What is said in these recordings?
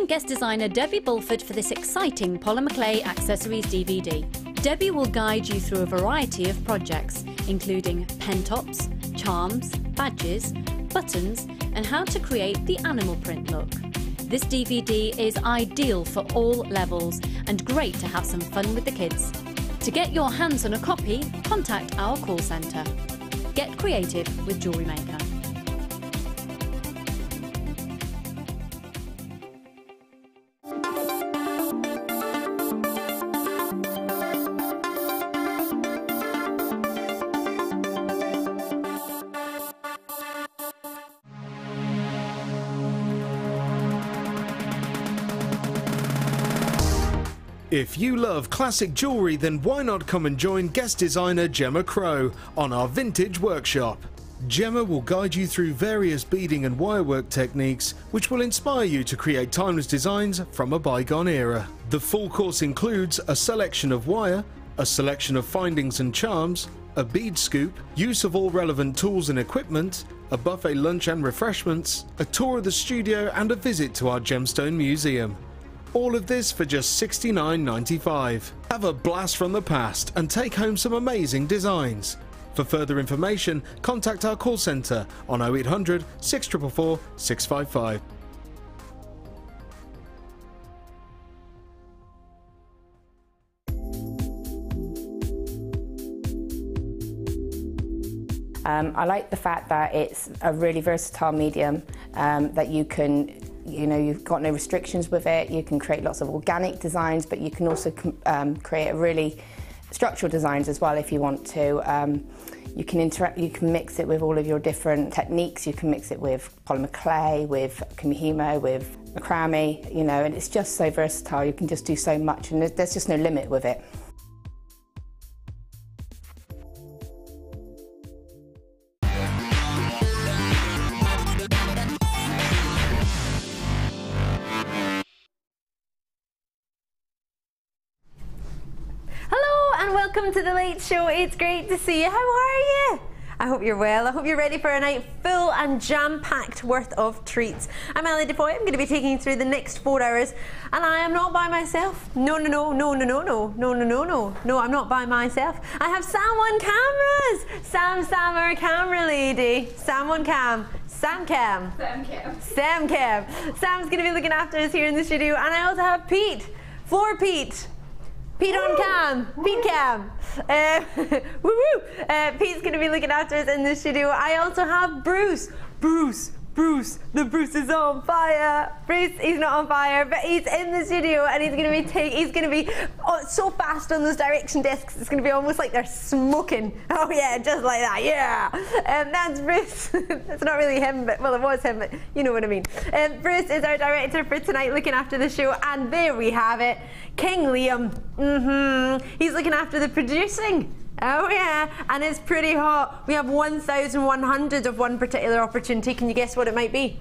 guest designer Debbie Bulford for this exciting polymer clay accessories DVD. Debbie will guide you through a variety of projects, including pen tops, charms, badges, buttons, and how to create the animal print look. This DVD is ideal for all levels and great to have some fun with the kids. To get your hands on a copy, contact our call centre. Get creative with JewelleryMaker. If you love classic jewellery, then why not come and join guest designer Gemma Crow on our vintage workshop. Gemma will guide you through various beading and wirework techniques which will inspire you to create timeless designs from a bygone era. The full course includes a selection of wire, a selection of findings and charms, a bead scoop, use of all relevant tools and equipment, a buffet lunch and refreshments, a tour of the studio and a visit to our Gemstone museum. All of this for just $69.95. Have a blast from the past and take home some amazing designs. For further information, contact our call centre on 0800 644 655. I like the fact that it's a really versatile medium, that you can, you've got no restrictions with it. You can create lots of organic designs, but you can also create a really structural designs as well if you want to. You can mix it with all of your different techniques. You can mix it with polymer clay, with kumihimo, with macrame, and it's just so versatile. You can just do so much, and there's just no limit with it. Welcome to the late show. It's great to see you. How are you? I hope you're well. I hope you're ready for a night full and jam-packed worth of treats. I'm Defoy. I'm going to be taking you through the next 4 hours, and I am not by myself. No, I'm not by myself. I have Sam on cameras. Sam, our camera lady. Sam on cam. Sam Cam. Sam's going to be looking after us here in the studio, and I also have Pete. Floor Pete. Pete on cam, Pete cam. Pete's going to be looking after us in the studio. I also have Bruce. The Bruce is on fire. Bruce, he's not on fire, but he's in the studio, and he's going to be so fast on those direction desks. It's going to be almost like they're smoking. Oh yeah, just like that. Yeah. That's Bruce. It's not really him, but well, it was him, but you know what I mean. Bruce is our director for tonight, looking after the show, and there we have it. King Liam. He's looking after the producing. Oh yeah, and it's pretty hot. We have 1,100 of one particular opportunity. Can you guess what it might be?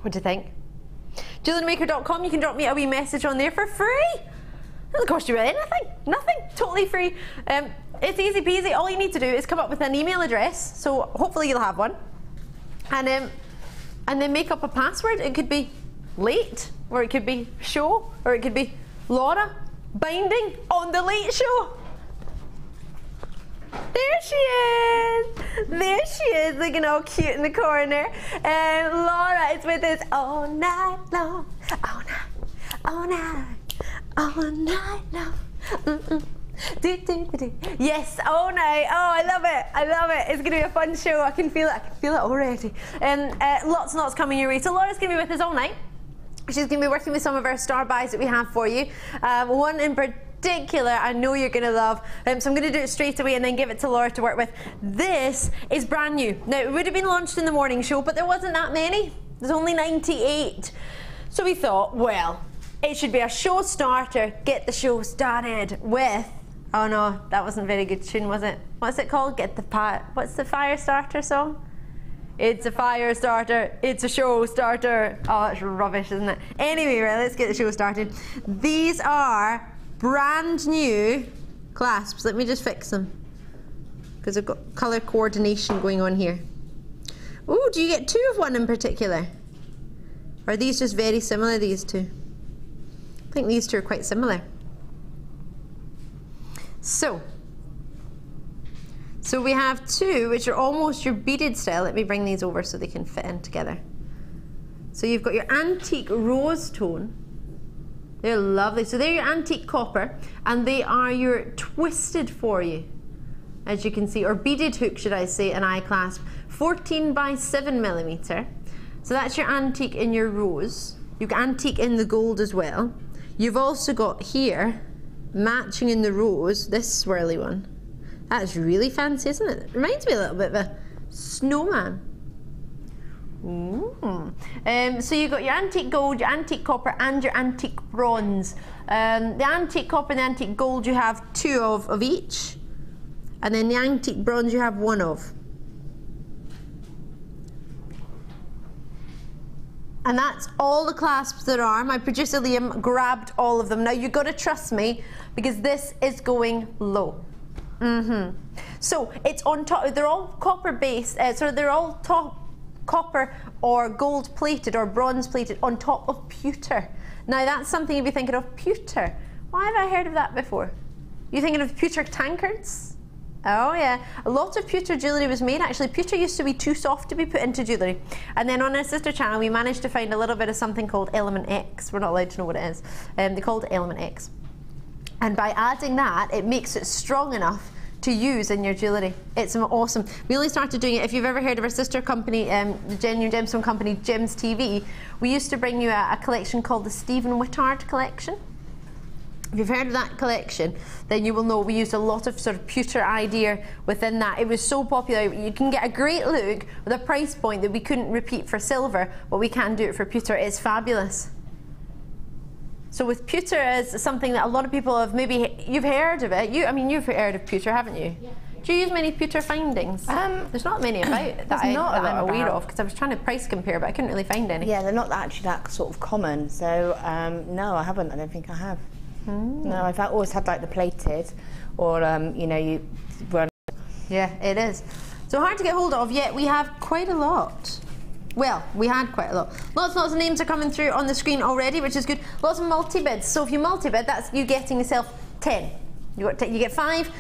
What do you think? JewelleryMaker.com, you can drop me a wee message on there for free. Doesn't cost you anything, nothing, totally free. It's easy peasy. All you need to do is come up with an email address, so hopefully you'll have one, and then make up a password. It could be late, or it could be show, or it could be Laura binding on the late show. There she is, looking all cute in the corner. And Laura is with us all night long, all night long. Yes, all night. Oh, I love it. It's gonna be a fun show. I can feel it already. Lots and lots coming your way. So Laura's gonna be with us all night. She's going to be working with some of our star buys that we have for you. One in particular I know you're going to love, so I'm going to do it straight away and then give it to Laura to work with. This is brand new. Now, it would have been launched in the morning show, but there wasn't that many. There's only 98. So we thought, well, it should be a show starter. Get the show started with... Oh no, that wasn't a very good tune, was it? What's it called? What's the fire starter song? It's a fire starter, it's a show starter. Oh, it's rubbish, isn't it? Anyway, right, let's get the show started. These are brand new clasps. Let me just fix them, because I've got colour coordination going on here. Oh, do you get two of one in particular? Or are these just very similar, these two? I think these two are quite similar. So we have two which are almost your beaded style. Let me bring these over so they can fit in together. So you've got your antique rose tone. They're lovely. So they're your antique copper, and they are your twisted for you, as you can see, or beaded hook, should I say, an eye clasp, 14 by 7mm. So that's your antique in your rose. You've got antique in the gold as well. You've also got here, matching in the rose, this swirly one. That's really fancy, isn't it? It reminds me a little bit of a snowman. Ooh. So you've got your antique gold, your antique copper, and your antique bronze. The antique copper and the antique gold you have two of each, and then the antique bronze you have one of. And that's all the clasps there are. My producer Liam grabbed all of them. Now you've got to trust me, because this is going low. So it's on top, they're all copper based, so they're all copper or gold plated or bronze plated on top of pewter. Now that's something you'd be thinking of, pewter. Why have I heard of that before? You thinking of pewter tankards? Oh yeah, a lot of pewter jewellery was made. Actually, pewter used to be too soft to be put into jewellery. And then on our sister channel, we managed to find a little bit of something called Element X. We're not allowed to know what it is. They called it Element X. And by adding that, it makes it strong enough to use in your jewellery. It's awesome. We only started doing it, if you've ever heard of our sister company, the genuine gemstone company, Gems TV, we used to bring you a collection called the Stephen Whittard collection. If you've heard of that collection, then you will know we used a lot of sort of pewter idea within that. It was so popular. You can get a great look with a price point that we couldn't repeat for silver, but we can do it for pewter. It's fabulous. So with pewter as something that a lot of people have, maybe you've heard of it. I mean, you've heard of pewter, haven't you? Yeah. Do you use many pewter findings? There's not many about that I'm aware of, because I was trying to price compare, but I couldn't really find any. Yeah, they're not actually that sort of common. So no, I haven't. I don't think I have. No, I've always had like the plated, or you know, you run. Yeah, it is. So hard to get hold of, yet we have quite a lot. Well, we had quite a lot. Lots of names are coming through on the screen already, which is good. Lots of multi-bids. So if you multi-bid, that's you getting yourself 10. You get 5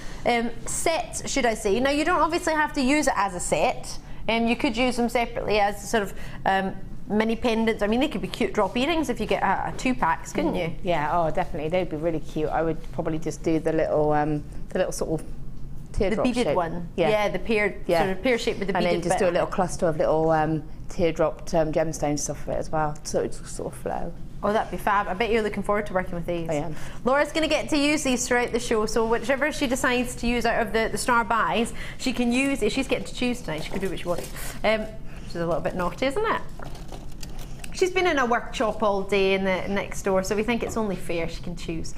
sets, should I say. Now, you don't obviously have to use it as a set. You could use them separately as sort of mini pendants. I mean, they could be cute drop earrings if you get a 2-packs, couldn't you? Yeah, oh, definitely. They'd be really cute. I would probably just do the little sort of teardrop the beaded shape. One. Yeah, the pear, sort of pear shape with the beaded. And then just do a little cluster of little teardrop gemstone stuff for it as well, so it's sort of flow. Oh, that'd be fab. I bet you're looking forward to working with these. I am. Laura's going to get to use these throughout the show, so whichever she decides to use out of the star buys, she can use it. She's getting to choose tonight. She can do what she wants. Which is a little bit naughty, isn't it? She's been in a workshop all day in the next door, so we think it's only fair she can choose.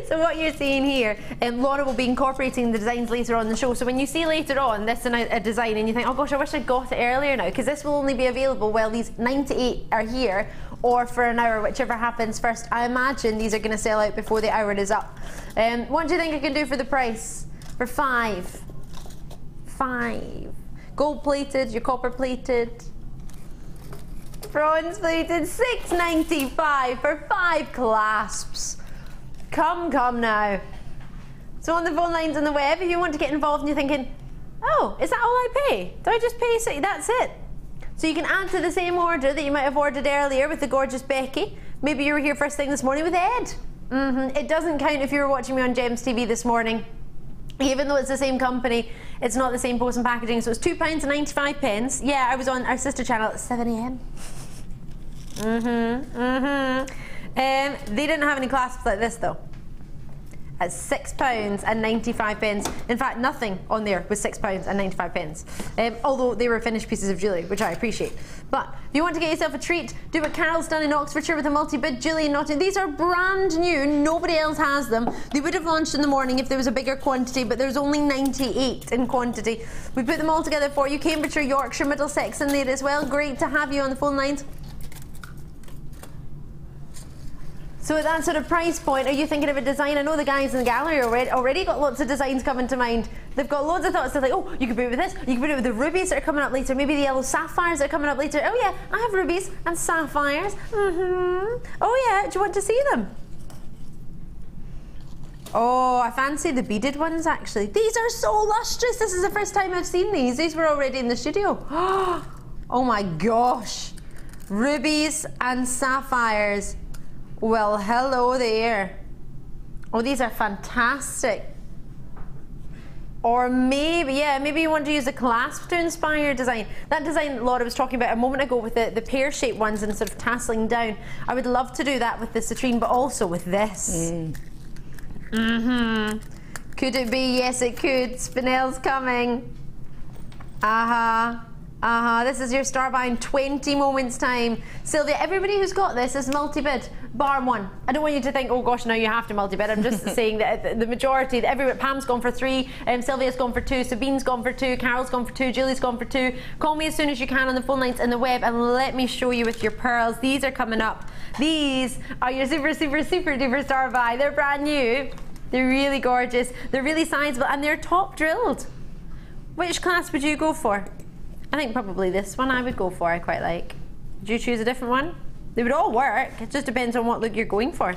So what you're seeing here, Laura will be incorporating the designs later on in the show. So when you see later on this in a design and you think, oh gosh, I wish I'd got it earlier now, because this will only be available while these 98 are here, or for an hour, whichever happens first. I imagine these are going to sell out before the hour is up. What do you think I can do for the price? For 5. 5. Gold plated, your copper plated. Bronze plated, $6.95 for 5 clasps. Come now. So on the phone lines on the web, if you want to get involved and you're thinking, oh, is that all I pay? Do I just pay? So that's it. So you can add to the same order that you might have ordered earlier with the gorgeous Becky. Maybe you were here first thing this morning with Ed. It doesn't count if you were watching me on Gems TV this morning. Even though it's the same company, it's not the same post and packaging. So it's £2.95. Yeah, I was on our sister channel at 7 AM. They didn't have any clasps like this though. At £6.95. In fact, nothing on there was £6.95. Although they were finished pieces of jewellery, which I appreciate. But if you want to get yourself a treat, do what Carol's done in Oxfordshire with a multi-bid jewellery in Nottingham. These are brand new, nobody else has them. They would have launched in the morning if there was a bigger quantity, but there's only 98 in quantity. We put them all together for you. Cambridgeshire, Yorkshire, Middlesex in there as well. Great to have you on the phone lines. So at that sort of price point, are you thinking of a design? I know the guys in the gallery already got lots of designs coming to mind. They've got loads of thoughts. They're like, oh, you could put it with this. You can put it with the rubies that are coming up later. Maybe the yellow sapphires that are coming up later. Oh yeah, I have rubies and sapphires. Oh yeah, do you want to see them? Oh, I fancy the beaded ones actually. These are so lustrous. This is the first time I've seen these. These were already in the studio. Oh my gosh. Rubies and sapphires. Well, hello there. Oh, these are fantastic. Or maybe, yeah, maybe you want to use a clasp to inspire your design. That design Laura was talking about a moment ago with the pear-shaped ones and sort of tasseling down. I would love to do that with the citrine, but also with this. Could it be? Yes, it could. Spinel's coming. This is your star buy in 20 moments time. Sylvia, everybody who's got this is multi-bid, bar one. I don't want you to think, oh gosh, now you have to multi-bid. I'm just saying that the majority, Pam's gone for 3, Sylvia's gone for 2, Sabine's gone for 2, Carol's gone for 2, Julie's gone for 2. Call me as soon as you can on the phone lines and the web and let me show you with your pearls. These are coming up. These are your super, super, super duper star buy. They're brand new. They're really gorgeous. They're really sizable and they're top drilled. Which class would you go for? I think probably this one I would go for, I quite like. Would you choose a different one? They would all work, it just depends on what look you're going for.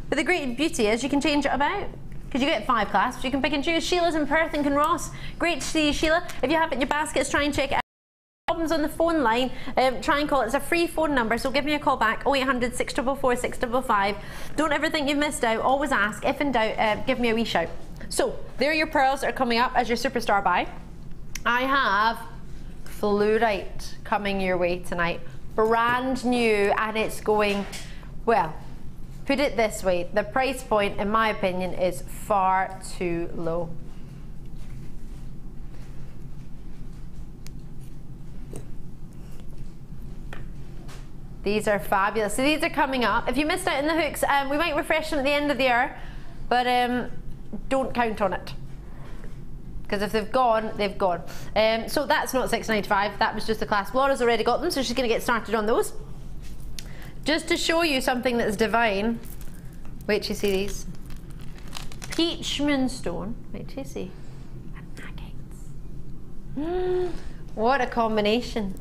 But the great beauty is you can change it about. Because you get 5 clasps, you can pick and choose. Sheila's in Perth and Kinross. Great to see you, Sheila. If you have it in your baskets, try and check it out. Problems on the phone line, try and call it. It's a free phone number, so give me a call back, 0800 644 655. Don't ever think you've missed out, always ask. If in doubt, give me a wee shout. So, there are your pearls that are coming up as your superstar buy. I have Fluorite coming your way tonight, brand new, and it's going, well, put it this way, the price point in my opinion is far too low. These are fabulous. So these are coming up. If you missed out in the hooks, we might refresh them at the end of the hour, but don't count on it. Because if they've gone, they've gone. So that's not $6.95, that was just the clasp. Laura's already got them, so she's going to get started on those. Just to show you something that's divine. Wait till you see these. Peach Moonstone. Wait till you see. And agates. What a combination.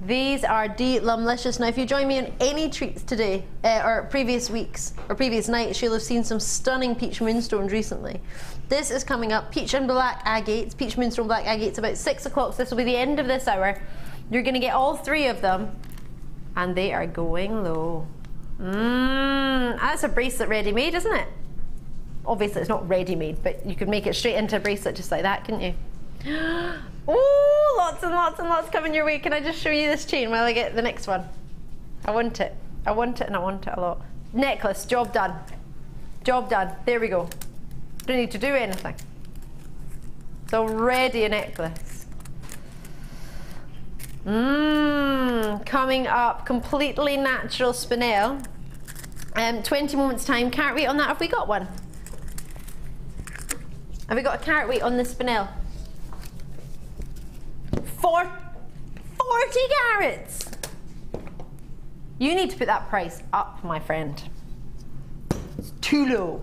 These are delumlicious. Now if you join me on any treats today, or previous weeks, or previous nights, you'll have seen some stunning peach moonstones recently. This is coming up, peach and black agates, peach moonstone black agates, about 6 o'clock. So this will be the end of this hour. You're gonna get all 3 of them, and they are going low. That's a bracelet ready-made, isn't it? Obviously it's not ready-made, but you could make it straight into a bracelet just like that, couldn't you? Oh, lots and lots and lots coming your way. Can I just show you this chain while I get the next one? I want it. I want it and I want it a lot. Necklace, job done. Job done. There we go. Don't need to do anything. It's already a necklace. Coming up, completely natural spinel. 20 moments time. Carat weight on that. Have we got one? Have we got a carat weight on the spinel? 40 carats. You need to put that price up, my friend. It's too low.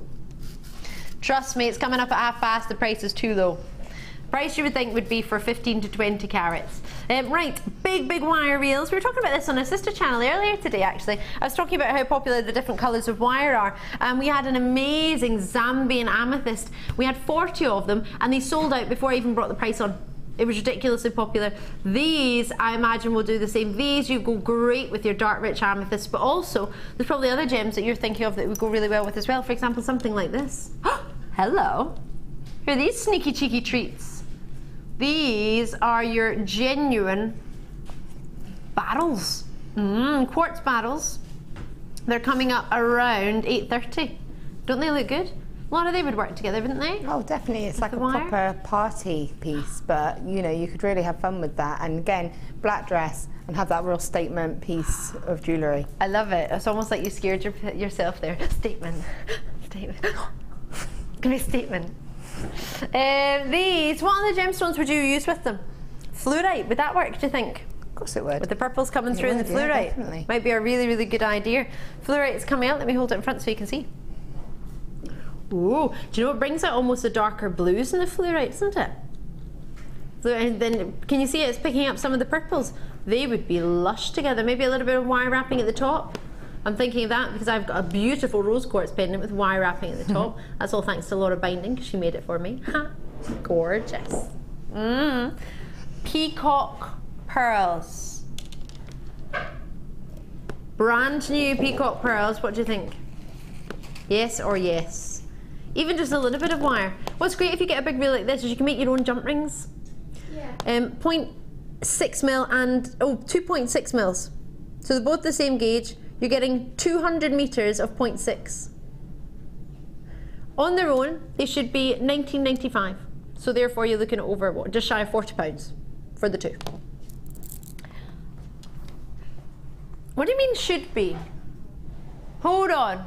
Trust me, it's coming up at past. The price is too low. Price you would think would be for 15 to 20 carats. Right, big wire reels. We were talking about this on our sister channel earlier today, actually. I was talking about how popular the different colours of wire are. We had an amazing Zambian amethyst. We had 40 of them, and they sold out before I even brought the price on. It was ridiculously popular. These, I imagine, will do the same. These, you go great with your dark rich amethyst, but also, there's probably other gems that you're thinking of that would go really well with as well. For example, something like this. Hello. Who are these sneaky cheeky treats? These are your genuine barrels. Quartz barrels. They're coming up around 8:30. Don't they look good? A lot of they would work together, wouldn't they? Oh, definitely. It's like a proper party piece, but you know, you could really have fun with that. And again, black dress and have that real statement piece of jewellery. I love it. It's almost like you scared yourself there. Statement. Statement. Give me a statement. These, what other gemstones would you use with them? Fluorite, would that work, do you think? course it would. With the purples coming through in the fluorite. Yeah, definitely. Might be a really, really good idea. Fluorite is coming out. Let me hold it in front so you can see. Ooh, do you know what brings out almost the darker blues in the fluorite, isn't it? And then, can you see it's picking up some of the purples? They would be lush together. Maybe a little bit of wire wrapping at the top. I'm thinking of that because I've got a beautiful rose quartz pendant with wire wrapping at the top. That's all thanks to Laura Binding because she made it for me. Ha! Gorgeous. Peacock pearls. Brand new peacock pearls. What do you think? Yes or yes? Even just a little bit of wire. What's great if you get a big reel like this is you can make your own jump rings. Yeah. 0.6 mil and 2.6 mils. So they're both the same gauge. You're getting 200 meters of 0.6. On their own, they should be $19.95. So therefore, you're looking at over what, just shy of £40 for the two. What do you mean should be? Hold on.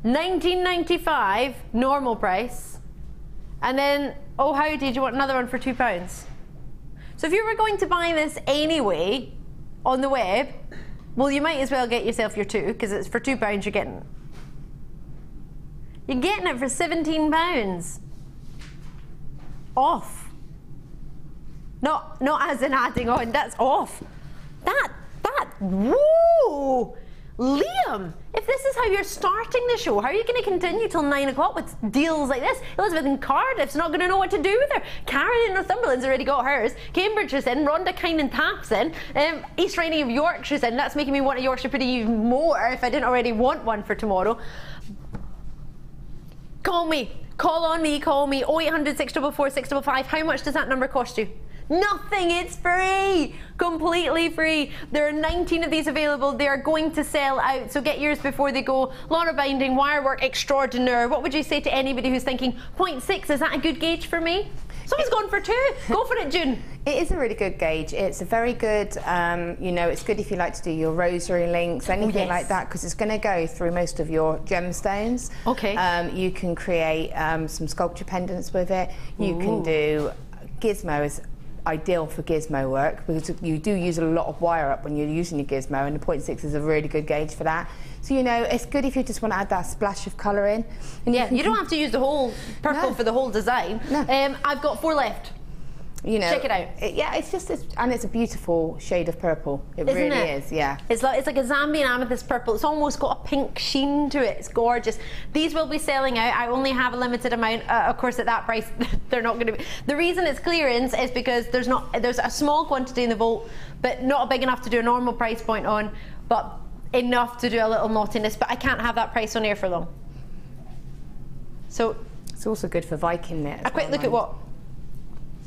$19.95 normal price, and then oh howdy, do you want another one for £2? So if you were going to buy this anyway on the web, well, you might as well get yourself your two because it's for £2 you're getting it for £17 off. Not as in adding on. That's off. That woo. Liam, if this is how you're starting the show, how are you going to continue till 9 o'clock with deals like this? Elizabeth in Cardiff's not going to know what to do with her. Karen in Northumberland's already got hers. Cambridge is in. Rhonda Kynan Taft's in. East Riding of Yorkshire's in. That's making me want a Yorkshire pudding even more if I didn't already want one for tomorrow. Call me. Call on me. Call me. 0800 644 655. How much does that number cost you? Nothing, it's free, completely free. There are 19 of these available. They are going to sell out, so get yours before they go. Laura Binding, wire work extraordinaire. What would you say to anybody who's thinking 0.6, is that a good gauge for me? Someone's gone for 2. Go for it, June. It is a really good gauge. It's a very good, you know, it's good if you like to do your rosary links, anything like that, because it's going to go through most of your gemstones. Okay. You can create some sculpture pendants with it. You can do gizmos. Ideal for gizmo work because you do use a lot of wire up when you're using your gizmo, and the 0.6 is a really good gauge for that. So you know, it's good if you just want to add that splash of colour in. And yeah, you don't have to use the whole purple for the whole design. No. I've got 4 left. You know, check it out. Yeah, it's just, and it's a beautiful shade of purple. It really is. Yeah. It's like a Zambian amethyst purple. It's almost got a pink sheen to it. It's gorgeous. These will be selling out. I only have a limited amount. Of course, at that price, they're not going to be. The reason it's clearance is because there's a small quantity in the vault, but not big enough to do a normal price point on, but enough to do a little naughtiness. But I can't have that price on air for long. So it's also good for Viking knit. A quick look at what.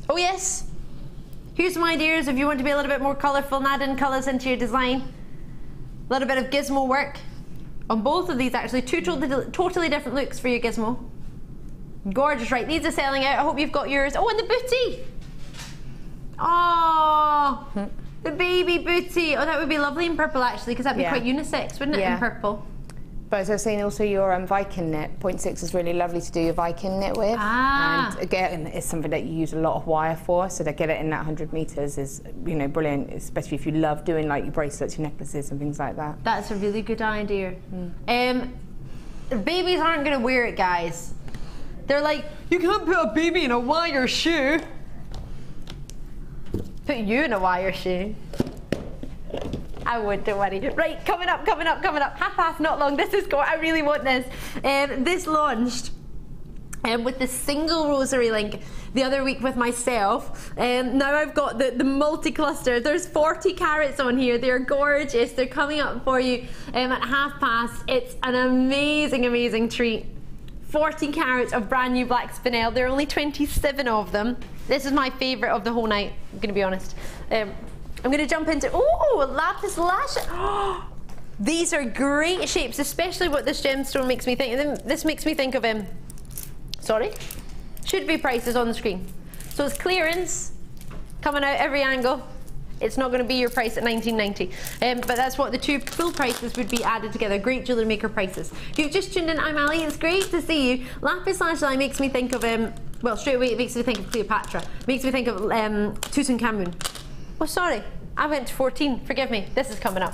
Oh yes, here's some ideas if you want to be a little bit more colourful and add in colours into your design. A little bit of gizmo work on both of these, actually 2 totally different looks for your gizmo. Gorgeous, right? These are selling out. I hope you've got yours. Oh, and the booty. Oh, the baby booty. Oh, that would be lovely in purple actually, because that'd be quite unisex, wouldn't it, in purple? But as I was saying, also your Viking knit, 0.6 is really lovely to do your Viking knit with. And again, it's something that you use a lot of wire for, so to get it in that 100 metres is, you know, brilliant, especially if you love doing like your bracelets, your necklaces and things like that. That's a really good idea. Babies aren't going to wear it, guys. They're like, you can't put a baby in a wire shoe. Put you in a wire shoe. I would, don't worry. Right, coming up. Half, not long. This is going, I really want this. This launched with the single rosary link the other week with myself. Now I've got the multi-cluster. There's 40 carats on here. They're gorgeous. They're coming up for you at 1/2 It's an amazing, amazing treat. 40 carats of brand new black spinel. There are only 27 of them. This is my favourite of the whole night, I'm going to be honest. I'm going to jump into, lapis lazuli. These are great shapes, especially what this gemstone makes me think. This makes me think of should be prices on the screen. So it's clearance, coming out every angle. It's not going to be your price at $19.90, but that's what the 2 full prices would be added together. Great Jewellery Maker prices. If you've just tuned in, I'm Ali. It's great to see you. Lapis lazuli makes me think of, well, straight away it makes me think of Cleopatra. Makes me think of Tutankhamun. Oh, sorry. I went to 14, forgive me. This is coming up.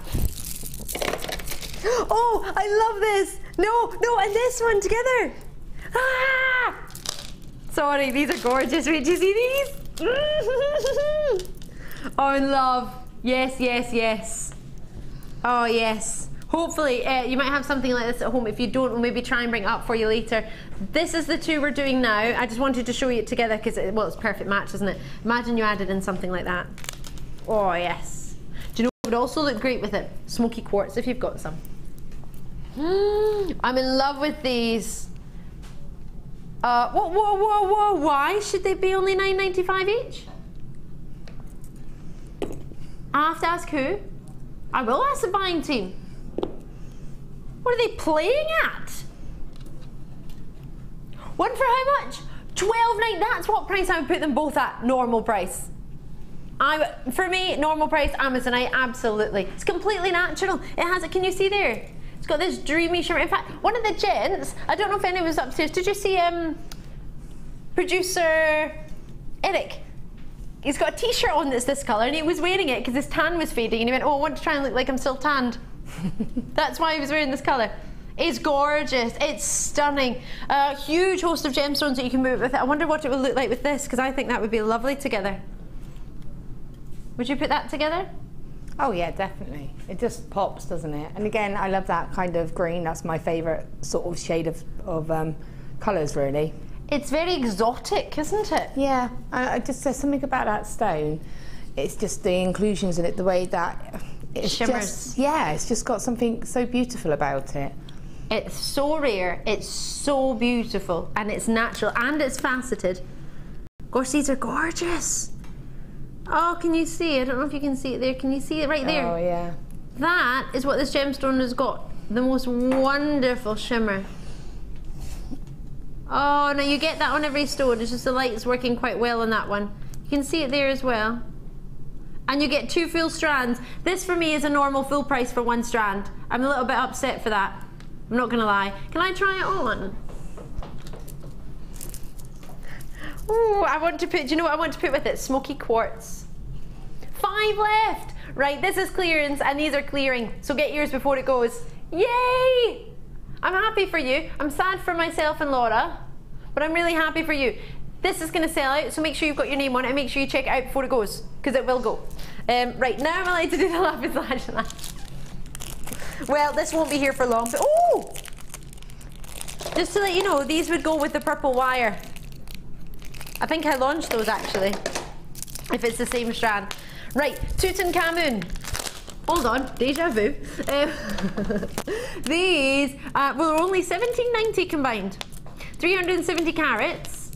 Oh, I love this. No, and this one together. Ah! Sorry, these are gorgeous. Wait, do you see these? Oh, in love. Yes, yes, yes. Oh, yes. Hopefully, you might have something like this at home. If you don't, we'll maybe try and bring it up for you later. This is the two we're doing now. I just wanted to show you it together because, well, it's a perfect match, isn't it? Imagine you added in something like that. Oh, yes. Do you know what would also look great with it? Smoky quartz, if you've got some. I'm in love with these. Whoa. Why should they be only $9.95 each? I have to ask who? I will ask the buying team. What are they playing at? One for how much? $12.99. That's what price I would put them both at. Normal price. For me, normal price, Amazonite, absolutely. It's completely natural. It has it. Can you see there? It's got this dreamy shimmer. In fact, one of the gents, I don't know if anyone was upstairs. Did you see producer Eric? He's got a t-shirt on that's this colour and he was wearing it because his tan was fading and he went, oh, I want to try and look like I'm still tanned. That's why he was wearing this colour. It's gorgeous, it's stunning. A huge host of gemstones that you can move with it. I wonder what it would look like with this because I think that would be lovely together. Would you put that together? Oh yeah, definitely. It just pops, doesn't it? And again, I love that kind of green. That's my favourite sort of shade of colours, really. It's very exotic, isn't it? Yeah, I just there's something about that stone. It's just the inclusions in it, the way that it shimmers. Yeah, it's just got something so beautiful about it. It's so rare, it's so beautiful, and it's natural, and it's faceted. Gosh, these are gorgeous. Oh, can you see? I don't know if you can see it there. Can you see it right there? Oh, yeah. That is what this gemstone has got. The most wonderful shimmer. Oh, no, you get that on every stone. It's just the light's working quite well on that one. You can see it there as well. And you get 2 full strands. This, for me, is a normal full price for 1 strand. I'm a little bit upset for that. I'm not going to lie. Can I try it on? Ooh, I want to put, do you know what I want to put with it? Smoky quartz. 5 left. Right, this is clearance and these are clearing. So get yours before it goes. Yay! I'm happy for you. I'm sad for myself and Laura, but I'm really happy for you. This is going to sell out, so make sure you've got your name on it and make sure you check it out before it goes, because it will go. Right, now I'm allowed to do the lapis lazuli. Well, this won't be here for long. So, oh! Just to let you know, these would go with the purple wire. I think I launched those actually, if it's the same strand. Right, Tutankhamun. Hold on, deja vu. These were only $17.90 combined. 370 carats.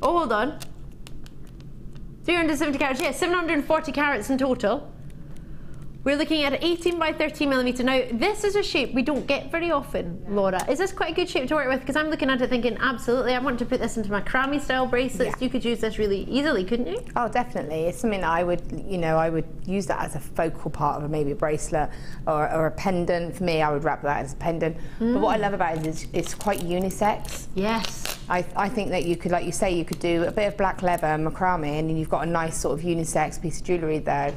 Oh, hold on. 370 carats, yeah, 740 carats in total. We're looking at 18 by 13 millimeter. Now, this is a shape we don't get very often, Laura. Is this quite a good shape to work with? Because I'm looking at it thinking, absolutely, I want to put this into my crammy style bracelets. Yeah. You could use this really easily, couldn't you? Oh, definitely. It's something that I would, you know, I would use that as a focal part of maybe a bracelet or a pendant. For me, I would wrap that as a pendant. But what I love about it is it's quite unisex. Yes. I think that you could, like you say, you could do a bit of black leather macrame and then you've got a nice sort of unisex piece of jewellery there.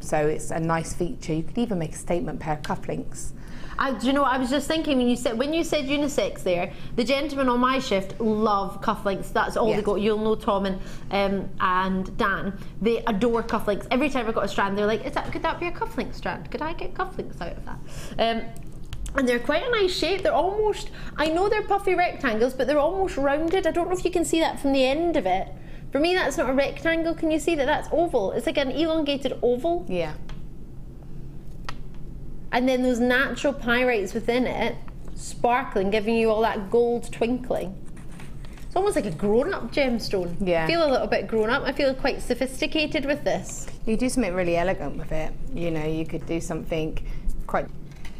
So it's a nice feature. You could even make a statement pair of cufflinks. Do you know what I was just thinking when you said unisex there, the gentlemen on my shift love cufflinks. That's all they got. You'll know Tom and Dan. They adore cufflinks. Every time I've got a strand, they're like, could that be a cufflink strand? Could I get cufflinks out of that? And they're quite a nice shape. They're almost, I know they're puffy rectangles, but they're almost rounded. I don't know if you can see that from the end of it. For me, that's not a rectangle. Can you see that that's oval? It's like an elongated oval. Yeah. And then those natural pyrites within it, sparkling, giving you all that gold twinkling. It's almost like a grown-up gemstone. Yeah. I feel a little bit grown-up. I feel quite sophisticated with this. You do something really elegant with it. You know, you could do something quite...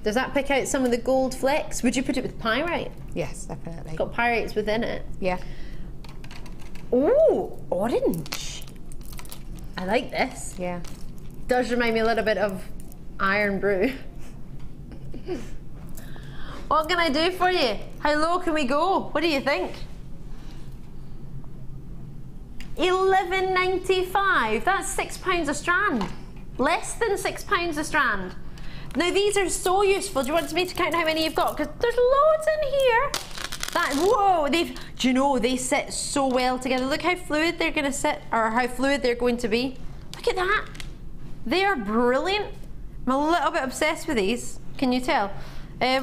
Does that pick out some of the gold flecks? Would you put it with pyrite? Yes, definitely. It's got pyrites within it. Yeah. Ooh, orange. I like this. Yeah. Does remind me a little bit of iron brew. What can I do for you? How low can we go? What do you think? 11.95. That's £6 a strand. Less than £6 a strand. Now these are so useful. Do you want me to count how many you've got? Because there's loads in here. Whoa, do you know, they sit so well together. Look how fluid they're going to sit, or how fluid they're going to be. Look at that. They are brilliant. I'm a little bit obsessed with these. Can you tell?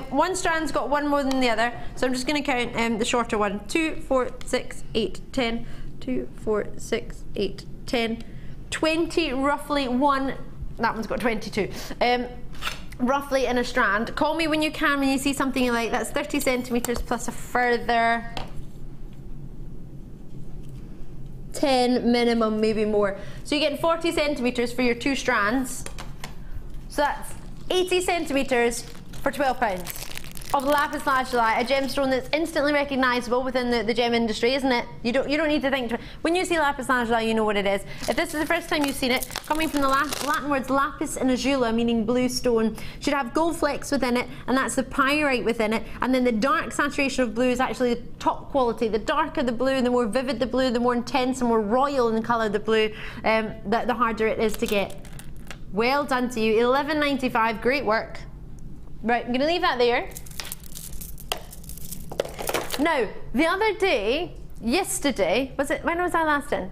One strand's got one more than the other, so I'm just going to count the shorter one. 2, 4, 6, 8, 10. 2, 4, 6, 8, 10. 20, roughly one. That one's got 22. Roughly in a strand. Call me when you can, when you see something you like. That's 30 centimetres plus a further 10 minimum, maybe more. So you get 40 centimetres for your 2 strands. So that's 80 centimetres for £12 of lapis lazuli, a gemstone that's instantly recognisable within the gem industry, isn't it? You don't need to think. When you see lapis lazuli, you know what it is. If this is the first time you've seen it, coming from the Latin words lapis inazula, meaning blue stone, should have gold flecks within it, and that's the pyrite within it. And then the dark saturation of blue is actually the top quality. The darker the blue, the more vivid the blue, the more intense and more royal in colour the blue, the harder it is to get. Well done to you. £11.95. Great work. Right, I'm going to leave that there. Now, the other day, yesterday, when was I last in?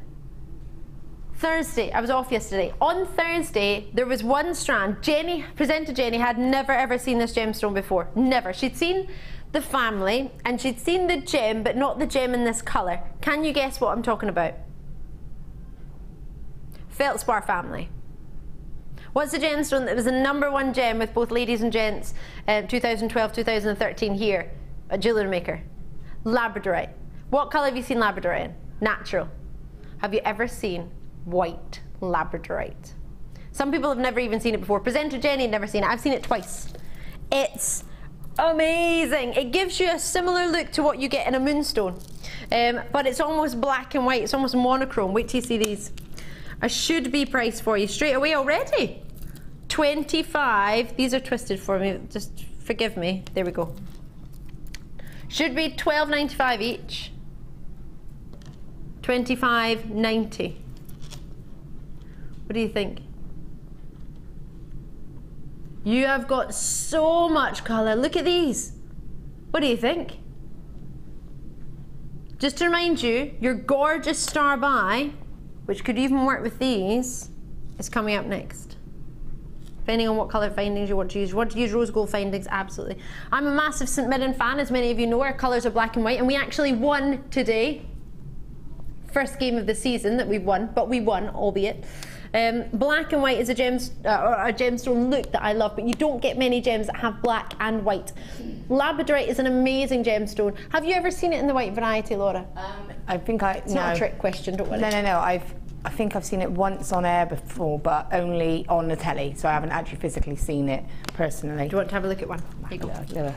Thursday, I was off yesterday. On Thursday, there was one strand. Presenter Jenny had never ever seen this gemstone before. Never. She'd seen the family and she'd seen the gem, but not the gem in this colour. Can you guess what I'm talking about? Feldspar family. What's the gemstone that was the #1 gem with both ladies and gents 2012, 2013 here at JewelleryMaker? Labradorite. What colour have you seen labradorite in? Natural. Have you ever seen white labradorite? Some people have never even seen it before. Presenter Jenny had never seen it. I've seen it twice. It's amazing. It gives you a similar look to what you get in a moonstone, but it's almost black and white. It's almost monochrome. Wait till you see these. I should be priced for you straight away already. 25. These are twisted for me. Just forgive me. There we go. Should be £12.95 each. £25.90. What do you think? You have got so much colour. Look at these. What do you think? Just to remind you, your gorgeous star by, which could even work with these, is coming up next. Depending on what colour findings you want to use. You want to use rose gold findings, absolutely. I'm a massive St Mirren fan, as many of you know. Our colours are black and white, and we actually won today. First game of the season that we've won, but we won, albeit. Black and white is a gemstone look that I love, but you don't get many gems that have black and white. Labradorite is an amazing gemstone. Have you ever seen it in the white variety, Laura? I think It's not a trick question, don't worry. No. I think I've seen it once on air before, but only on the telly, so I haven't actually physically seen it personally. Do you want to have a look at one? Here you go.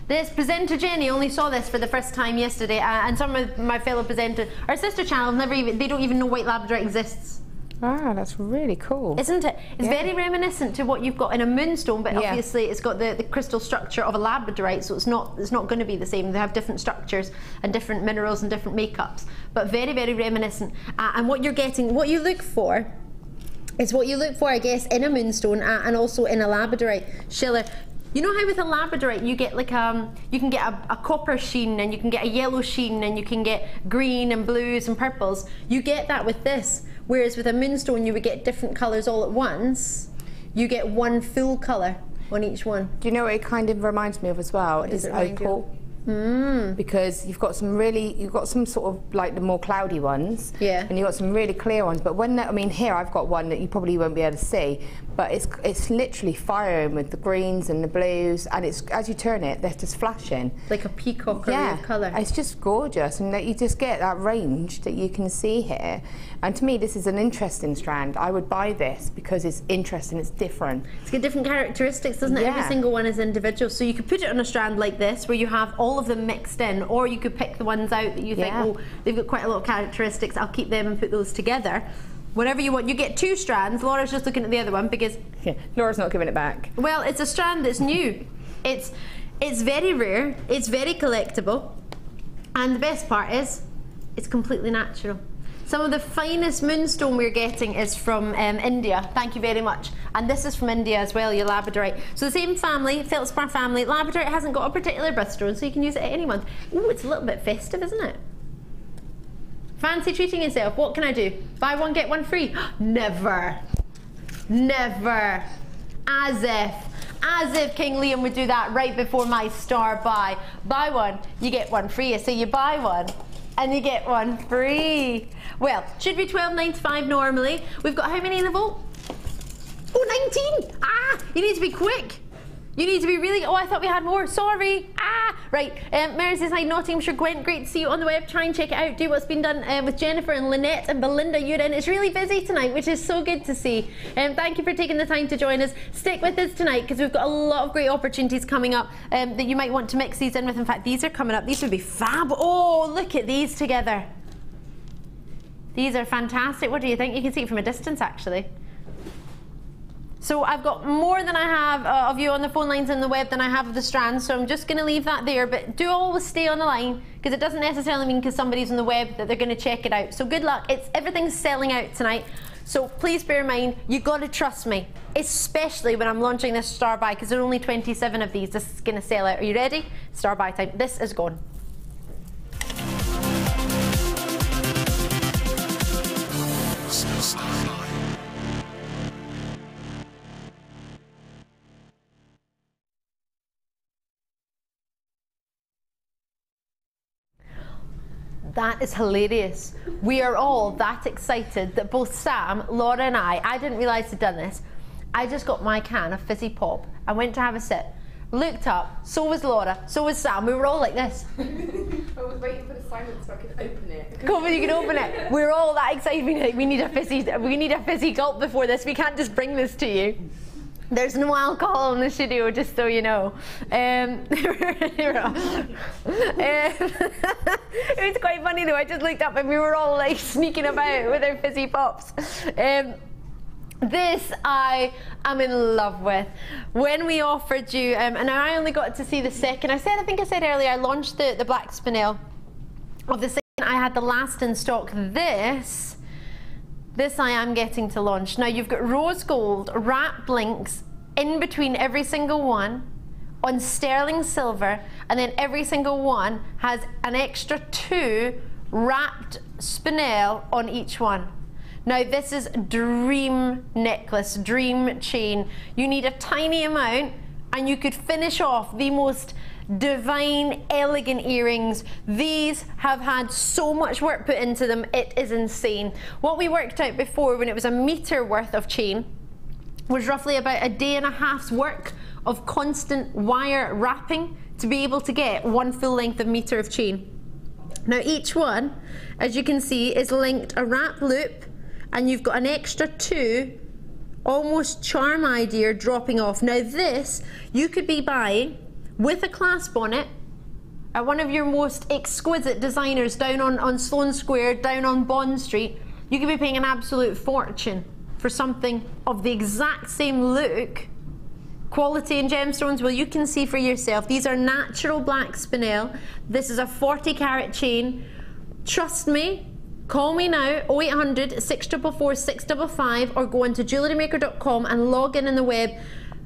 This presenter Jenny only saw this for the first time yesterday, and some of my fellow presenters, our sister channel, they don't even know white labradorite exists. Ah, that's really cool. Isn't it? It's very reminiscent to what you've got in a moonstone, but obviously it's got the crystal structure of a labradorite, so it's not going to be the same. They have different structures and different minerals and different makeups, but very, very reminiscent. And what you're getting, what you look for, is what you look for, I guess, in a moonstone and also in a labradorite. Schiller, you know how with a labradorite you get like you can get a copper sheen, and you can get a yellow sheen, and you can get green and blues and purples. You get that with this. Whereas with a moonstone you would get different colours all at once. You get one full colour on each one. Do you know what it kind of reminds me of as well? Is opal. Because you've got some sort of like the more cloudy ones, and you've got some really clear ones. But when I mean, here I've got one that you probably won't be able to see, but it's literally firing with the greens and the blues, and it's, as you turn it, they're just flashing like a peacock of colour. It's just gorgeous, and that you just get that range that you can see here. And to me, this is an interesting strand. I would buy this because it's interesting, it's different. It's got different characteristics, doesn't it? Every single one is individual. So you could put it on a strand like this, where you have all of them mixed in, or you could pick the ones out that you think, oh, they've got quite a lot of characteristics, I'll keep them and put those together. Whatever you want. You get 2 strands. Laura's just looking at the other one because Laura's not giving it back. Well, it's a strand that's new. It's very rare, it's very collectible, and the best part is it's completely natural. Some of the finest moonstone we're getting is from India. Thank you very much. And this is from India as well, your labradorite. So the same family, feldspar family. Labradorite hasn't got a particular birthstone, so you can use it at any month. Ooh, it's a little bit festive, isn't it? Fancy treating yourself. What can I do? Buy one, get one free? Never. Never. As if King Liam would do that right before my star buy. Buy one, you get one free. So you buy one and you get one free. Well, should be $12.95 normally. We've got how many in the vault? Oh, 19! Ah, you need to be quick. You need to be really, oh, I thought we had more, sorry. Ah, right, Mary says, hi, Nottinghamshire, Gwent, great to see you on the web. Try and check it out, do what's been done with Jennifer and Lynette and Belinda. You're in. It's really busy tonight, which is so good to see. Thank you for taking the time to join us. Stick with us tonight, because we've got a lot of great opportunities coming up that you might want to mix these in with. In fact, these are coming up. These would be fab. Oh, look at these together. These are fantastic. What do you think? You can see it from a distance, actually. So I've got more than I have of you on the phone lines and the web than I have of the Strand, so I'm just going to leave that there, but do always stay on the line, because it doesn't necessarily mean because somebody's on the web that they're going to check it out. So good luck. Everything's selling out tonight, so please bear in mind, you've got to trust me, especially when I'm launching this star buy, because there are only 27 of these. This is going to sell out. Are you ready? Star buy time. This is gone. That is hilarious. We are all that excited that both Sam, Laura and I didn't realise I'd done this. I just got my can of fizzy pop and went to have a sip. Looked up, so was Laura, so was Sam. We were all like this. I was waiting for the silence so I could open it. Come on, you can open it. We're all that excited. We need a fizzy gulp before this. We can't just bring this to you. There's no alcohol in the studio, just so you know. It was quite funny though. I just looked up and we were all like sneaking about with our fizzy pops. This I am in love with. When we offered you, and I only got to see the second. I think I said earlier, I launched the black spinel of the second. I had the last in stock. This I am getting to launch. Now you've got rose gold wrapped links in between every single one on sterling silver, and then every single one has an extra 2 wrapped spinel on each one. Now this is dream necklace, dream chain. You need a tiny amount and you could finish off the most divine, elegant earrings. These have had so much work put into them, it is insane. What we worked out before, when it was a metre worth of chain, was roughly about a day and a half's work of constant wire wrapping to be able to get one full length of metre of chain. Now each one, as you can see, is linked a wrap loop, and you've got an extra 2 almost charm idea dropping off. Now this you could be buying with a clasp on it at one of your most exquisite designers down on Sloane Square, down on Bond Street. You could be paying an absolute fortune for something of the exact same look, quality and gemstones. Well, you can see for yourself. These are natural black spinel. This is a 40 carat chain. Trust me, call me now, 0800 644 655, or go into JewelleryMaker.com and log in the web.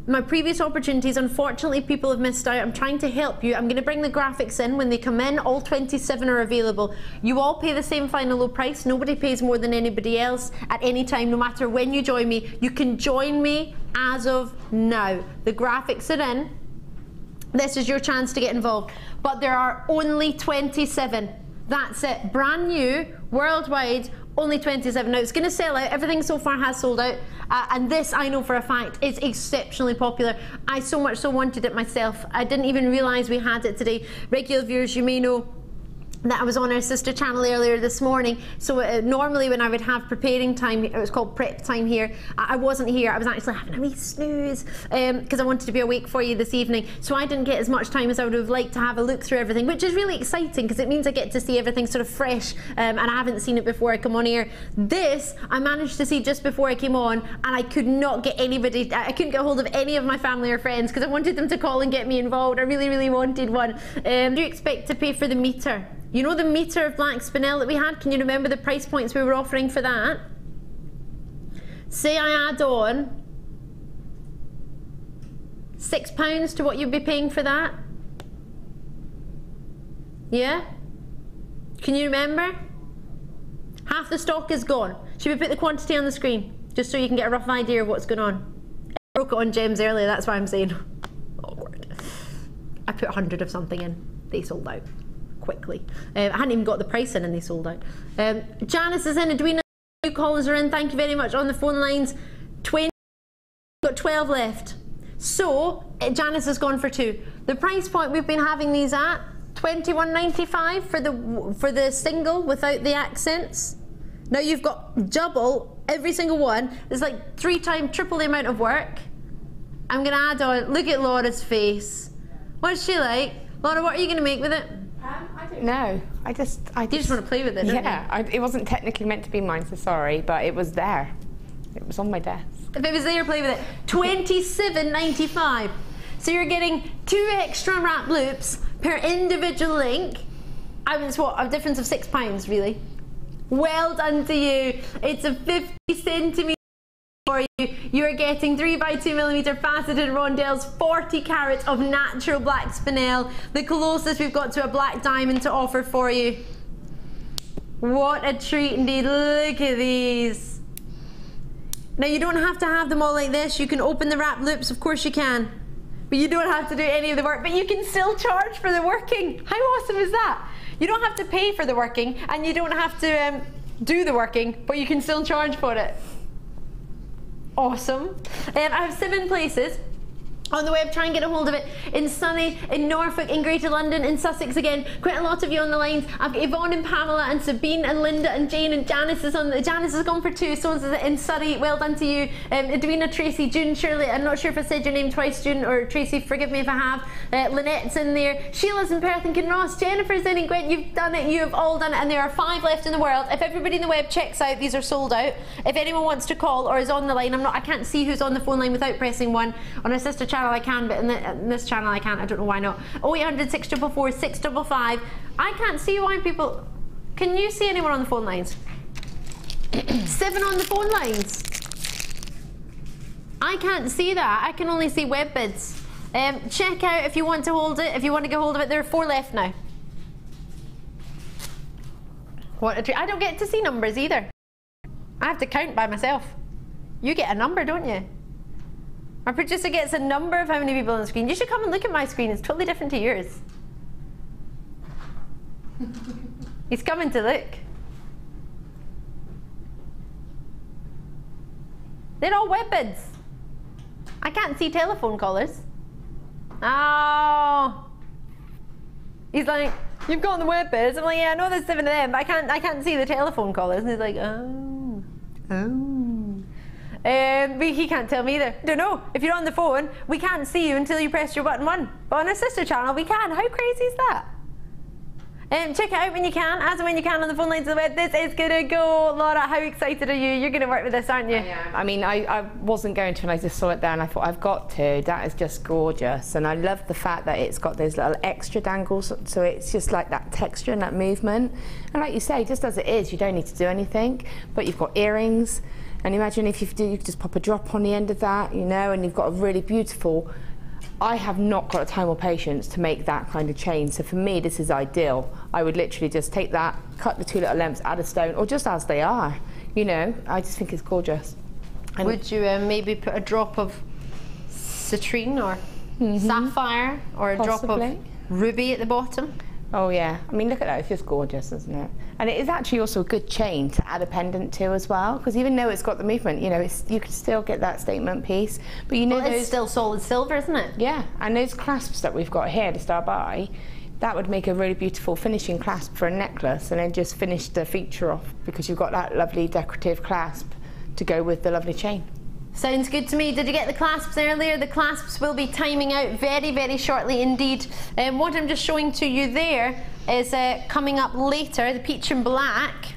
My previous opportunities, unfortunately, people have missed out. I'm trying to help you. I'm going to bring the graphics in. When they come in, all 27 are available. You all pay the same final low price. Nobody pays more than anybody else at any time, no matter when you join me. You can join me as of now. The graphics are in. This is your chance to get involved. But there are only 27. That's it. Brand new, worldwide, only 27. Now it's going to sell out. Everything so far has sold out, and this I know for a fact is exceptionally popular. I so much so wanted it myself. I didn't even realise we had it today. Regular viewers, you may know that I was on our sister channel earlier this morning. So normally when I would have preparing time, it was called prep time here, I wasn't here. I was actually having a wee snooze because I wanted to be awake for you this evening. So I didn't get as much time as I would have liked to have a look through everything, which is really exciting because it means I get to see everything sort of fresh, and I haven't seen it before I come on here. This I managed to see just before I came on, and I could not get anybody, I couldn't get hold of any of my family or friends because I wanted them to call and get me involved. I really, really wanted one. Do you expect to pay for the meter? You know the metre of black spinel that we had? Can you remember the price points we were offering for that? Say I add on £6 to what you'd be paying for that? Yeah? Can you remember? Half the stock is gone. Should we put the quantity on the screen? Just so you can get a rough idea of what's going on. I broke it on gems earlier, that's why I'm saying. Awkward. I put 100 of something in. They sold out quickly. I hadn't even got the price in and they sold out. Janice is in, Edwina, new callers are in. Thank you very much. On the phone lines, 20, got 12 left. So, Janice has gone for 2. The price point we've been having these at, $21.95 for the single without the accents. Now you've got double every single one. It's like 3 times, triple the amount of work. I'm gonna add on. Look at Laura's face. What's she like? Laura, what are you gonna make with it? I don't know. I just want to play with it, don't you? It wasn't technically meant to be mine, so sorry, but it was there. It was on my desk. If it was there, play with it. $27.95. So you're getting 2 extra wrap loops per individual link. I mean, it's what, a difference of £6, really. Well done to you. It's a 50 centimetre for you. You are getting 3x2mm faceted rondelles, 40 carats of natural black spinel. The closest we've got to a black diamond to offer for you. What a treat indeed. Look at these. Now you don't have to have them all like this. You can open the wrap loops, of course you can. But you don't have to do any of the work, but you can still charge for the working. How awesome is that? You don't have to pay for the working, and you don't have to do the working, but you can still charge for it. Awesome. I have 7 places on the web. Try and get a hold of it. In Sunny, in Norfolk, in Greater London, in Sussex again. Quite a lot of you on the lines. I've got Yvonne and Pamela and Sabine and Linda and Jane and Janice is on. Janice has gone for 2. So is in Surrey. Well done to you. Edwina, Tracy, June, Shirley. I'm not sure if I said your name twice, June or Tracy. Forgive me if I have. Lynette's in there. Sheila's in Perth and Kinross. Jennifer's in and Gwent. You've done it. You have all done it. And there are 5 left in the world. If everybody in the web checks out, these are sold out. If anyone wants to call or is on the line, I can't see who's on the phone line without pressing 1. On our sister channel I can, but in this channel I can't. I don't know why not. 0800 644 655. I can't see why people. Can you see anyone on the phone lines? 7 on the phone lines. I can't see that. I can only see web bids. Check out if you want to hold it. If you want to get hold of it, there are 4 left now. What a treat. I don't get to see numbers either. I have to count by myself. You get a number, don't you? My producer gets a number of how many people on the screen. You should come and look at my screen. It's totally different to yours. He's coming to look. They're all web bids. I can't see telephone callers. Oh. He's like, you've got the web bids. I'm like, yeah, I know there's 7 of them, but I can't see the telephone callers. And he's like, oh. But he can't tell me either. Don't know. If you're on the phone, we can't see you until you press your button 1. But on our sister channel, we can. How crazy is that? Check it out when you can, as and when you can on the phone lines of the web. This is gonna go. Laura, how excited are you? You're gonna work with this, aren't you? I am. I mean, I wasn't going to, and I just saw it there and I thought, I've got to. That is just gorgeous. And I love the fact that it's got those little extra dangles, so it's just like that texture and that movement. And like you say, just as it is, you don't need to do anything, but you've got earrings. And imagine if you could just pop a drop on the end of that, you know, and you've got a really beautiful. I have not got the time or patience to make that kind of chain, so for me this is ideal. I would literally just take that, cut the 2 little lengths, add a stone, or just as they are, you know. I just think it's gorgeous. And would you maybe put a drop of citrine or sapphire, or a drop of ruby at the bottom? Oh yeah, I mean look at that, it's just gorgeous, isn't it? And it is actually also a good chain to add a pendant to as well, because even though it's got the movement, you know, you can still get that statement piece. But you know, well, it's still solid silver, isn't it? Yeah, and those clasps that we've got here to start by, that would make a really beautiful finishing clasp for a necklace, and then just finish the feature off because you've got that lovely decorative clasp to go with the lovely chain. Sounds good to me. Did you get the clasps earlier? The clasps will be timing out very, very shortly indeed. What I'm just showing to you there is coming up later, the peach and black.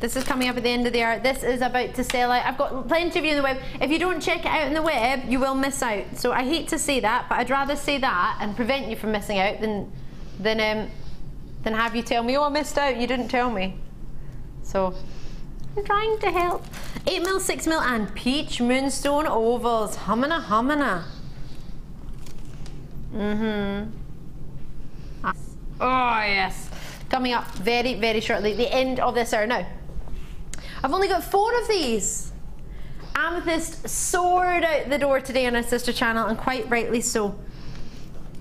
This is coming up at the end of the hour. This is about to sell out. I've got plenty of you on the web. If you don't check it out on the web, you will miss out. So I hate to say that, but I'd rather say that and prevent you from missing out than than have you tell me, oh, I missed out, you didn't tell me. So, I'm trying to help. 8mm, 6mm, and peach moonstone ovals. Humana, humana. Oh, yes. Coming up very, very shortly, the end of this hour. Now, I've only got 4 of these. Amethyst soared out the door today on our sister channel, and quite rightly so.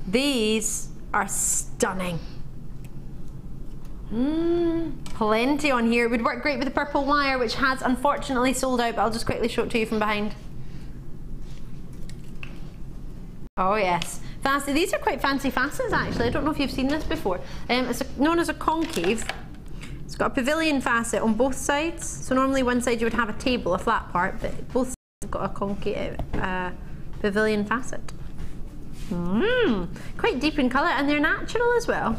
These are stunning. Plenty on here. It would work great with the purple wire, which has unfortunately sold out, but I'll just quickly show it to you from behind. Oh yes. Fancy. These are quite fancy facets actually. I don't know if you've seen this before. It's known as a concave. It's got a pavilion facet on both sides. So normally one side you would have a table, a flat part, but both sides have got a concave pavilion facet. Quite deep in colour, and they're natural as well.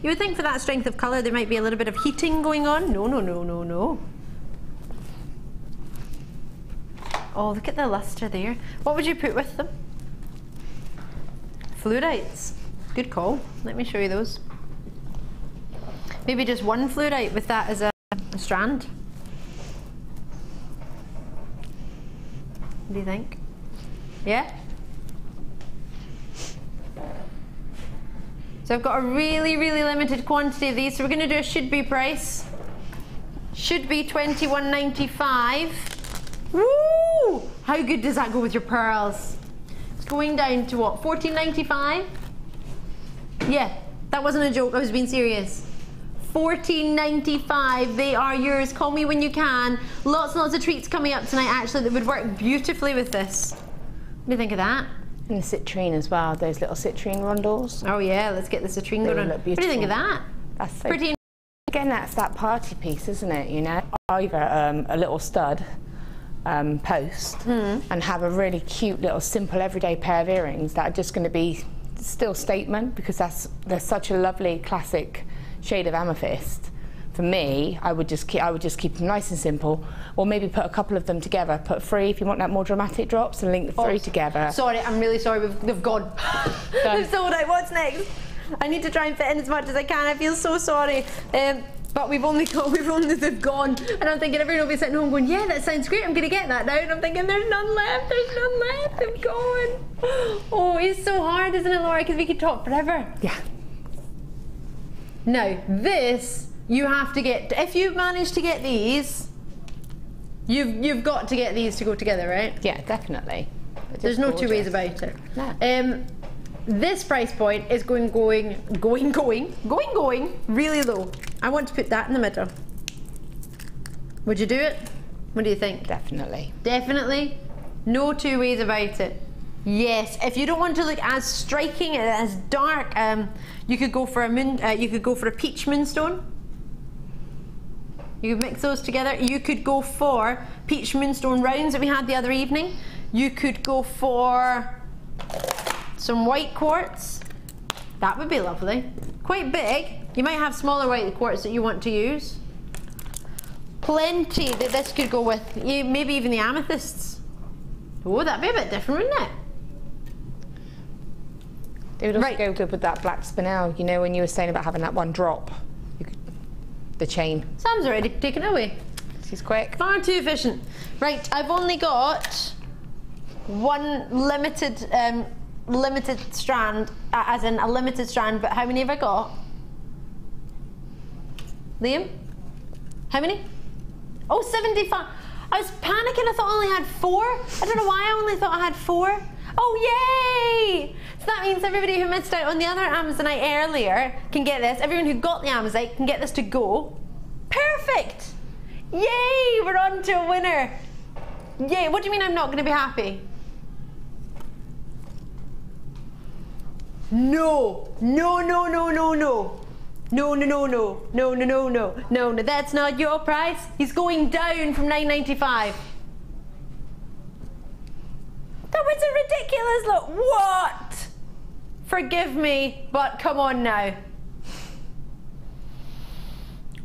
You would think for that strength of colour there might be a little bit of heating going on. No, no, no, no, no. Oh, look at the lustre there. What would you put with them? Fluorites. Good call. Let me show you those. Maybe just one fluorite with that as a strand. What do you think? Yeah? So I've got a really, really limited quantity of these, so we're going to do a should be price. Should be $21.95. Woo! How good does that go with your pearls? It's going down to what, $14.95? Yeah, that wasn't a joke, I was being serious. $14.95, they are yours. Call me when you can. Lots and lots of treats coming up tonight actually that would work beautifully with this. What do you think of that? And the citrine as well, those little citrine rondels. Oh yeah, let's get the citrine going. What do you think of that? That's so pretty. Again, that's that party piece, isn't it? You know, either a little stud post and have a really cute little simple everyday pair of earrings that are just going to be still statement, because they're such a lovely classic shade of amethyst. For me, I would just keep them nice and simple, or maybe put a couple of them together. Put 3 if you want that more dramatic drops, and link the 3 together. Sorry, I'm really sorry. They've gone. They've sold out. What's next? I need to try and fit in as much as I can. I feel so sorry. But they've gone. And I'm thinking everyone will be sitting home going, yeah, that sounds great. I'm going to get that now. And I'm thinking, there's none left. There's none left. They've gone. Oh, it's so hard, isn't it, Laura? Because we could talk forever. Yeah. Now, this. You have to get, if you manage to get these, you've got to get these to go together, right? Yeah, definitely. There's no two ways about it. No. This price point is going really low. I want to put that in the middle. Would you do it? What do you think? Definitely. Definitely? No two ways about it. Yes, if you don't want to look as striking and as dark, you could go for a peach moonstone. You could mix those together. You could go for peach moonstone rounds that we had the other evening. You could go for some white quartz. That would be lovely. Quite big. You might have smaller white quartz that you want to use. Plenty that this could go with. Maybe even the amethysts. Oh, that'd be a bit different, wouldn't it? It would also go good with that black spinel. You know, when you were saying about having that one drop. The chain. Sam's already taken it away. She's quick. Far too efficient. Right, I've only got one limited strand, as in a limited strand, but how many have I got? Liam? How many? Oh, 75. I was panicking, I thought I only had 4. I don't know why I only thought I had 4. Oh, yay! So that means everybody who missed out on the other Amazonite earlier can get this. Everyone who got the Amazonite can get this to go. Perfect! Yay! We're on to a winner. Yay! What do you mean I'm not going to be happy? No! No, no, no, no, no. No, no, no, no. No, no, no, no. No, no, that's not your price. He's going down from $9.95. That was a ridiculous look. What? Forgive me, but come on now.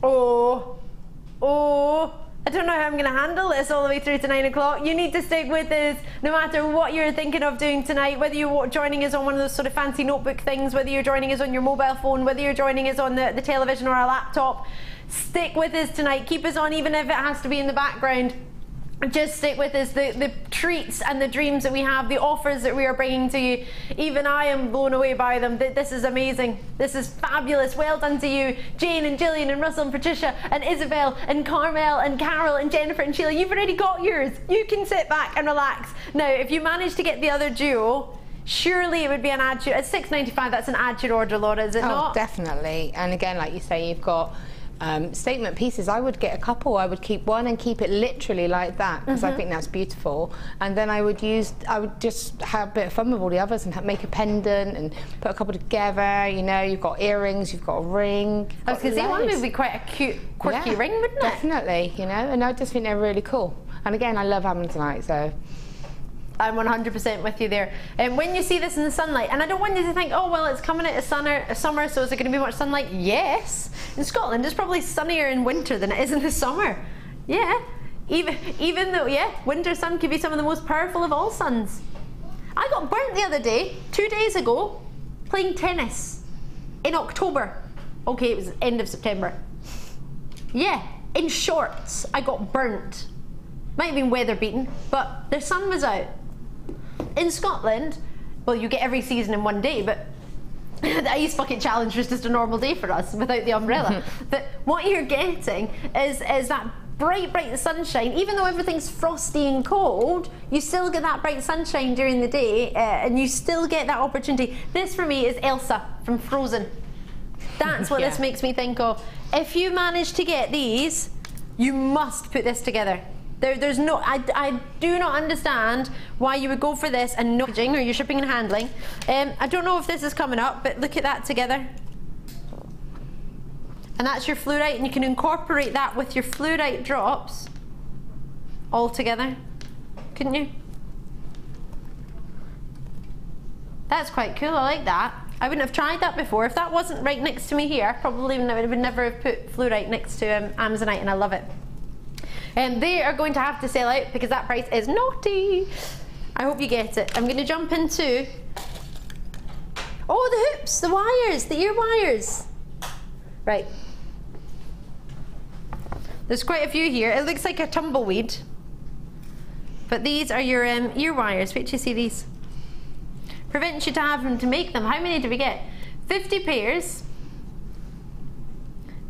Oh, oh, I don't know how I'm going to handle this all the way through to 9 o'clock. You need to stick with us no matter what you're thinking of doing tonight, whether you're joining us on one of those sort of fancy notebook things, whether you're joining us on your mobile phone, whether you're joining us on the television or a laptop. Stick with us tonight. Keep us on, even if it has to be in the background. Just stick with us. The treats and the dreams that we have, the offers that we are bringing to you, even I am blown away by them. This is amazing. This is fabulous. Well done to you, Jane and Gillian and Russell and Patricia and Isabel and Carmel and Carol and Jennifer and Sheila. You've already got yours. You can sit back and relax. Now, if you manage to get the other duo, surely it would be an add to, at $6.95, that's an add to your order, Laura, is it not? Oh, definitely. And again, like you say, you've got statement pieces. I would get a couple. I would keep one and keep it literally like that, because I think that's beautiful. And then I would just have a bit of fun with all the others and make a pendant and put a couple together. You know, you've got earrings, you've got a ring. I was going to say, one would be quite a cute, quirky ring, wouldn't it? Definitely, you know, and I just think they're really cool. And again, I love Amazonite, so. I'm 100% with you there. And when you see this in the sunlight, and I don't want you to think, oh, well, it's coming out of summer, so is it going to be much sunlight? Yes. In Scotland, it's probably sunnier in winter than it is in the summer. Yeah. Even though, yeah, winter sun can be some of the most powerful of all suns. I got burnt the other day, 2 days ago, playing tennis in October. Okay, it was the end of September. Yeah, in shorts, I got burnt. Might have been weather beaten, but the sun was out. In Scotland, well, you get every season in one day, but the ice bucket challenge was just a normal day for us without the umbrella. But what you're getting is that bright sunshine. Even though everything's frosty and cold, you still get that bright sunshine during the day, and you still get that opportunity. This for me is Elsa from Frozen. That's what this makes me think of. If you manage to get these, you must put this together. There's no, I do not understand why you would go for this and no packaging or your shipping and handling. I don't know if this is coming up, but look at that together. And that's your fluorite, and you can incorporate that with your fluorite drops all together, couldn't you? That's quite cool, I like that. I wouldn't have tried that before. If that wasn't right next to me here, probably would never have put fluorite next to Amazonite, and I love it. And they are going to have to sell out because that price is naughty. I hope you get it. I'm going to jump into, oh, the hoops, the wires, the ear wires. Right. There's quite a few here. It looks like a tumbleweed. But these are your ear wires. Wait till you see these. Prevents you to having to make them. How many do we get? 50 pairs.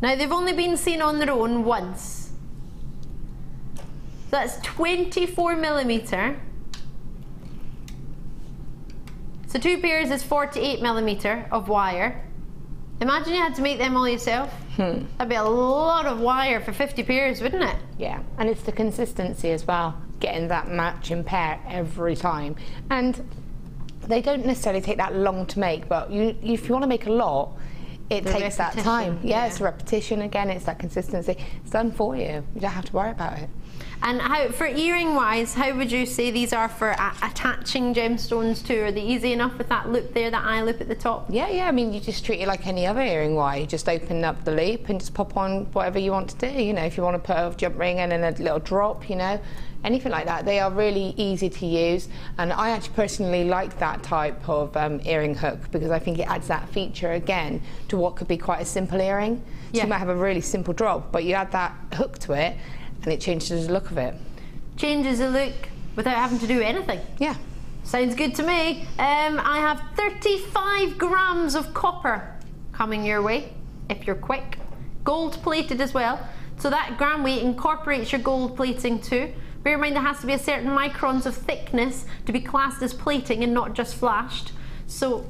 Now, they've only been seen on their own once. That's 24mm. So 2 pairs is 48mm of wire. Imagine you had to make them all yourself. That'd be a lot of wire for 50 pairs, wouldn't it? Yeah, and it's the consistency as well, getting that matching pair every time. And they don't necessarily take that long to make, but if you want to make a lot, it takes that time. Yeah, it's a repetition again, it's that consistency. It's done for you. You don't have to worry about it. And how, for earring wise, how would you say these are for attaching gemstones to? Are they easy enough with that loop there, that eye loop at the top? Yeah, I mean, you just treat it like any other earring wire. You just open up the loop and just pop on whatever you want to do. You know, if you want to put a jump ring and then a little drop, you know, anything like that. They are really easy to use, and I actually personally like that type of earring hook because I think it adds that feature again to what could be quite a simple earring. So you might have a really simple drop, but you add that hook to it, and it changes the look of it. Changes the look without having to do anything. Yeah. Sounds good to me. I have 35 grams of copper coming your way, if you're quick. Gold plated as well. So that gram weight incorporates your gold plating too. Bear in mind there has to be a certain microns of thickness to be classed as plating and not just flashed. So,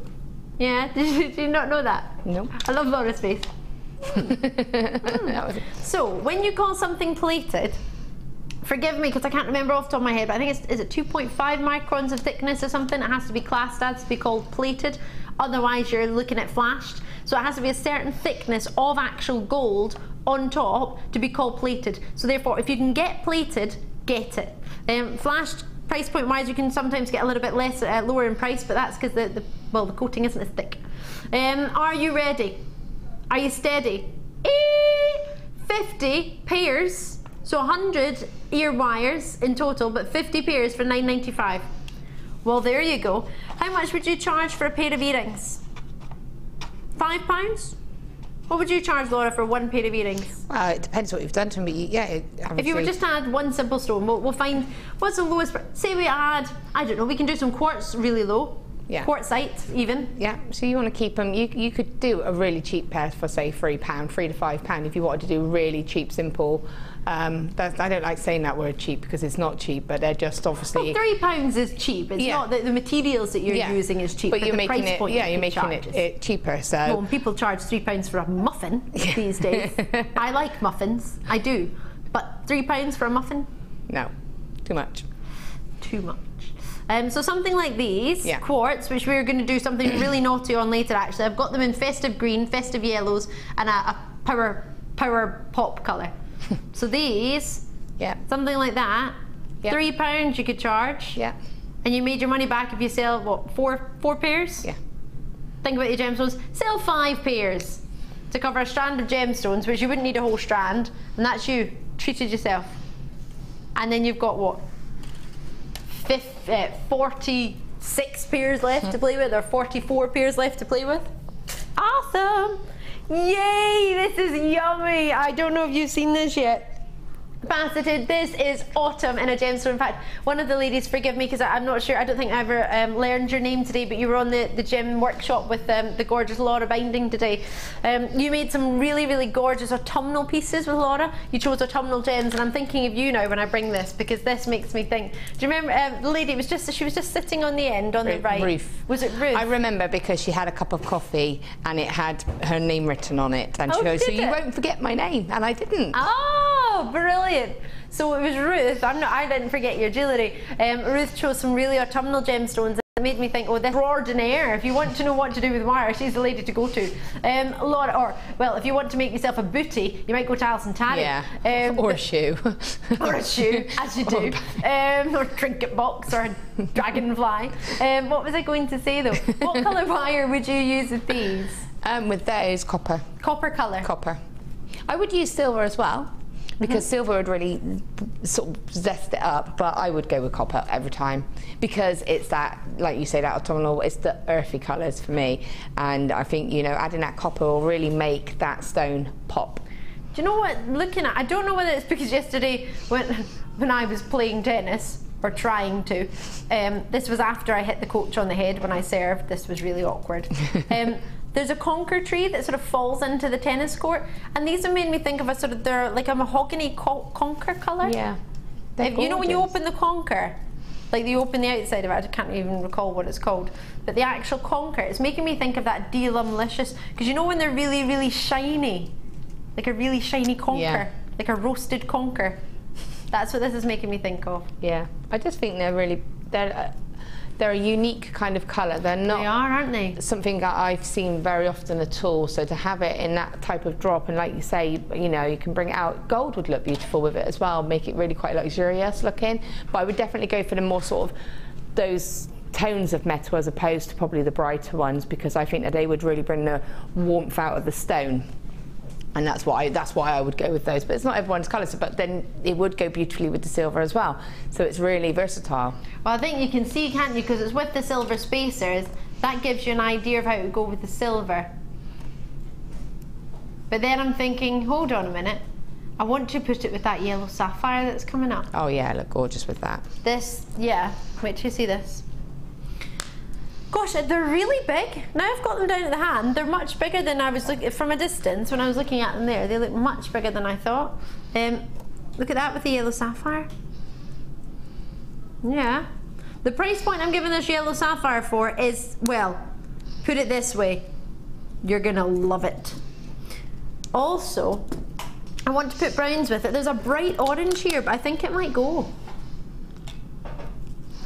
yeah, did you not know that? Nope. I love Laura's face. So when you call something plated, forgive me because I can't remember off the top of my head, but I think is it 2.5 microns of thickness or something? It has to be classed as to be called plated, otherwise you're looking at flashed. So it has to be a certain thickness of actual gold on top to be called plated. So therefore, if you can get plated, get it. Flashed, price point wise, you can sometimes get a little bit less lower in price, but that's because the coating isn't as thick. Are you ready? Are you steady? 50 pairs So 100 ear wires in total, but 50 pairs for £9.95. Well, there you go. How much would you charge for a pair of earrings? £5? What would you charge, Laura, for one pair of earrings? Well, it depends what you've done to me. Yeah. If you were just to add one simple stone, we'll find what's the lowest. Say we add, I don't know, we can do some quartz really low. Yeah. Quartzite even. Yeah. So you want to keep them. You could do a really cheap pair for say £3, £3 to £5 if you wanted to do really cheap, simple. I don't like saying that word cheap because it's not cheap, but they're just obviously. Well, £3 is cheap. It's not that the materials that you're using is cheap, but you're making it. Yeah, you're making it cheaper. So. Well, and people charge £3 for a muffin these days. I like muffins. I do, but £3 for a muffin? No, too much. Too much. So something like these, quartz, which we're going to do something really naughty on later actually. I've got them in festive green, festive yellows, and a power pop colour. So these, something like that, £3 you could charge. Yeah. And you made your money back if you sell, what, four pairs? Yeah. Think about your gemstones. Sell 5 pairs to cover a strand of gemstones, which you wouldn't need a whole strand, and that's you, treated yourself. And then you've got what? 46 pairs left to play with, or 44 pairs left to play with. Awesome! Yay! This is yummy! I don't know if you've seen this yet. Faceted, this is autumn in a gemstone. In fact, one of the ladies, forgive me because I'm not sure, I don't think I ever learned your name today, but you were on the gem workshop with the gorgeous Laura Binding today. You made some really, really gorgeous autumnal pieces with Laura. You chose autumnal gems, and I'm thinking of you now when I bring this, because this makes me think. Do you remember the lady, she was just sitting on the end, on the right? Ruth. Was it Ruth? I remember because she had a cup of coffee and it had her name written on it, and she goes, so you won't forget my name, and I didn't. Oh, brilliant. So it was Ruth. I didn't forget your jewellery. Ruth chose some really autumnal gemstones. It made me think, oh, this extraordinaire. If you want to know what to do with wire, she's the lady to go to. Laura, well, if you want to make yourself a booty, you might go to Alison Tarry. Yeah. Or a shoe. Or a shoe, as you do. Or trinket box, or a dragonfly. What was I going to say though? What colour wire would you use with these? With those, copper. Copper colour? Copper. I would use silver as well, because silver would really sort of zest it up, but I would go with copper every time, because it's that, like you say, that autumnal, it's the earthy colours for me, and I think, you know, adding that copper will really make that stone pop. Do you know what, looking at, I don't know whether it's because yesterday when I was playing tennis, or trying to, this was after I hit the coach on the head when I served, this was really awkward. There's a conker tree that sort of falls into the tennis court, and these have made me think of a sort of, they're like a mahogany conker colour. Yeah. You know when you open the conker, like you open the outside of it, I can't even recall what it's called, but the actual conker, it's making me think of that Delumlicious, because you know when they're really, really shiny, like a really shiny conker, like a roasted conker. That's what this is making me think of. Yeah, I just think they're a unique kind of colour. They're not. They are, aren't they? Something that I've seen very often at all. So to have it in that type of drop, and like you say, you know, you can bring it out. Gold would look beautiful with it as well, make it really quite luxurious looking. But I would definitely go for the more sort of those tones of metal as opposed to probably the brighter ones, because I think that they would really bring the warmth out of the stone. And that's why I would go with those. But it's not everyone's colours, but then it would go beautifully with the silver as well. So it's really versatile. Well, I think you can see, can't you, because it's with the silver spacers, that gives you an idea of how it would go with the silver. But then I'm thinking, hold on a minute, I want to put it with that yellow sapphire that's coming up. Oh yeah, look gorgeous with that. This, yeah, wait till you see this. Gosh, they're really big. Now I've got them down at the hand, they're much bigger than I was looking from a distance. When I was looking at them there, they look much bigger than I thought. Look at that with the yellow sapphire. Yeah. The price point I'm giving this yellow sapphire for is, well, put it this way, you're gonna love it. Also, I want to put browns with it. There's a bright orange here, but I think it might go.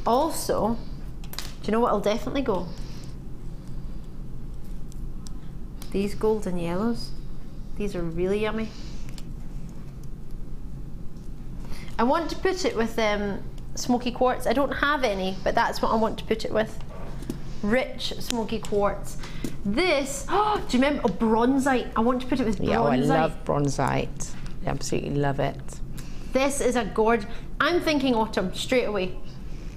Also, do you know what will definitely go? These golden yellows. These are really yummy. I want to put it with smoky quartz. I don't have any, but that's what I want to put it with. Rich smoky quartz. This, oh, do you remember bronzite? I want to put it with bronzite. Yeah, oh, I love bronzite. I absolutely love it. This is a gorgeous. I'm thinking autumn straight away.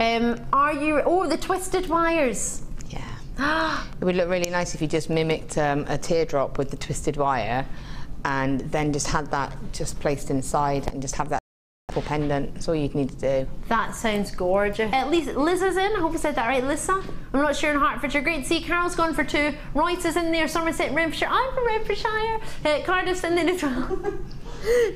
Are you? Oh, the twisted wires. Yeah. It would look really nice if you just mimicked a teardrop with the twisted wire, and then just had that just placed inside, and just have that pendant. That's all you'd need to do. That sounds gorgeous. At least Liz is in. I hope I said that right, Lisa. I'm not sure in Hertfordshire. Great to see. Carol's gone for 2. Royce is in there. Somerset, Renfrewshire. I'm from Renfrewshire. Cardiff's in there as well.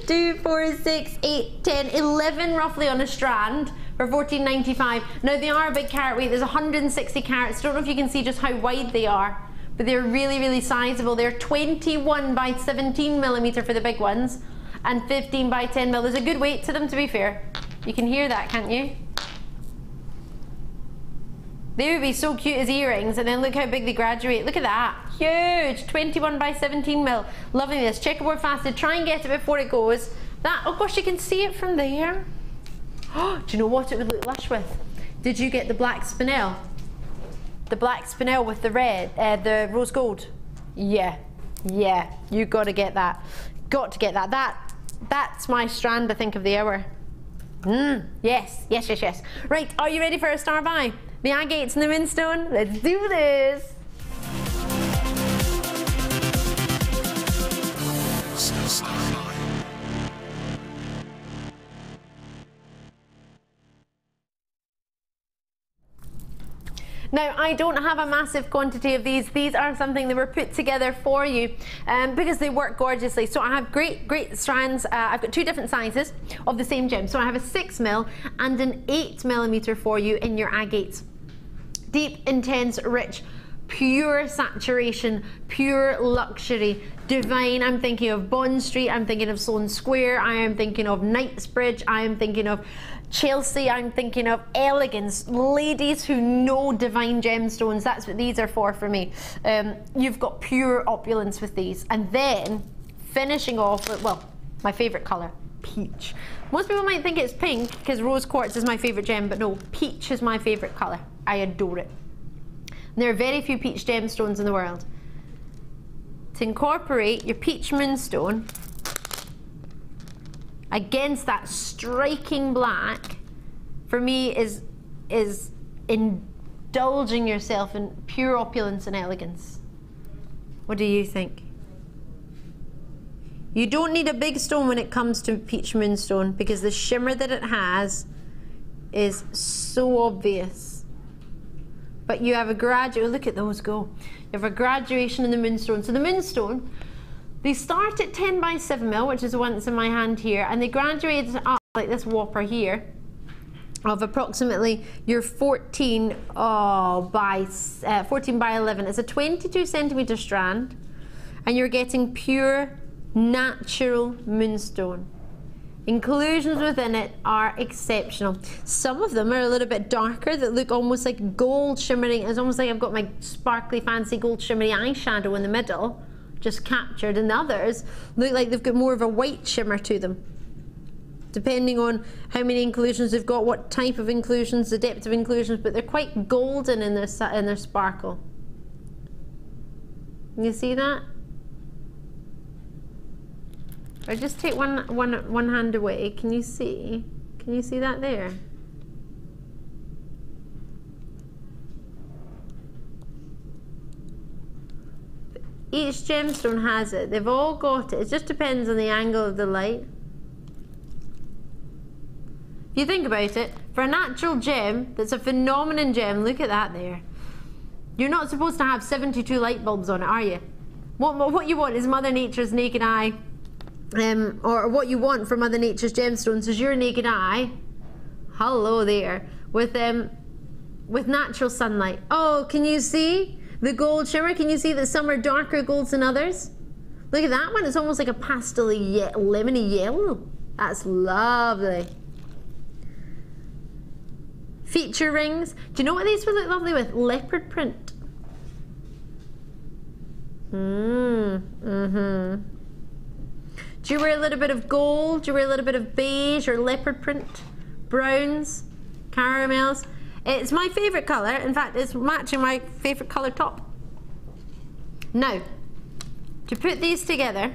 2, 4, 6, 8, 10, 11 roughly on a strand for $14.95. Now they are a big carat weight. There's 160 carats. Don't know if you can see just how wide they are, but they're really, really sizable. They're 21 by 17 millimeter for the big ones, and 15 by 10 mil. There's a good weight to them, to be fair. You can hear that, can't you? They would be so cute as earrings, and then look how big they graduate. Look at that, huge, 21 by 17 mil. Loving this, checkerboard faceted. Try and get it before it goes. That, oh gosh, you can see it from there. Oh, do you know what it would look lush with? Did you get the black spinel? The black spinel with the red, the rose gold. Yeah, you got to get that. Got to get that. That's my strand, I think, of the hour. Yes. Right, are you ready for a star buy? The agates and the Moonstone? Let's do this. Now, I don't have a massive quantity of these. These are something that were put together for you because they work gorgeously. So I have great strands. I've got 2 different sizes of the same gem. So I have a 6 mil and an 8 millimeter for you in your agates. Deep, intense, rich, pure saturation, pure luxury, divine. I'm thinking of Bond Street, I'm thinking of Sloane Square, I am thinking of Knightsbridge, I am thinking of Chelsea, I'm thinking of elegance. Ladies who know divine gemstones, that's what these are for me. You've got pure opulence with these. And then finishing off with, well, my favorite color, peach. Most people might think it's pink because rose quartz is my favorite gem, but no, peach is my favorite color. I adore it. And there are very few peach gemstones in the world. To incorporate your peach moonstone against that striking black, for me is indulging yourself in pure opulence and elegance. What do you think? You don't need a big stone when it comes to peach moonstone because the shimmer that it has is so obvious. But you have a graduate, look at those go. You have a graduation in the moonstone. So the moonstone, they start at 10 by 7 mil, which is the one that's in my hand here, and they graduate up like this whopper here of approximately your 14 by 11. It's a 22 centimeter strand, and you're getting pure natural moonstone. Inclusions within it are exceptional. Some of them are a little bit darker that look almost like gold shimmering. It's almost like I've got my sparkly fancy gold shimmery eyeshadow in the middle, just captured, and others look like they've got more of a white shimmer to them. Depending on how many inclusions they've got, what type of inclusions, the depth of inclusions, but they're quite golden in their sparkle. Can you see that? Or just take one hand away. Can you see? Can you see that there? Each gemstone has it. They've all got it. It just depends on the angle of the light. If you think about it, for a natural gem that's a phenomenon gem, look at that there. You're not supposed to have 72 light bulbs on it, are you? What you want is Mother Nature's naked eye. Or what you want from Mother Nature's gemstones is your naked eye, hello there, with natural sunlight. Oh, can you see the gold shimmer? Can you see that some are darker golds than others? Look at that one, it's almost like a pastel-y, lemony yellow. That's lovely. Feature rings. Do you know what these would look lovely with? Leopard print. Do you wear a little bit of gold? Do you wear a little bit of beige or leopard print? Browns, caramels. It's my favourite colour. In fact, it's matching my favourite colour top. Now, to put these together,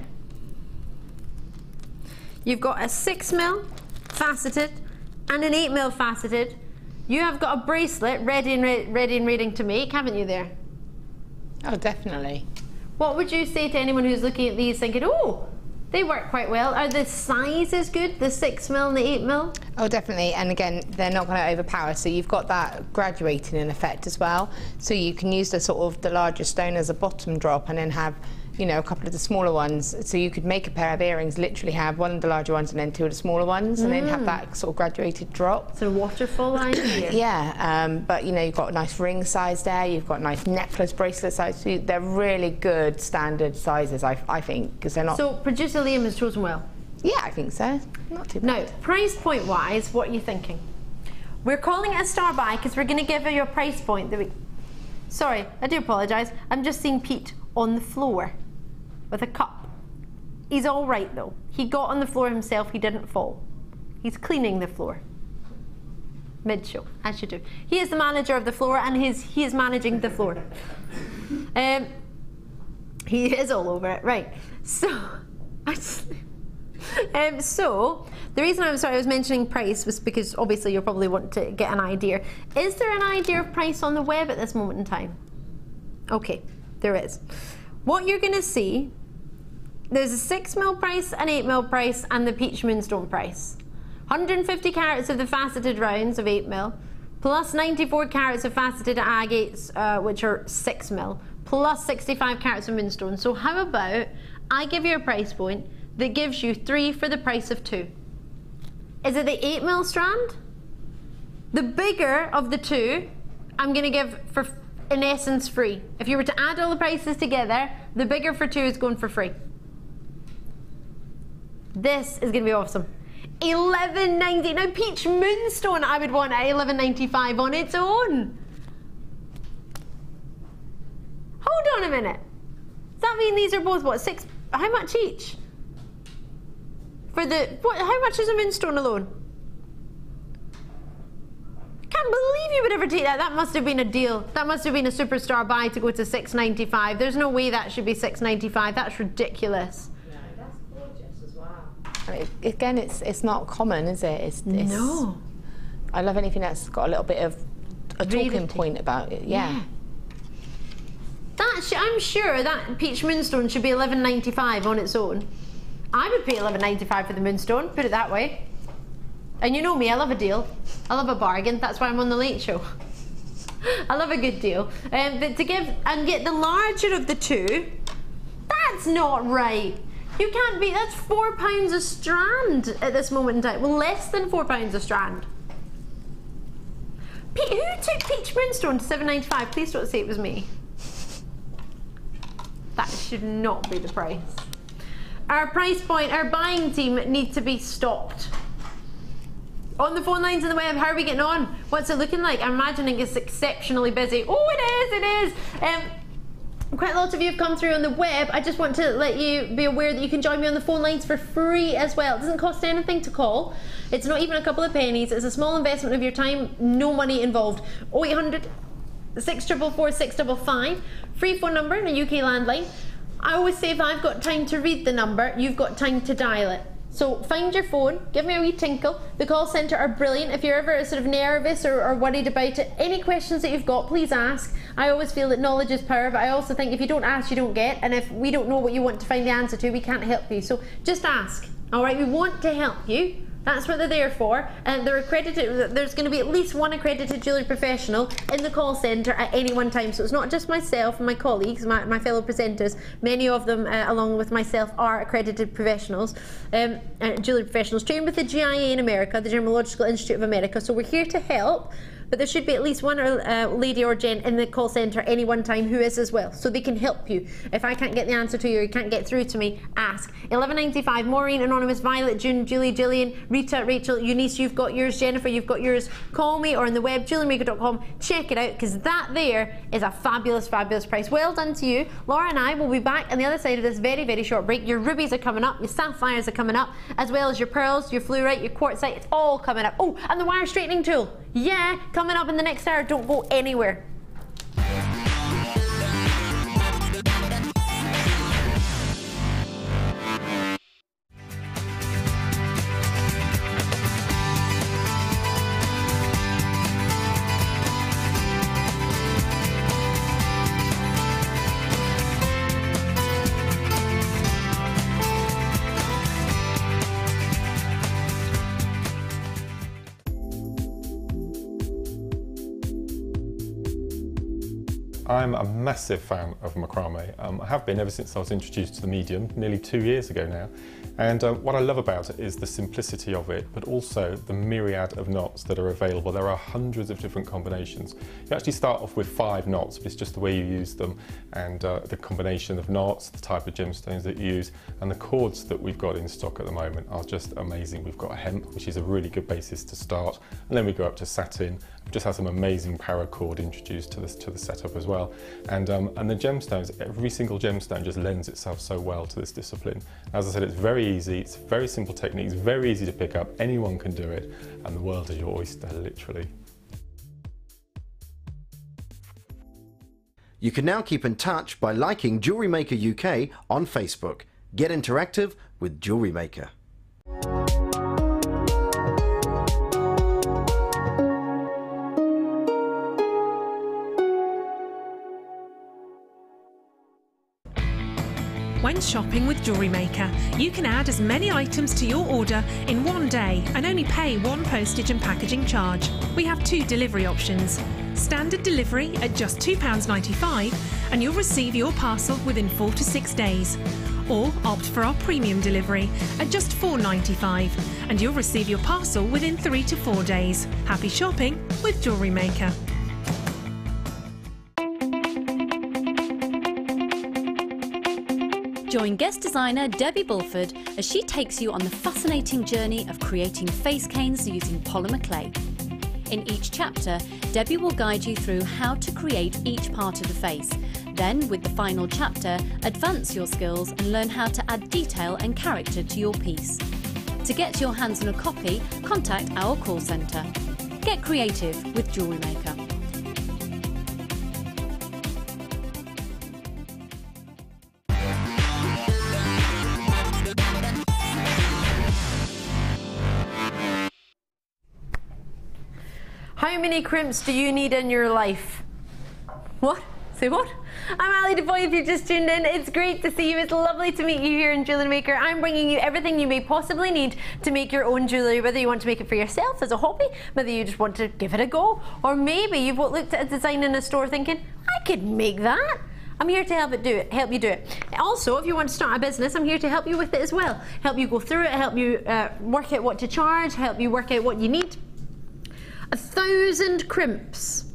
you've got a 6 mil faceted and an 8mm faceted. You have got a bracelet ready and ready to make, haven't you there? Oh, definitely. What would you say to anyone who's looking at these thinking, oh, they work quite well? Are the sizes good, the 6mm and the 8mm? Oh, definitely. And again, they're not going to overpower. So you've got that graduating in effect as well. So you can use the sort of the larger stone as a bottom drop and then have, you know, a couple of the smaller ones. So you could make a pair of earrings, literally have one of the larger ones and then two of the smaller ones, and then have that sort of graduated drop. So waterfall idea. Yeah, but you know, you've got a nice ring size there, you've got a nice necklace, bracelet size. So they're really good standard sizes, I think, because they're not... So producer Liam has chosen well? Yeah, I think so. Not too bad. Now, price point wise, what are you thinking? We're calling it a star buy because we're going to give you a price point that we... Sorry, I do apologise. I'm just seeing Pete on the floor with a cup. He's all right though. He got on the floor himself, he didn't fall. He's cleaning the floor. Mid-show, as you do. He is the manager of the floor and he is managing the floor. He is all over it, right. So, so the reason I was mentioning price was because obviously you'll probably want to get an idea. Is there an idea of price on the web at this moment in time? Okay, there is. What you're going to see, there's a 6mm price, an 8mm price, and the peach moonstone price. 150 carats of the faceted rounds of 8mm, plus 94 carats of faceted agates, which are 6mm, plus 65 carats of moonstone. So how about I give you a price point that gives you 3 for the price of 2? Is it the 8mm strand? The bigger of the 2, I'm going to give for, in essence, free. If you were to add all the prices together, the bigger for 2 is going for free. This is going to be awesome. $11.90. Now, peach moonstone I would want at $11.95 on its own. Hold on a minute. Does that mean these are both what, 6? How much each? For the what? How much is a moonstone alone? Can't believe you would ever take that. That must have been a deal. That must have been a superstar buy to go to $6.95. There's no way that should be $6.95. That's ridiculous. Yeah, that's gorgeous as well. I mean, again, it's not common, is it? It's, no. I love anything that's got a little bit of a talking point about it. Yeah. I'm sure that peach moonstone should be $11.95 on its own. I would pay $11.95 for the moonstone. Put it that way. And you know me, I love a deal. I love a bargain. That's why I'm on the Late Show. I love a good deal. But to give and get the larger of the 2, that's not right. You can't be. That's £4 a strand at this moment in time. Well, less than £4 a strand. Who took peach moonstone to $7.95? Please don't say it was me. That should not be the price. Our price point, our buying team need to be stopped. On the phone lines and the web, how are we getting on? What's it looking like? I'm imagining it's exceptionally busy. Oh, it is. Quite a lot of you have come through on the web. I just want to let you be aware that you can join me on the phone lines for free as well. It doesn't cost anything to call. It's not even a couple of pennies. It's a small investment of your time, no money involved. 0800 644 655. Free phone number and a UK landline. I always say if I've got time to read the number, you've got time to dial it. So find your phone, give me a wee tinkle. The call centre are brilliant. If you're ever sort of nervous or worried about it, any questions that you've got, please ask. I always feel that knowledge is power, but I also think if you don't ask, you don't get. And if we don't know what you want to find the answer to, we can't help you. So just ask, all right? We want to help you. That's what they're there for. And they're accredited. There's going to be at least one accredited jewellery professional in the call centre at any one time. So it's not just myself and my colleagues, my fellow presenters. Many of them, along with myself, are accredited professionals, jewellery professionals trained with the GIA in America, the Gemological Institute of America. So we're here to help. But there should be at least one lady or gent in the call centre any one time who is as well, so they can help you. If I can't get the answer to you or you can't get through to me, ask. $11.95. Maureen, Anonymous, Violet, June, Julie, Gillian, Rita, Rachel, Eunice, you've got yours. Jennifer, you've got yours. Call me or on the web, JewelleryMaker.com. Check it out, because that there is a fabulous, fabulous price. Well done to you. Laura and I will be back on the other side of this very, very short break. Your rubies are coming up, your sapphires are coming up, as well as your pearls, your fluorite, your quartzite. It's all coming up. Oh, and the wire straightening tool. Yeah, coming up in the next hour. Don't go anywhere. I'm a massive fan of macrame. I have been ever since I was introduced to the medium, nearly 2 years ago now. And what I love about it is the simplicity of it, but also the myriad of knots that are available. There are hundreds of different combinations. You actually start off with 5 knots, but it's just the way you use them, and the combination of knots, the type of gemstones that you use, and the cords that we've got in stock at the moment are just amazing. We've got hemp, which is a really good basis to start, and then we go up to satin. We've just had some amazing paracord introduced to the setup as well. And the gemstones, every single gemstone just lends itself so well to this discipline. As I said, it's very easy, it's very simple techniques, very easy to pick up, anyone can do it, and the world is your oyster, literally. You can now keep in touch by liking JewelleryMaker UK on Facebook. Get interactive with JewelleryMaker. When shopping with JewelleryMaker, you can add as many items to your order in one day and only pay one postage and packaging charge. We have 2 delivery options. Standard delivery at just £2.95 and you'll receive your parcel within 4 to 6 days. Or opt for our premium delivery at just £4.95 and you'll receive your parcel within 3 to 4 days. Happy shopping with JewelleryMaker. Join guest designer Debbie Bulford as she takes you on the fascinating journey of creating face canes using polymer clay. In each chapter, Debbie will guide you through how to create each part of the face. Then, with the final chapter, advance your skills and learn how to add detail and character to your piece. To get your hands on a copy, contact our call centre. Get creative with JewelleryMaker. How many crimps do you need in your life? What? Say what? I'm Ali Defoy. If you just tuned in, it's great to see you. It's lovely to meet you here in JewelleryMaker. I'm bringing you everything you may possibly need to make your own jewellery, whether you want to make it for yourself as a hobby, whether you just want to give it a go, or maybe you've looked at a design in a store thinking, I could make that. I'm here to help you do it. Also, if you want to start a business, I'm here to help you with it as well. Help you go through it, help you work out what to charge, help you work out what you need. 1,000 crimps.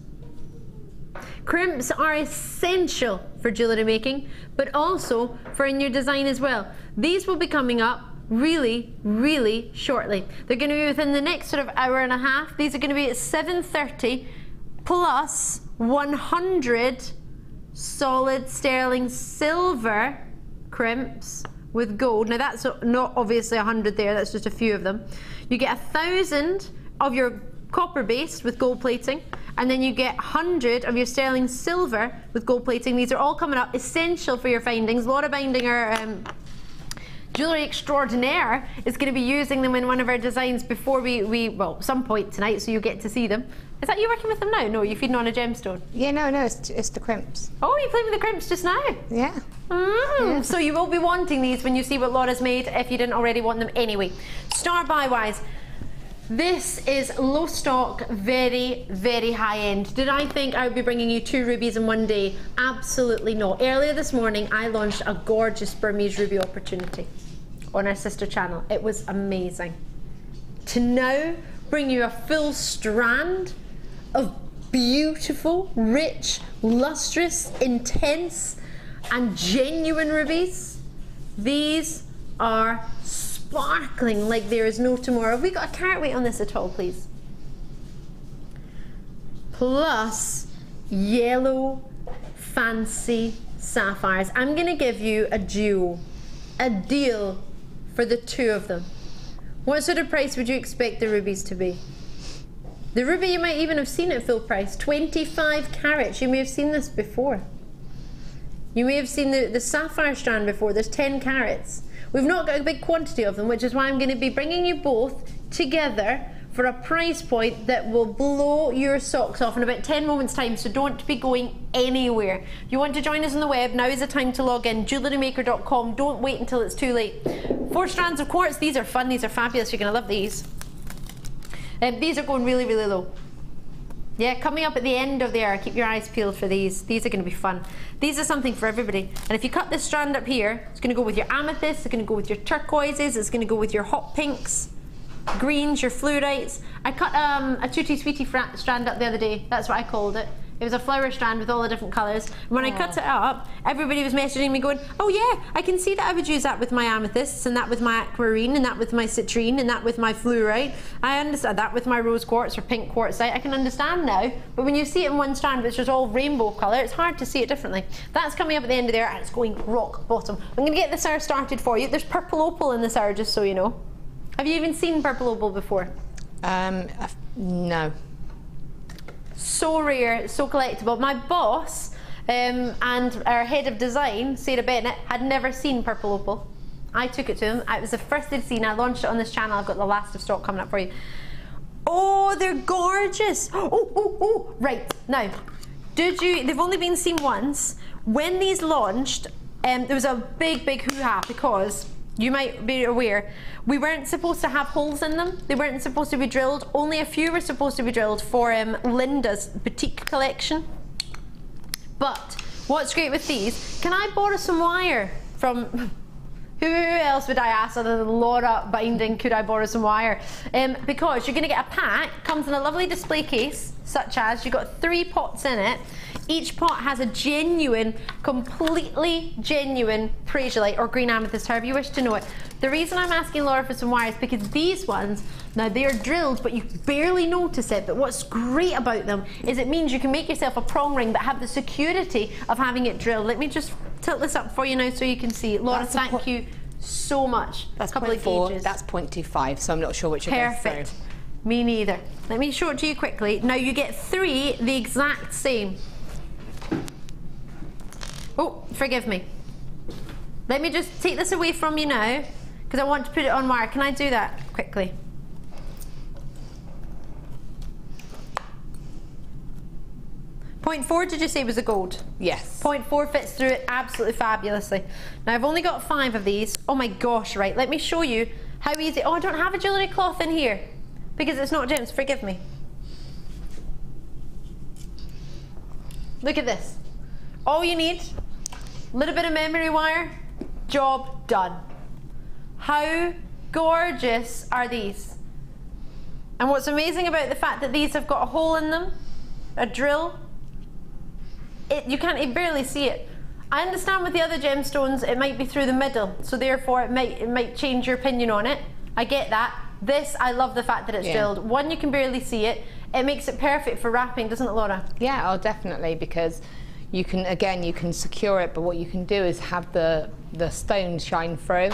Crimps are essential for jewellery making, but also for in your design as well. These will be coming up really, really shortly. They're going to be within the next sort of hour and a half. These are going to be at 7:30 plus 100 solid sterling silver crimps with gold. Now that's not obviously 100 there, that's just a few of them. You get 1,000 of your copper based with gold plating, and then you get 100 of your sterling silver with gold plating. These are all coming up, essential for your findings. Laura Binding, our jewellery extraordinaire, is going to be using them in one of our designs before well, some point tonight, so you get to see them. Is that you working with them now? No, you're feeding on a gemstone. Yeah, no, it's the crimps. Oh, you played with the crimps just now? Yeah. Yeah. So you will be wanting these when you see what Laura's made, if you didn't already want them anyway. Star buy wise, this is low stock, very, very high end. Did I think I would be bringing you 2 rubies in one day? Absolutely not. Earlier this morning, I launched a gorgeous Burmese ruby opportunity on our sister channel. It was amazing. To now bring you a full strand of beautiful, rich, lustrous, intense, and genuine rubies. These are sparkling like there is no tomorrow. Have we got a carat weight on this at all, please? Plus yellow fancy sapphires. I'm going to give you a deal for the 2 of them. What sort of price would you expect the rubies to be? The ruby you might even have seen at full price, 25 carats. You may have seen this before. You may have seen the sapphire strand before. There's 10 carats. We've not got a big quantity of them, which is why I'm going to be bringing you both together for a price point that will blow your socks off in about 10 moments time, so don't be going anywhere. If you want to join us on the web, now is the time to log in, JewelleryMaker.com. Don't wait until it's too late. 4 strands of quartz. These are fun, these are fabulous, you're going to love these. These are going really, really low. Yeah, coming up at the end of the hour, keep your eyes peeled for these. These are going to be fun. These are something for everybody. And if you cut this strand up here, it's going to go with your amethysts, it's going to go with your turquoises, it's going to go with your hot pinks, greens, your fluorites. I cut a Tutti Sweetie strand up the other day. That's what I called it. It was a flower strand with all the different colours. When I cut it up, everybody was messaging me going, oh yeah, I can see that I would use that with my amethysts, and that with my aquamarine, and that with my citrine, and that with my fluorite. I understand that with my rose quartz or pink quartzite. I can understand now, but when you see it in one strand which is all rainbow colour, it's hard to see it differently. That's coming up at the end of there, and it's going rock bottom. I'm going to get this hour started for you. There's purple opal in this hour, just so you know. Have you even seen purple opal before? No. So rare, so collectible. My boss and our head of design, Sarah Bennett, had never seen purple opal. I took it to him. It was the first they'd seen. I launched it on this channel. I've got the last of stock coming up for you. Oh, they're gorgeous. Oh. Right, now, they've only been seen once. When these launched, there was a big hoo-ha because you might be aware, we weren't supposed to have holes in them. They weren't supposed to be drilled. Only a few were supposed to be drilled for Linda's boutique collection. But what's great with these, can I borrow some wire from... Who else would I ask other than Laura Binding, could I borrow some wire? Because you're going to get a pack, comes in a lovely display case, such as, you've got 3 pots in it. Each pot has a genuine, completely genuine prasiolite or green amethyst, however you wish to know it. The reason I'm asking Laura for some wire is because these ones, now they're drilled, but you barely notice it. But what's great about them is it means you can make yourself a prong ring, but have the security of having it drilled. Let me just tilt this up for you now so you can see. Laura, thank you so much. That's 0.4, that's 0.25, so I'm not sure which of those. Perfect. Me neither. Let me show it to you quickly. Now you get 3 the exact same. Oh, forgive me. Let me just take this away from you now, because I want to put it on wire. Can I do that quickly? .4 did you say was the gold? Yes. .4 fits through it absolutely fabulously. Now I've only got 5 of these. Oh my gosh, right, let me show you how easy. Oh, I don't have a jewellery cloth in here because it's not gems, forgive me. Look at this. All you need, a little bit of memory wire, job done. How gorgeous are these? And what's amazing about the fact that these have got a hole in them, a drill, you can't barely see it. I understand with the other gemstones it might be through the middle, so therefore it might change your opinion on it. I get that. This, I love the fact that it's drilled. One, you can barely see it. It makes it perfect for wrapping, doesn't it, Laura? Yeah, oh, definitely, because you can, again, you can secure it, but what you can do is have the stone shine through,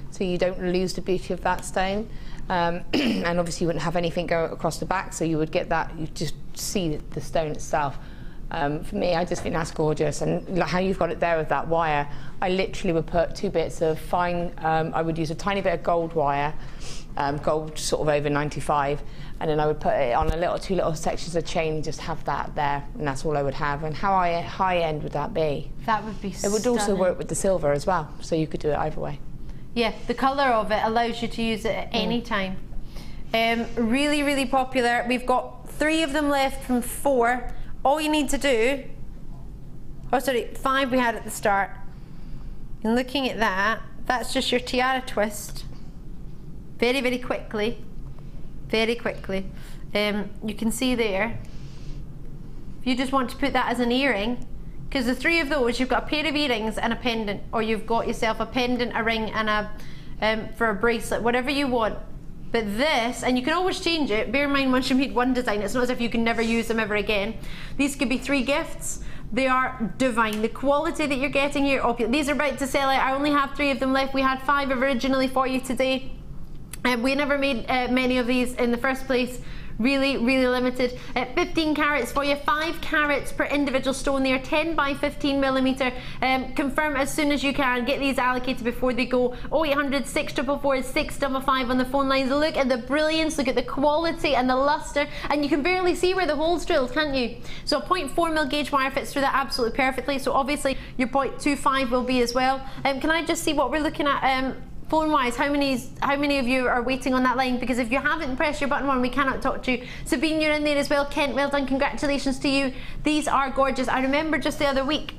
so you don't lose the beauty of that stone. And obviously you wouldn't have anything go across the back, so you would get that, you just see the stone itself. For me, I just think that's gorgeous, and how you've got it there with that wire, I literally would put 2 bits of fine, I would use a tiny bit of gold wire, gold sort of over 95, and then I would put it on 2 little sections of chain and just have that there, and that's all I would have. And how high end would that be? That would be stunning. It would also work with the silver as well, so you could do it either way. Yeah, the colour of it allows you to use it at any time. Really, really popular. We've got 3 of them left from 4. All you need to do, oh sorry, 5 we had at the start. And looking at that, that's just your tiara twist. Very, very quickly. Very quickly. You can see there, if you just want to put that as an earring, because the 3 of those, you've got a pair of earrings and a pendant, or you've got yourself a pendant, a ring, and a for a bracelet, whatever you want. But this, and you can always change it, bear in mind once you made one design, it's not as if you can never use them ever again. These could be 3 gifts. They are divine. The quality that you're getting here, okay, these are about to sell out. I only have 3 of them left. We had 5 originally for you today. We never made many of these in the first place. Really, really limited. 15 carats for you, 5 carats per individual stone. They are 10 by 15 millimeter. Confirm as soon as you can. Get these allocated before they go. 0800 644 655 on the phone lines. Look at the brilliance, look at the quality and the luster, and you can barely see where the hole's drilled, can't you? So a 0.4 mil gauge wire fits through that absolutely perfectly. So obviously your 0.25 will be as well. Can I just see what we're looking at phone-wise, how many of you are waiting on that line? Because if you haven't pressed your button one, we cannot talk to you. Sabine, you're in there as well. Kent, well done. Congratulations to you. These are gorgeous. I remember just the other week,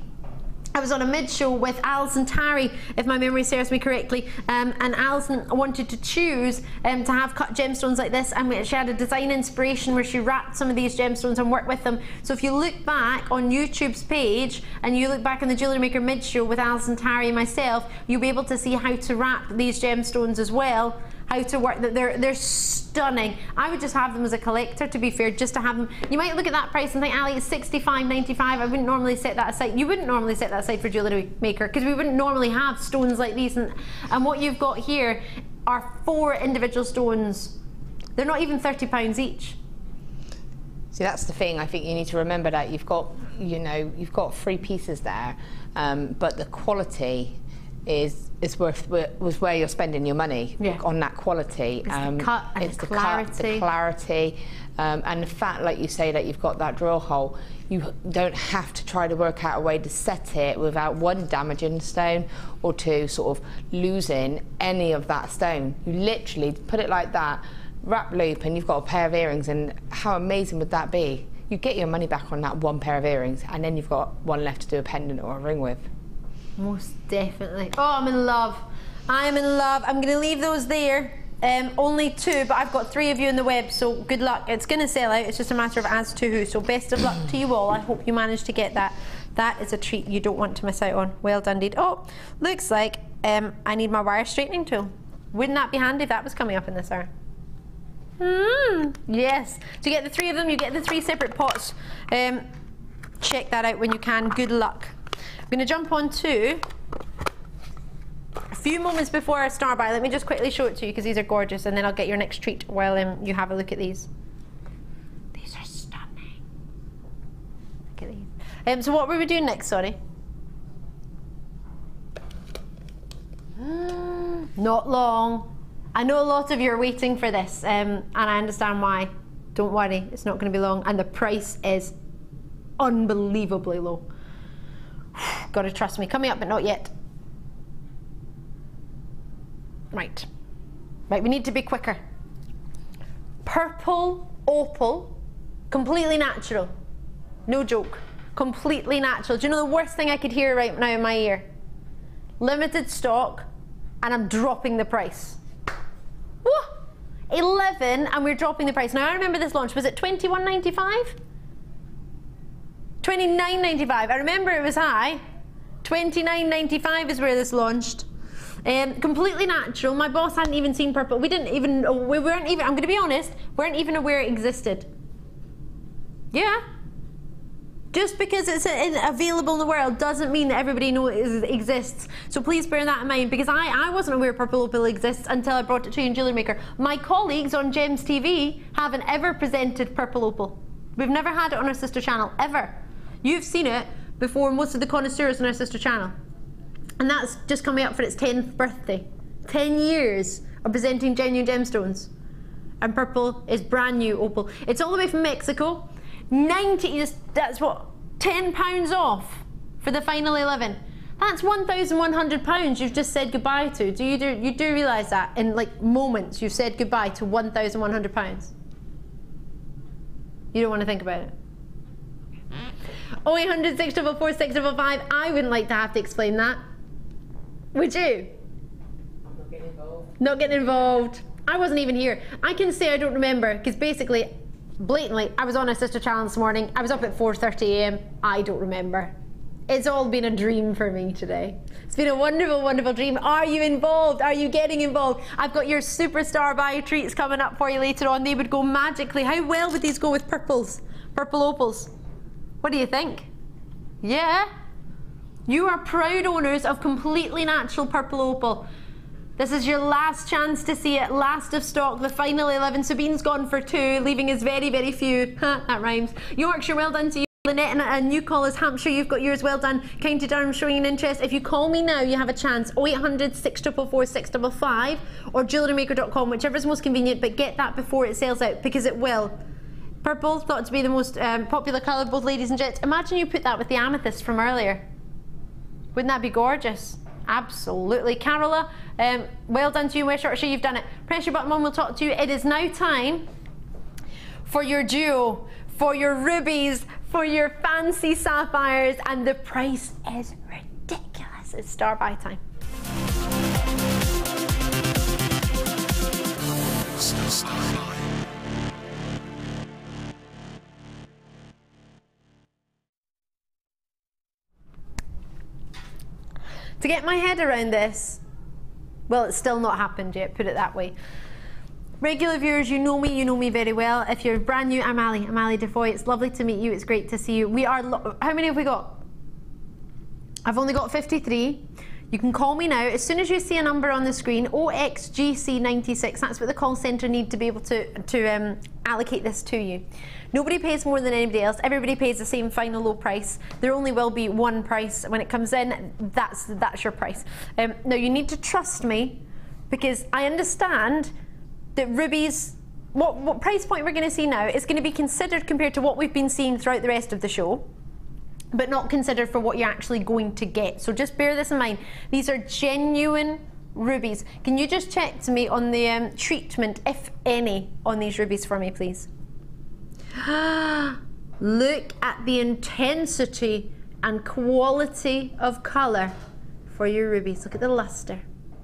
I was on a mid-show with Alison Tarry, if my memory serves me correctly, and Alison wanted to choose to have cut gemstones like this, and she had a design inspiration where she wrapped some of these gemstones and worked with them. So if you look back on YouTube's page, and you look back on the Jewellery Maker mid-show with Alison Tarry and myself, you'll be able to see how to wrap these gemstones as well, how to work that. They're stunning. I would just have them as a collector, to be fair, just to have them. You might look at that price and think, Ali, it's $65.95. I wouldn't normally set that aside. You wouldn't normally set that aside for Jewellery Maker, because we wouldn't normally have stones like these. And what you've got here are 4 individual stones. They're not even £30 each. See, that's the thing. I think you need to remember that you've got, you know, you've got 3 pieces there, but the quality is was where you're spending your money, on that quality. It's the cut and it's the clarity. Clarity, and the fact, like you say, that you've got that drill hole. You don't have to try to work out a way to set it without 1, damaging the stone, or 2, sort of losing any of that stone. You literally put it like that, wrap loop, and you've got a pair of earrings. And how amazing would that be? You get your money back on that 1 pair of earrings, and then you've got 1 left to do a pendant or a ring with. Most definitely. Oh, I'm in love. I am in love. I'm going to leave those there. Only 2, but I've got 3 of you in the web, so good luck. It's going to sell out. It's just a matter of as to who. So best of luck to you all. I hope you manage to get that. That is a treat you don't want to miss out on. Well done, indeed. Oh, looks like I need my wire straightening tool. Wouldn't that be handy if that was coming up in this hour? Yes. To get the 3 of them, you get the 3 separate pots. Check that out when you can. Good luck. I'm going to jump on to a few moments before our star buy. Let me just quickly show it to you, because these are gorgeous, and then I'll get your next treat while you have a look at these. These are stunning. Look at these. So what were we doing next, sorry? Not long. I know a lot of you are waiting for this, and I understand why. Don't worry, it's not going to be long, and the price is unbelievably low. Gotta trust me. Coming up, but not yet. Right, we need to be quicker. Purple opal, completely natural. No joke, completely natural. Do you know the worst thing I could hear right now in my ear? Limited stock, and I'm dropping the price. Woo! 11, and we're dropping the price. Now I remember this launch, was it $21.95? $29.95. I remember it was high. $29.95 is where this launched. Completely natural. My boss hadn't even seen purple. We weren't even, I'm going to be honest, weren't even aware it existed. Yeah. Just because it's available in the world doesn't mean that everybody knows it exists. So please bear that in mind, because I wasn't aware purple opal exists until I brought it to you in Jewellery Maker. My colleagues on Gems TV haven't ever presented purple opal. We've never had it on our sister channel, ever. You've seen it before most of the connoisseurs on our sister channel. And that's just coming up for its 10th birthday. 10 years of presenting genuine gemstones. And purple is brand new opal. It's all the way from Mexico. 90, that's what, £10 off for the final 11. That's £1,100 you've just said goodbye to. You do realise that in like moments you've said goodbye to £1,100? You don't want to think about it. 0800 644 655. I wouldn't like to have to explain that. Would you? I'm not getting involved. Not getting involved. I wasn't even here. I can say I don't remember, because basically, blatantly, I was on a sister channel this morning. I was up at 4:30 AM. I don't remember. It's all been a dream for me today. It's been a wonderful, wonderful dream. Are you involved? Are you getting involved? I've got your superstar buy treats coming up for you later on. They would go magically. How well would these go with purples? Purple opals? What do you think? Yeah? You are proud owners of completely natural purple opal. This is your last chance to see it. Last of stock, the final 11. Sabine's gone for 2, leaving us very, very few. That rhymes. Yorkshire, well done to you. Lynette, and new call is Hampshire, you've got yours, well done. County Durham showing an interest. If you call me now, you have a chance. 0800 644 655 or jewellerymaker.com, whichever is most convenient, but get that before it sells out, because it will. Purple, thought to be the most popular colour, both ladies and gents. Imagine you put that with the amethyst from earlier. Wouldn't that be gorgeous? Absolutely. Carola, well done to you, West Yorkshire, you've done it. Press your button, Mum will talk to you. It is now time for your duo, for your rubies, for your fancy sapphires, and the price is ridiculous. It's star buy time. To get my head around this, well, it's still not happened yet, put it that way. Regular viewers, you know me very well. If you're brand new, I'm Ali Defoy. It's lovely to meet you, it's great to see you. We are, how many have we got? I've only got 53. You can call me now. As soon as you see a number on the screen, OXGC96, that's what the call centre need to be able to allocate this to you. Nobody pays more than anybody else. Everybody pays the same final low price. There only will be one price. When it comes in, that's your price. Now you need to trust me, because I understand that rubies, what price point we're going to see now is going to be considered compared to what we've been seeing throughout the rest of the show, but not considered for what you're actually going to get. So just bear this in mind. These are genuine rubies. Can you just check to me on the treatment, if any, on these rubies for me, please? Look at the intensity and quality of colour for your rubies. Look at the lustre.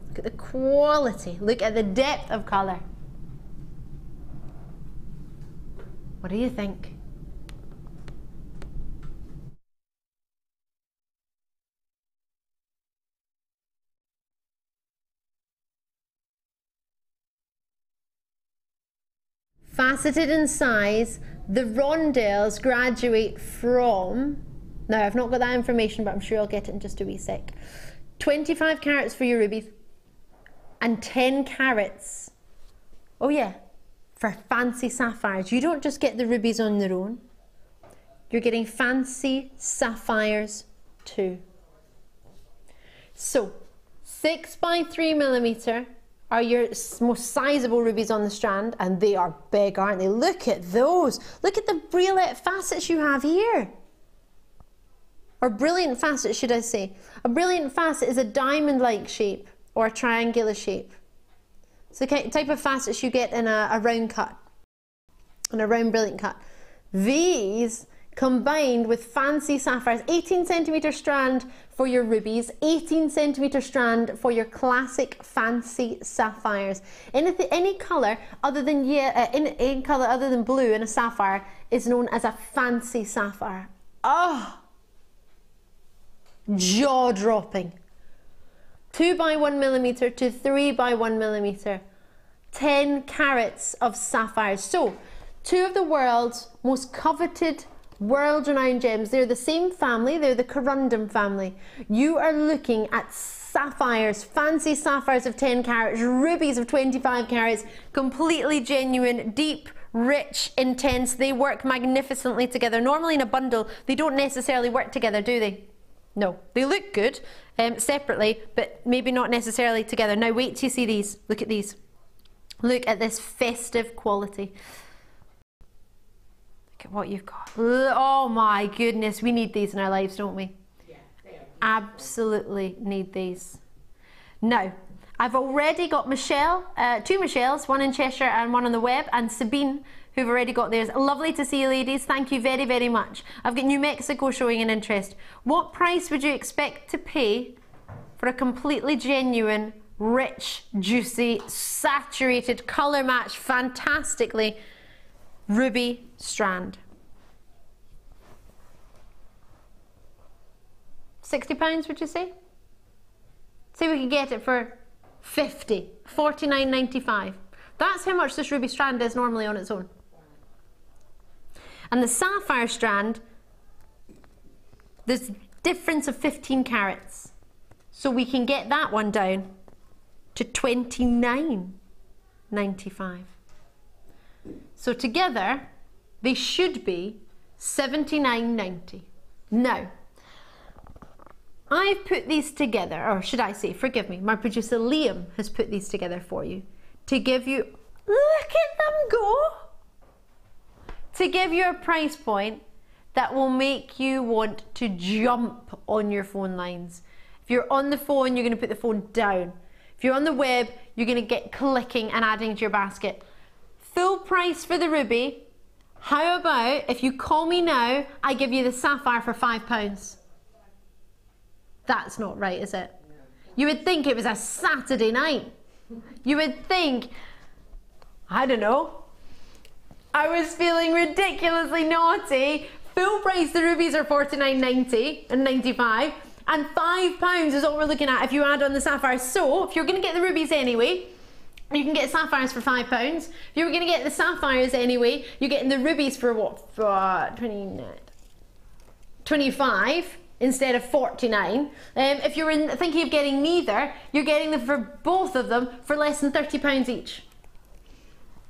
Look at the quality. Look at the depth of colour. What do you think? Faceted in size, the rondelles graduate from, now I've not got that information, but I'm sure I'll get it in just a wee sec. 25 carats for your rubies and 10 carats, oh yeah, for fancy sapphires. You don't just get the rubies on their own, you're getting fancy sapphires too. So 6 by 3 millimeter are your most sizable rubies on the Strand, and they are big, aren't they? Look at those. Look at the brilliant facets you have here. Or brilliant facets, should I say. A brilliant facet is a diamond-like shape or a triangular shape. It's the type of facets you get in a round cut, in a round brilliant cut. These combined with fancy sapphires, 18 centimetre strand for your rubies, 18 centimetre strand for your classic fancy sapphires. Any colour other than any colour other than blue in a sapphire is known as a fancy sapphire. Oh, jaw-dropping. 2 by 1 millimetre to 3 by 1 millimetre, 10 carats of sapphires. So, two of the world's most coveted, world-renowned gems. They're the same family, they're the corundum family. You are looking at sapphires, fancy sapphires of 10 carats, rubies of 25 carats, completely genuine, deep, rich, intense. They work magnificently together. Normally in a bundle, they don't necessarily work together, do they? No, they look good separately, but maybe not necessarily together. Now wait till you see these. Look at these. Look at this festive quality. Look at what you've got. Oh my goodness, we need these in our lives, don't we? Yeah, absolutely need these. Now, I've already got Michelle, two Michelles, one in Cheshire and one on the web, and Sabine, who've already got theirs. Lovely to see you, ladies. Thank you very, very much. I've got New Mexico showing an interest. What price would you expect to pay for a completely genuine, rich, juicy, saturated, colour matched, fantastically ruby strand? £60, would you say? Say we could get it for 50, $49.95. That's how much this ruby strand is normally on its own. And the sapphire strand, there's a difference of 15 carats. So we can get that one down to $29.95. So together, they should be $79.90. Now, I've put these together, or should I say, forgive me, my producer Liam has put these together for you to give you, look at them go, to give you a price point that will make you want to jump on your phone lines. If If you're on the phone, you're going to put the phone down. If you're on the web, you're going to get clicking and adding to your basket. Full price for the ruby. How about if you call me now, I give you the sapphire for £5? That's not right, is it? You would think it was a Saturday night. You would think, I don't know, I was feeling ridiculously naughty. Full price, the rubies are £49.90 and 95, and £5 is what we're looking at if you add on the sapphires. So if you're going to get the rubies anyway, you can get sapphires for £5. If you were going to get the sapphires anyway, you're getting the rubies for what? For 25 instead of 49. If you're thinking of getting neither, you're getting them for both of them for less than £30 each.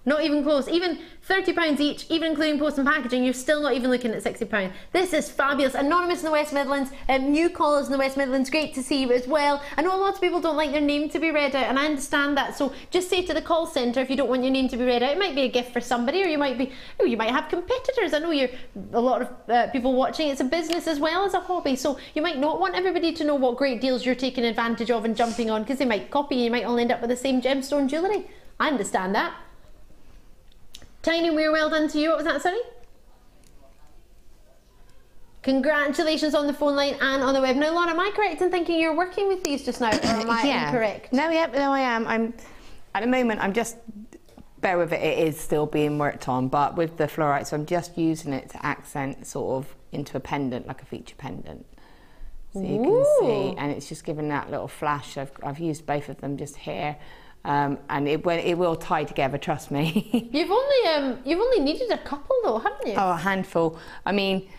Not even close. Even £30 each, even including post and packaging, you're still not even looking at £60. This is fabulous. Anonymous in the West Midlands, new callers in the West Midlands, great to see you as well. I know a lot of people don't like their name to be read out, and I understand that. So just say to the call centre if you don't want your name to be read out. It might be a gift for somebody, or you might be, oh, you might have competitors. I know you're a lot of people watching. It's a business as well as a hobby, so you might not want everybody to know what great deals you're taking advantage of and jumping on, because they might copy you. You might all end up with the same gemstone jewellery. I understand that. Tiny Weir, well done to you. What was that, sorry? Congratulations on the phone line and on the web. Now, Laura, am I correct in thinking you're working with these just now, or am I incorrect? No, yeah, no, I am. At the moment, I'm just, bear with it, it is still being worked on, but with the fluorite, so I'm just using it to accent sort of into a pendant, like a feature pendant. So you can see, and it's just giving that little flash. I've used both of them just here. And it will tie together, trust me. You've only needed a couple though, haven't you? Oh, a handful. I mean,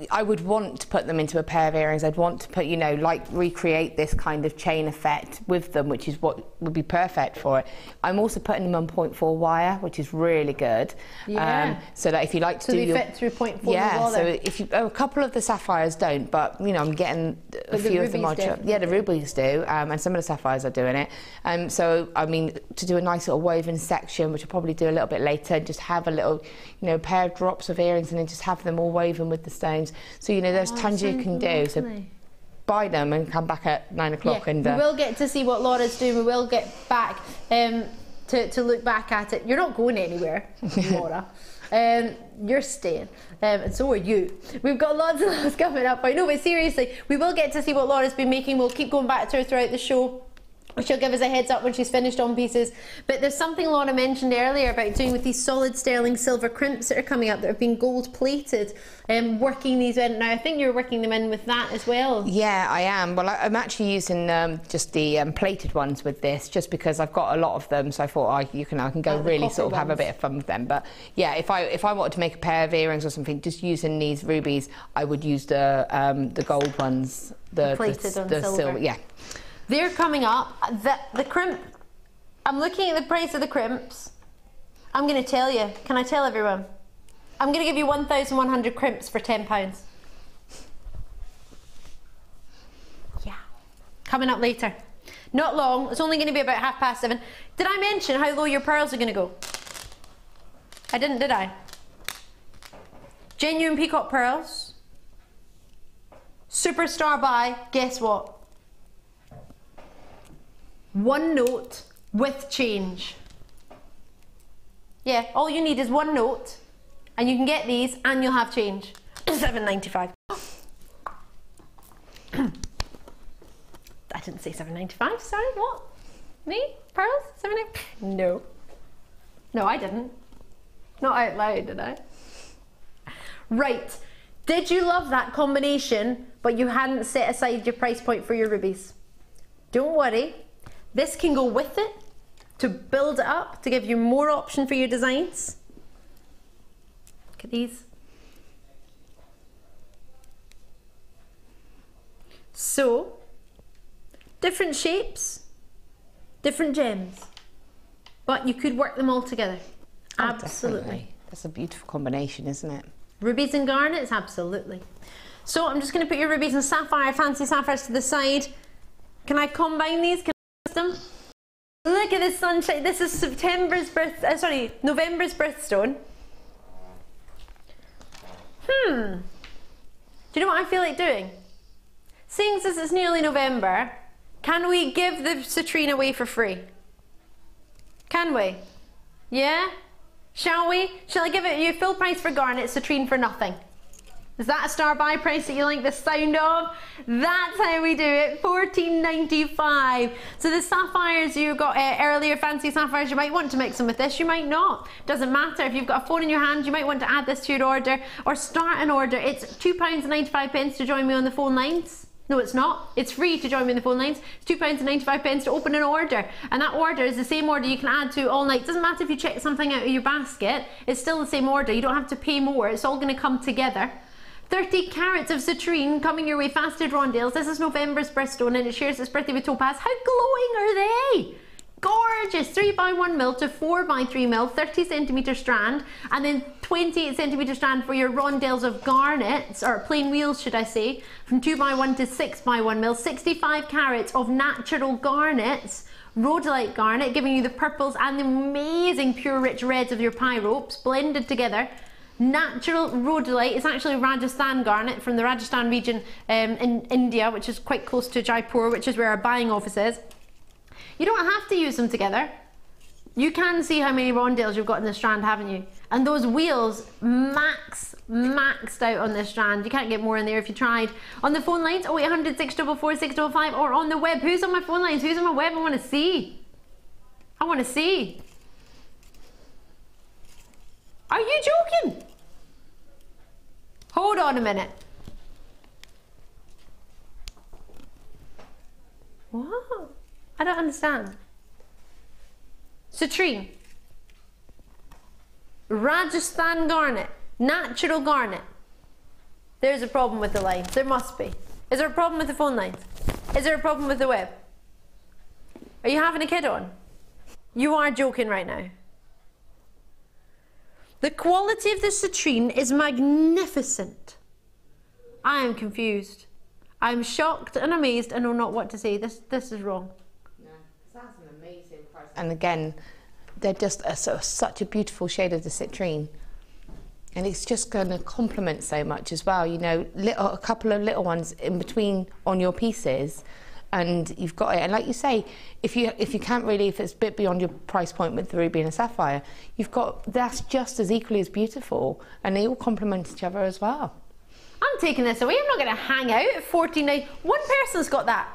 I would want to put them into a pair of earrings. I'd want to put, you know, like recreate this kind of chain effect with them, which is what would be perfect for it. I'm also putting them on 0.4 wire, which is really good. Yeah. So that if you like to do they fit through 0.4 yeah, so if you, a couple of the sapphires don't, but you know, I'm getting a few of them on. Yeah, the rubies do, and some of the sapphires are doing it. So I mean, to do a nice little woven section, which I'll probably do a little bit later, just have a little, you know, pair of drops of earrings, and then just have them all woven with the stones. So you know, there's tons you can do. So buy them and come back at 9 o'clock. Yeah, and we will get to see what Laura's doing. We will get back to look back at it. You're not going anywhere, Laura. You're staying, and so are you. We've got lots and lots coming up. I know, but seriously, we will get to see what Laura's been making. We'll keep going back to her throughout the show. She'll give us a heads up when she's finished on pieces. But there's something Laura mentioned earlier about doing with these solid sterling silver crimps that are coming up that have been gold plated, working these in. Now I think you're working them in with that as well. Yeah, I am. Well, I'm actually using just the plated ones with this, just because I've got a lot of them. So I thought I can go really sort of have a bit of fun with them. But yeah, if I wanted to make a pair of earrings or something, just using these rubies, I would use the gold ones, the plated on silver. Yeah. They're coming up. The crimp, I'm looking at the price of the crimps. I'm going to tell you. Can I tell everyone? I'm going to give you 1,100 crimps for £10. Yeah. Coming up later. Not long. It's only going to be about 7:30. Did I mention how low your pearls are going to go? I didn't, did I? Genuine peacock pearls. Superstar buy. Guess what? One note with change. Yeah, all you need is one note, and you can get these, and you'll have change. £7.95. I didn't say £7.95. Sorry, what? Me? Pearls? £7.95? No. No, I didn't. Not out loud, did I? Right. Did you love that combination, but you hadn't set aside your price point for your rubies? Don't worry. This can go with it to build it up, to give you more option for your designs. Look at these. So, different shapes, different gems, but you could work them all together. Absolutely. Definitely. That's a beautiful combination, isn't it? Rubies and garnets, absolutely. So I'm just going to put your rubies and sapphire, fancy sapphires to the side. Can I combine these? Them. Look at this sunshine. This is November's birthstone. Do you know what I feel like doing? seeing as it's nearly November, can we give the citrine away for free? Can we? Yeah? Shall we? Shall I give it you full price for garnet, citrine for nothing? Is that a star buy price that you like the sound of? That's how we do it, $14.95. So the sapphires you got earlier, fancy sapphires, you might want to mix them with this, you might not. Doesn't matter, if you've got a phone in your hand, you might want to add this to your order or start an order. It's £2.95 to join me on the phone lines. No, it's not. It's free to join me on the phone lines. It's £2.95 to open an order. And that order is the same order you can add to all night. Doesn't matter if you check something out of your basket, it's still the same order. You don't have to pay more. It's all going to come together. 30 carats of citrine coming your way, Faceted Rondales. This is November's birthstone and it shares its birthday with Topaz. How glowing are they? Gorgeous. 3x1mm to 4x3mm, 30 centimetre strand, and then 28 centimetre strand for your rondelles of garnets, or plain wheels should I say, from 2x1 to 6x1mm, 65 carats of natural garnets, rhodolite garnet, giving you the purples and the amazing pure rich reds of your pyropes blended together. Natural rhodolite is actually Rajasthan garnet from the Rajasthan region in India, which is quite close to Jaipur, which is where our buying office is. You don't have to use them together. You can see how many rondelles you've got in the strand, haven't you? And those wheels maxed out on this strand. You can't get more in there if you tried. On the phone lines, 0800 644 655, or on the web. Who's on my phone lines? Who's on my web? I want to see. I want to see. Are you joking? Hold on a minute. What? I don't understand. Citrine. Rajasthan garnet. Natural garnet. There's a problem with the lines. There must be. Is there a problem with the phone lines? Is there a problem with the web? Are you having a kid on? You are joking right now. The quality of the citrine is magnificent. I am confused. I'm shocked and amazed and know not what to say. This is wrong. No, that's an amazing price. And again, they're just such a beautiful shade of the citrine. And it's just going to complement so much as well. You know, a couple of little ones in between on your pieces, and you've got it. And like you say, if you can't really, if it's a bit beyond your price point with the ruby and a sapphire, you've got, that's just as equally as beautiful, and they all complement each other as well. I'm taking this away. I'm not going to hang out at 14.9. One person's got that.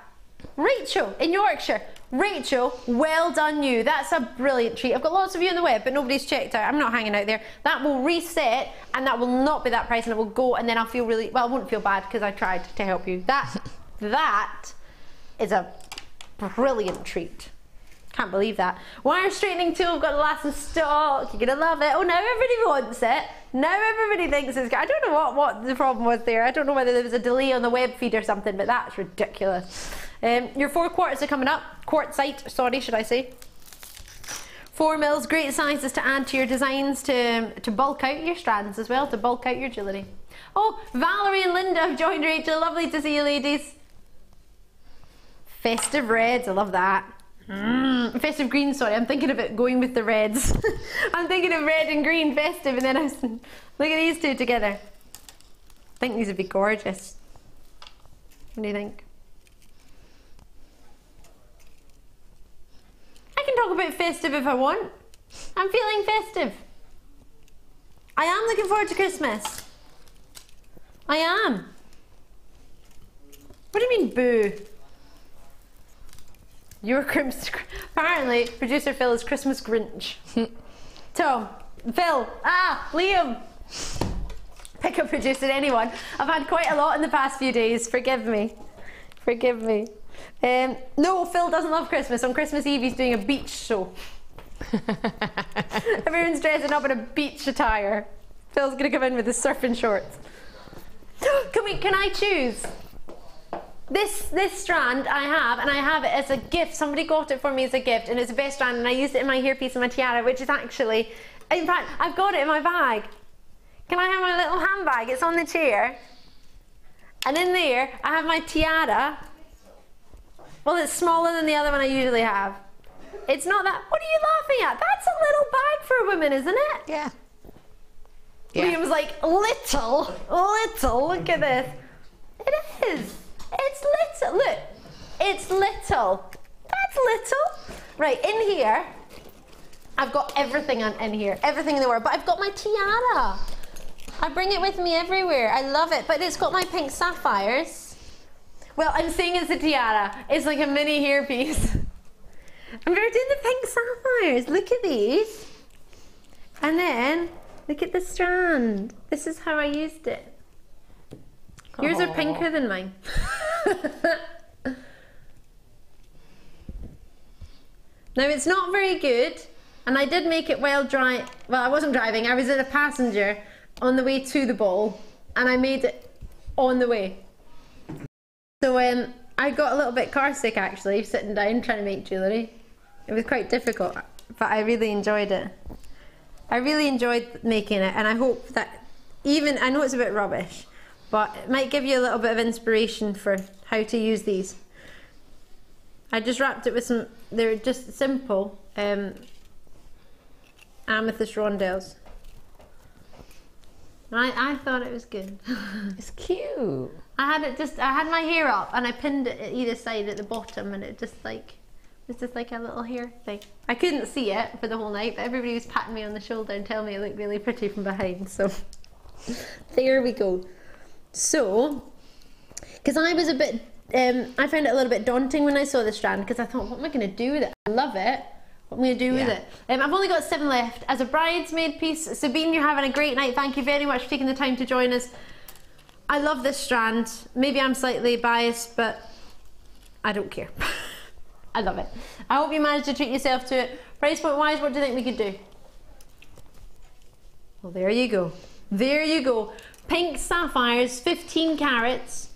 Rachel in Yorkshire. Rachel, well done you. That's a brilliant treat. I've got lots of you on the web, but nobody's checked out. I'm not hanging out there. That will reset, and that will not be that price, and it will go, and then I'll feel really, well, I won't feel bad because I tried to help you. That is a brilliant treat. Can't believe that. Wire straightening tool, I've got the last in stock. You're gonna love it. Oh, now everybody wants it. Now everybody thinks it's good. I don't know what the problem was there. I don't know whether there was a delay on the web feed or something, but that's ridiculous. Your 4 quarters are coming up. Quartzite, sorry, should I say. 4 mils, great sizes to add to your designs, to bulk out your strands as well, to bulk out your jewellery. Oh, Valerie and Linda have joined Rachel. Lovely to see you, ladies. Festive reds, I love that. Festive green, sorry, I'm thinking of it going with the reds. I'm thinking of red and green, festive, and then I was, look at these two together. I think these would be gorgeous. What do you think? I can talk about festive if I want. I'm feeling festive. I am looking forward to Christmas. I am. What do you mean, boo? You're Crimp's, apparently, producer Phil is Christmas Grinch. Tom, Phil, Liam. Pick up producer anyone. I've had quite a lot in the past few days. Forgive me. Forgive me. No, Phil doesn't love Christmas. On Christmas Eve, he's doing a beach show. Everyone's dressing up in a beach attire. Phil's gonna come in with his surfing shorts. Can I choose? This strand I have, and I have it as a gift. Somebody got it for me as a gift, and it's the best strand, and I used it in my hairpiece and my tiara, which is actually, in fact, I've got it in my bag. Can I have my little handbag? It's on the chair. And in there, I have my tiara. Well, it's smaller than the other one I usually have. It's not that, what are you laughing at? That's a little bag for a woman, isn't it? Yeah. Liam's like, little, look at this. It is. It's little, look. It's little. That's little. Right, in here, I've got everything in here. Everything in the world. But I've got my tiara. I bring it with me everywhere. I love it. But it's got my pink sapphires. Well, I'm saying it's a tiara. It's like a mini hairpiece. And we're doing the pink sapphires. Look at these. And then, look at the strand. This is how I used it. Yours are pinker than mine. Now, it's not very good. And I did make it well, I wasn't driving. I was in a passenger on the way to the ball. And I made it on the way. So I got a little bit car sick, actually, sitting down trying to make jewellery. It was quite difficult, but I really enjoyed it. I really enjoyed making it, and I hope that I know it's a bit rubbish, but it might give you a little bit of inspiration for how to use these. I just wrapped it with they're just simple amethyst rondelles. I thought it was good. It's cute. I had my hair up and I pinned it at either side at the bottom, and it was just like a little hair thing. I couldn't see it for the whole night, but everybody was patting me on the shoulder and telling me it looked really pretty from behind, so there we go. So, because I was a bit, I found it a little bit daunting when I saw the strand, because I thought, what am I going to do with it? I love it. What am I going to do with it? I've only got 7 left. As a bridesmaid piece, Sabine, you're having a great night. Thank you very much for taking the time to join us. I love this strand. Maybe I'm slightly biased, but I don't care. I love it. I hope you managed to treat yourself to it. Price point wise, what do you think we could do? Well, there you go. There you go. Pink sapphires, 15 carats.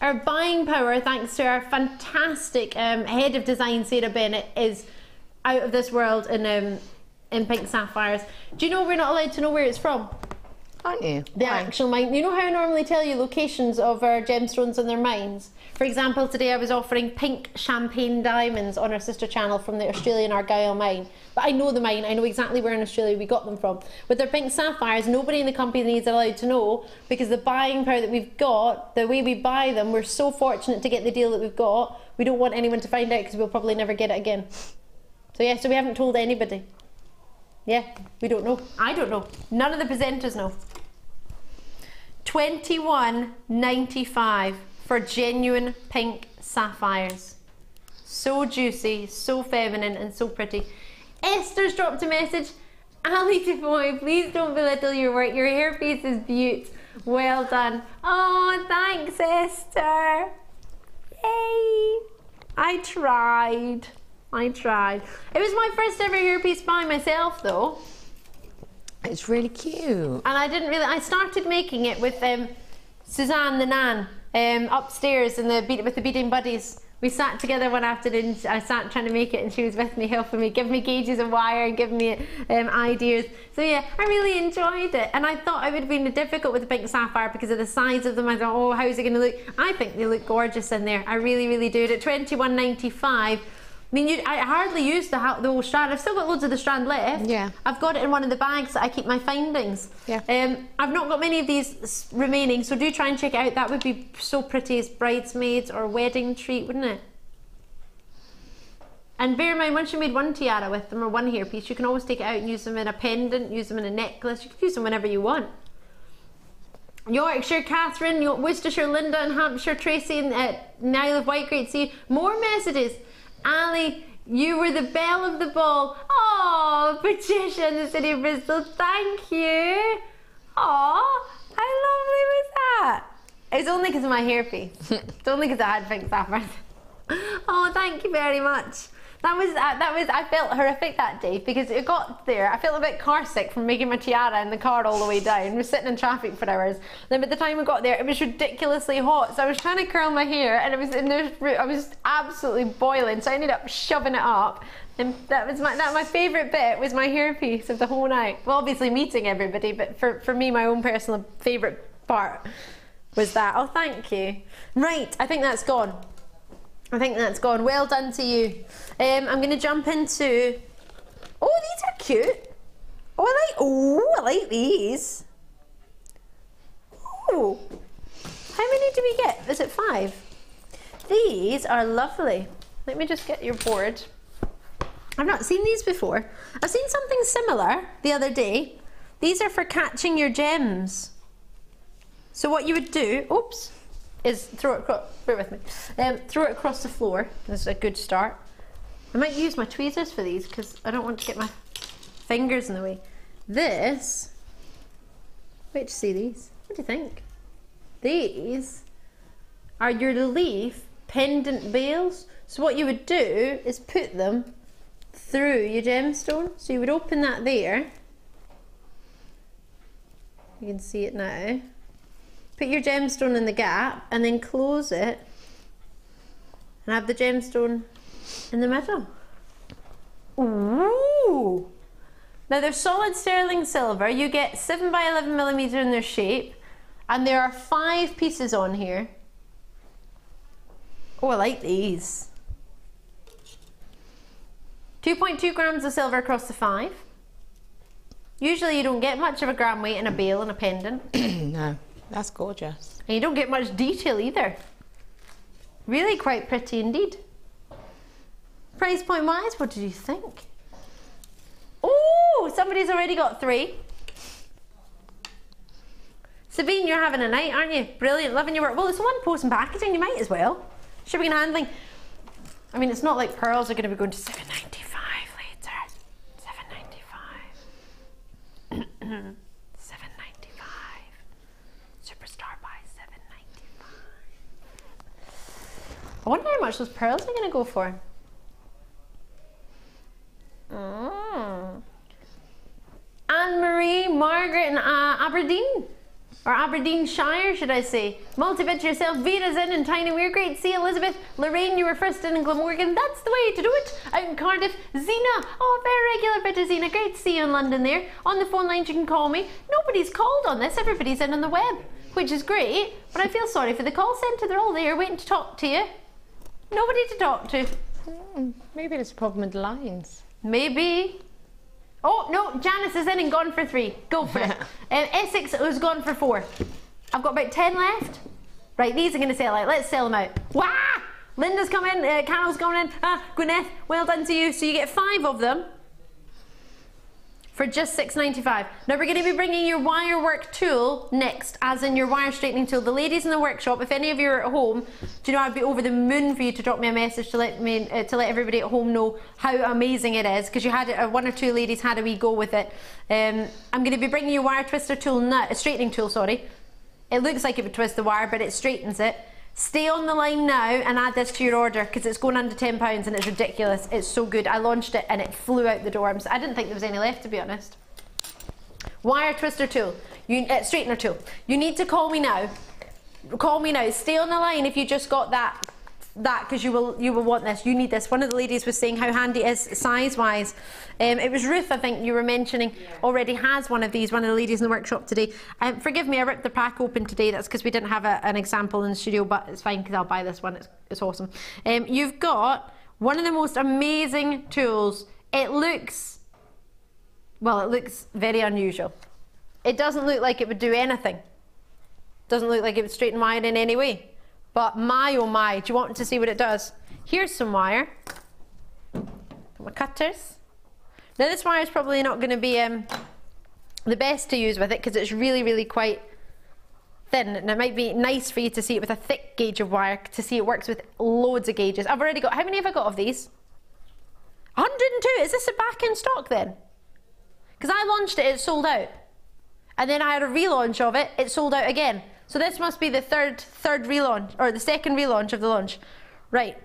Our buying power, thanks to our fantastic head of design, Sarah Bennett, is out of this world in pink sapphires. Do you know we're not allowed to know where it's from? Aren't you? The actual mine. You know how I normally tell you locations of our gemstones and their mines? For example, today I was offering pink champagne diamonds on our sister channel from the Australian Argyle mine. But I know the mine, I know exactly where in Australia we got them from. With their pink sapphires, nobody in the company is allowed to know, because the buying power that we've got, the way we buy them, we're so fortunate to get the deal that we've got, we don't want anyone to find out because we'll probably never get it again. So yeah, so we haven't told anybody. Yeah, we don't know. I don't know. None of the presenters know. $21.95 for genuine pink sapphires. So juicy, so feminine, and so pretty. Esther's dropped a message. Ali Defoy, please don't belittle your work. Your hairpiece is beaut. Well done. Oh, thanks, Esther. Yay. I tried. It was my first ever hairpiece by myself, though. It's really cute. And I started making it with Suzanne the Nan upstairs with the beading buddies. We sat together one afternoon. I sat trying to make it, and she was with me, helping me, giving me gauges of wire and giving me ideas. So yeah, I really enjoyed it. And I thought it would have been difficult with the pink sapphire because of the size of them. I thought, oh, how's it going to look? I think they look gorgeous in there. I really, really do. At $21.95. I mean, I hardly used the whole strand. I've still got loads of the strand left. Yeah. I've got it in one of the bags that I keep my findings. Yeah. I've not got many of these remaining, so do try and check it out. That would be so pretty as bridesmaids or wedding treat, wouldn't it? And bear in mind, once you made one tiara with them or one hairpiece, you can always take it out and use them in a pendant, use them in a necklace. You can use them whenever you want. Yorkshire, Catherine, Worcestershire, Linda, and Hampshire, Tracy, and Isle of Wight, great to see you. More messages. Ali, you were the belle of the ball. Oh, Patricia in the city of Bristol, thank you. Oh, how lovely was that? It's only because of my hairpiece. It's only because I had pink sapphires. Oh, thank you very much. I felt horrific that day because it got there. I felt a bit car sick from making my tiara in the car all the way down. We were sitting in traffic for hours. Then by the time we got there, it was ridiculously hot. So I was trying to curl my hair, and I was absolutely boiling. So I ended up shoving it up. And that was my favourite bit was my hairpiece of the whole night. Well, obviously meeting everybody, but for me, my own personal favourite part was that. Oh, thank you. Right, I think that's gone. Well done to you. I'm going to jump into... Oh, these are cute. I like these. Oh. How many do we get? Is it 5? These are lovely. Let me just get your board. I've not seen these before. I've seen something similar the other day. These are for catching your gems. So what you would do, oops, is throw it across, bear with me, throw it across the floor. This is a good start. I might use my tweezers for these because I don't want to get my fingers in the way. This, wait to see these. What do you think? These are your leaf pendant bales. So what you would do is put them through your gemstone. So you would open that there. You can see it now. Put your gemstone in the gap and then close it and have the gemstone in the middle. Ooh! Now they're solid sterling silver. You get 7 by 11 millimeter in their shape, and there are 5 pieces on here. Oh, I like these. 2.2 grams of silver across the 5. Usually you don't get much of a gram weight in a bale and a pendant. No, that's gorgeous. And you don't get much detail either. Really quite pretty indeed. Price point wise, what did you think? Oh, somebody's already got 3. Sabine, you're having a night, aren't you? Brilliant, loving your work. Well, it's one post and packaging, you might as well. Shipping and handling. I mean, it's not like pearls are going to be going to $7.95 later. $7.95. $7.95. Superstar buy $7.95. I wonder how much those pearls are going to go for. Anne-Marie, Margaret and Aberdeen. Or Aberdeenshire, should I say. Multi-bit yourself. Vera's in and Tiny We're great. See Elizabeth. Lorraine, you were first in Glamorgan. That's the way to do it. Out in Cardiff. Zena. Oh, very regular bit of Zena. Great to see you in London there. On the phone lines, you can call me. Nobody's called on this. Everybody's in on the web, which is great. But I feel sorry for the call centre. They're all there waiting to talk to you. Nobody to talk to. Maybe there's a problem with the lines. Maybe. Oh, no, Janice is in and gone for 3. Go for it. Essex was gone for 4. I've got about 10 left. Right, these are going to sell out. Let's sell them out. Wah! Linda's come in, Carol's gone in. Gwyneth, well done to you. So you get 5 of them for just $6.95. Now we're going to be bringing your wire work tool next, as in your wire straightening tool. The ladies in the workshop, if any of you are at home, do you know I'd be over the moon for you to drop me a message to let me to let everybody at home know how amazing it is, because you had one or two ladies had a wee go with it. I'm going to be bringing you wire twister tool now, a straightening tool, sorry. It looks like it would twist the wire, but it straightens it. Stay on the line now and add this to your order, because it's going under £10 and it's ridiculous. It's so good. I launched it and it flew out the door. I didn't think there was any left, to be honest. Wire twister tool, straightener tool. You need to call me now. Call me now. Stay on the line if you just got that because you will want this. You need this. One of the ladies was saying how handy it is size wise. It was Ruth, I think you were mentioning, already has one of these. One of the ladies in the workshop today. Forgive me, I ripped the pack open today. That's because we didn't have an example in the studio, but it's fine because I'll buy this one. It's awesome. You've got one of the most amazing tools. It looks very unusual. It doesn't look like it would do anything. Doesn't look like it would straighten wire in any way. But my oh my, do you want to see what it does? Here's some wire. My cutters. Now this wire is probably not going to be the best to use with it, because it's really, really quite thin, and it might be nice for you to see it with a thick gauge of wire, to see it works with loads of gauges. I've already got, how many have I got of these? 102. Is this back in stock then? Because I launched it, it sold out. And then I had a relaunch of it, it sold out again. So this must be the third relaunch, or the second relaunch of the launch. Right.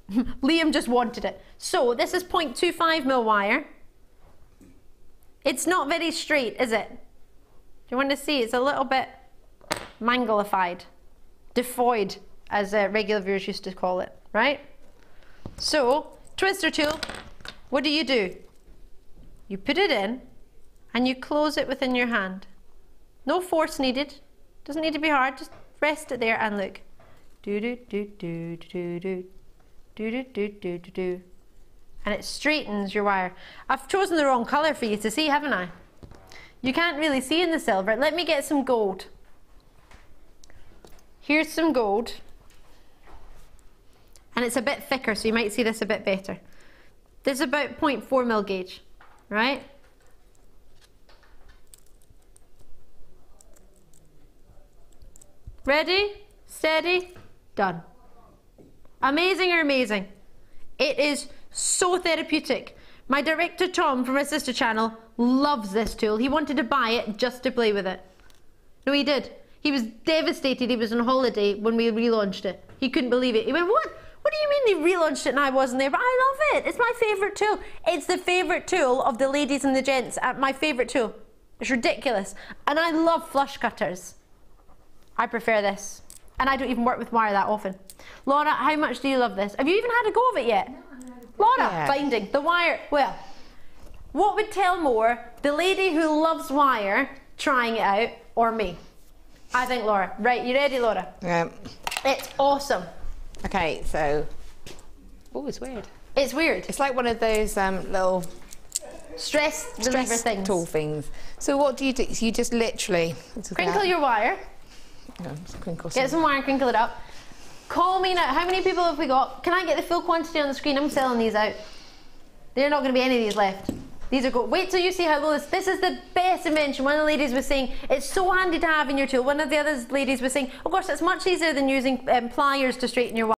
Liam just wanted it. So this is 0.25mm wire. It's not very straight, is it? Do you want to see? It's a little bit manglified. Defoyed, as regular viewers used to call it, right? So, twister tool, what do? You put it in and you close it within your hand. No force needed. Doesn't need to be hard, just rest it there and look. Do do do do do do do do do do do do. And it straightens your wire. I've chosen the wrong colour for you to see, haven't I? You can't really see in the silver. Let me get some gold. Here's some gold. and it's a bit thicker, so you might see this a bit better. This is about 0.4 mil gauge, right? Ready, steady, done. Amazing or amazing? It is so therapeutic. My director Tom from my sister channel loves this tool. He wanted to buy it just to play with it. No, he did. He was devastated. He was on holiday when we relaunched it. He couldn't believe it. He went, what? What do you mean they relaunched it and I wasn't there? But I love it. It's my favourite tool. It's the favourite tool of the ladies and the gents. My favourite tool. It's ridiculous. And I love flush cutters. I prefer this. And I don't even work with wire that often. Laura, how much do you love this? Have you even had a go of it yet? No, Laura, binding, the wire. Well, what would tell more, the lady who loves wire trying it out, or me? I think Laura. Right, you ready, Laura? Yeah. It's awesome. Okay, so... Oh, it's weird. It's weird. It's like one of those little... Stress reliever things. Tool things. So what do? You just literally... Crinkle your wire. Get some wire and crinkle it up. Call me now. How many people have we got? Can I get the full quantity on the screen? I'm selling these out. There are not going to be any of these left. These are good. Wait till you see how low this is the best invention. One of the ladies was saying it's so handy to have in your tool. One of the other ladies was saying, of course, it's much easier than using pliers to straighten your wire.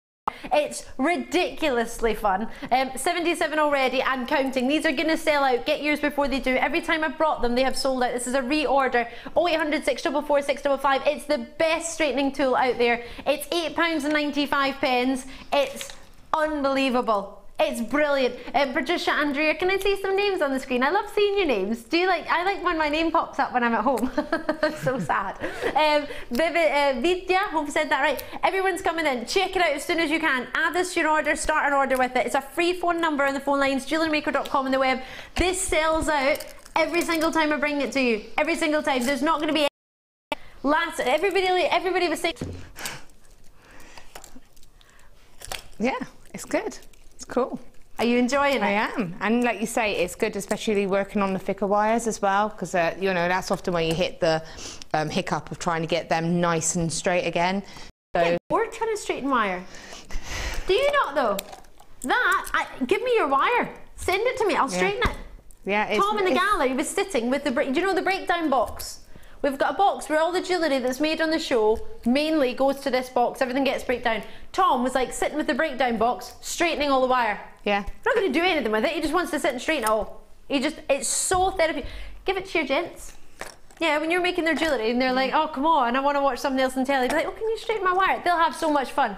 It's ridiculously fun. 77 already and counting. These are going to sell out. Get yours before they do. Every time I've brought them, they have sold out. This is a reorder. 0800 644 655. It's the best straightening tool out there. It's £8.95. It's unbelievable. It's brilliant. Patricia, Andrea, can I see some names on the screen? I love seeing your names. Do you like? I like when my name pops up when I'm at home. So sad. Vidya, hope I said that right. Everyone's coming in. Check it out as soon as you can. Add this to your order. Start an order with it. It's a free phone number on the phone lines. JewelleryMaker.com on the web. This sells out every single time I bring it to you. Every single time. There's not going to be everybody was saying. Yeah, it's good. Cool. Are you enjoying it? I am. And like you say, it's good, especially working on the thicker wires as well, because you know, that's often where you hit the hiccup of trying to get them nice and straight again. So yeah, we're trying to straighten wire. Do you not though? Give me your wire. Send it to me. I'll straighten it. Yeah. Tom in the gallery was sitting with the do you know the breakdown box? We've got a box where all the jewellery that's made on the show mainly goes to this box. Everything gets breakdown. Tom was like sitting with the breakdown box, straightening all the wire. Yeah. He's not going to do anything with it. He just wants to sit and straighten it all. It's so therapeutic. Give it to your gents. Yeah, when you're making their jewellery and they're like, oh, come on, I want to watch something else on telly. Be like, oh, can you straighten my wire? They'll have so much fun.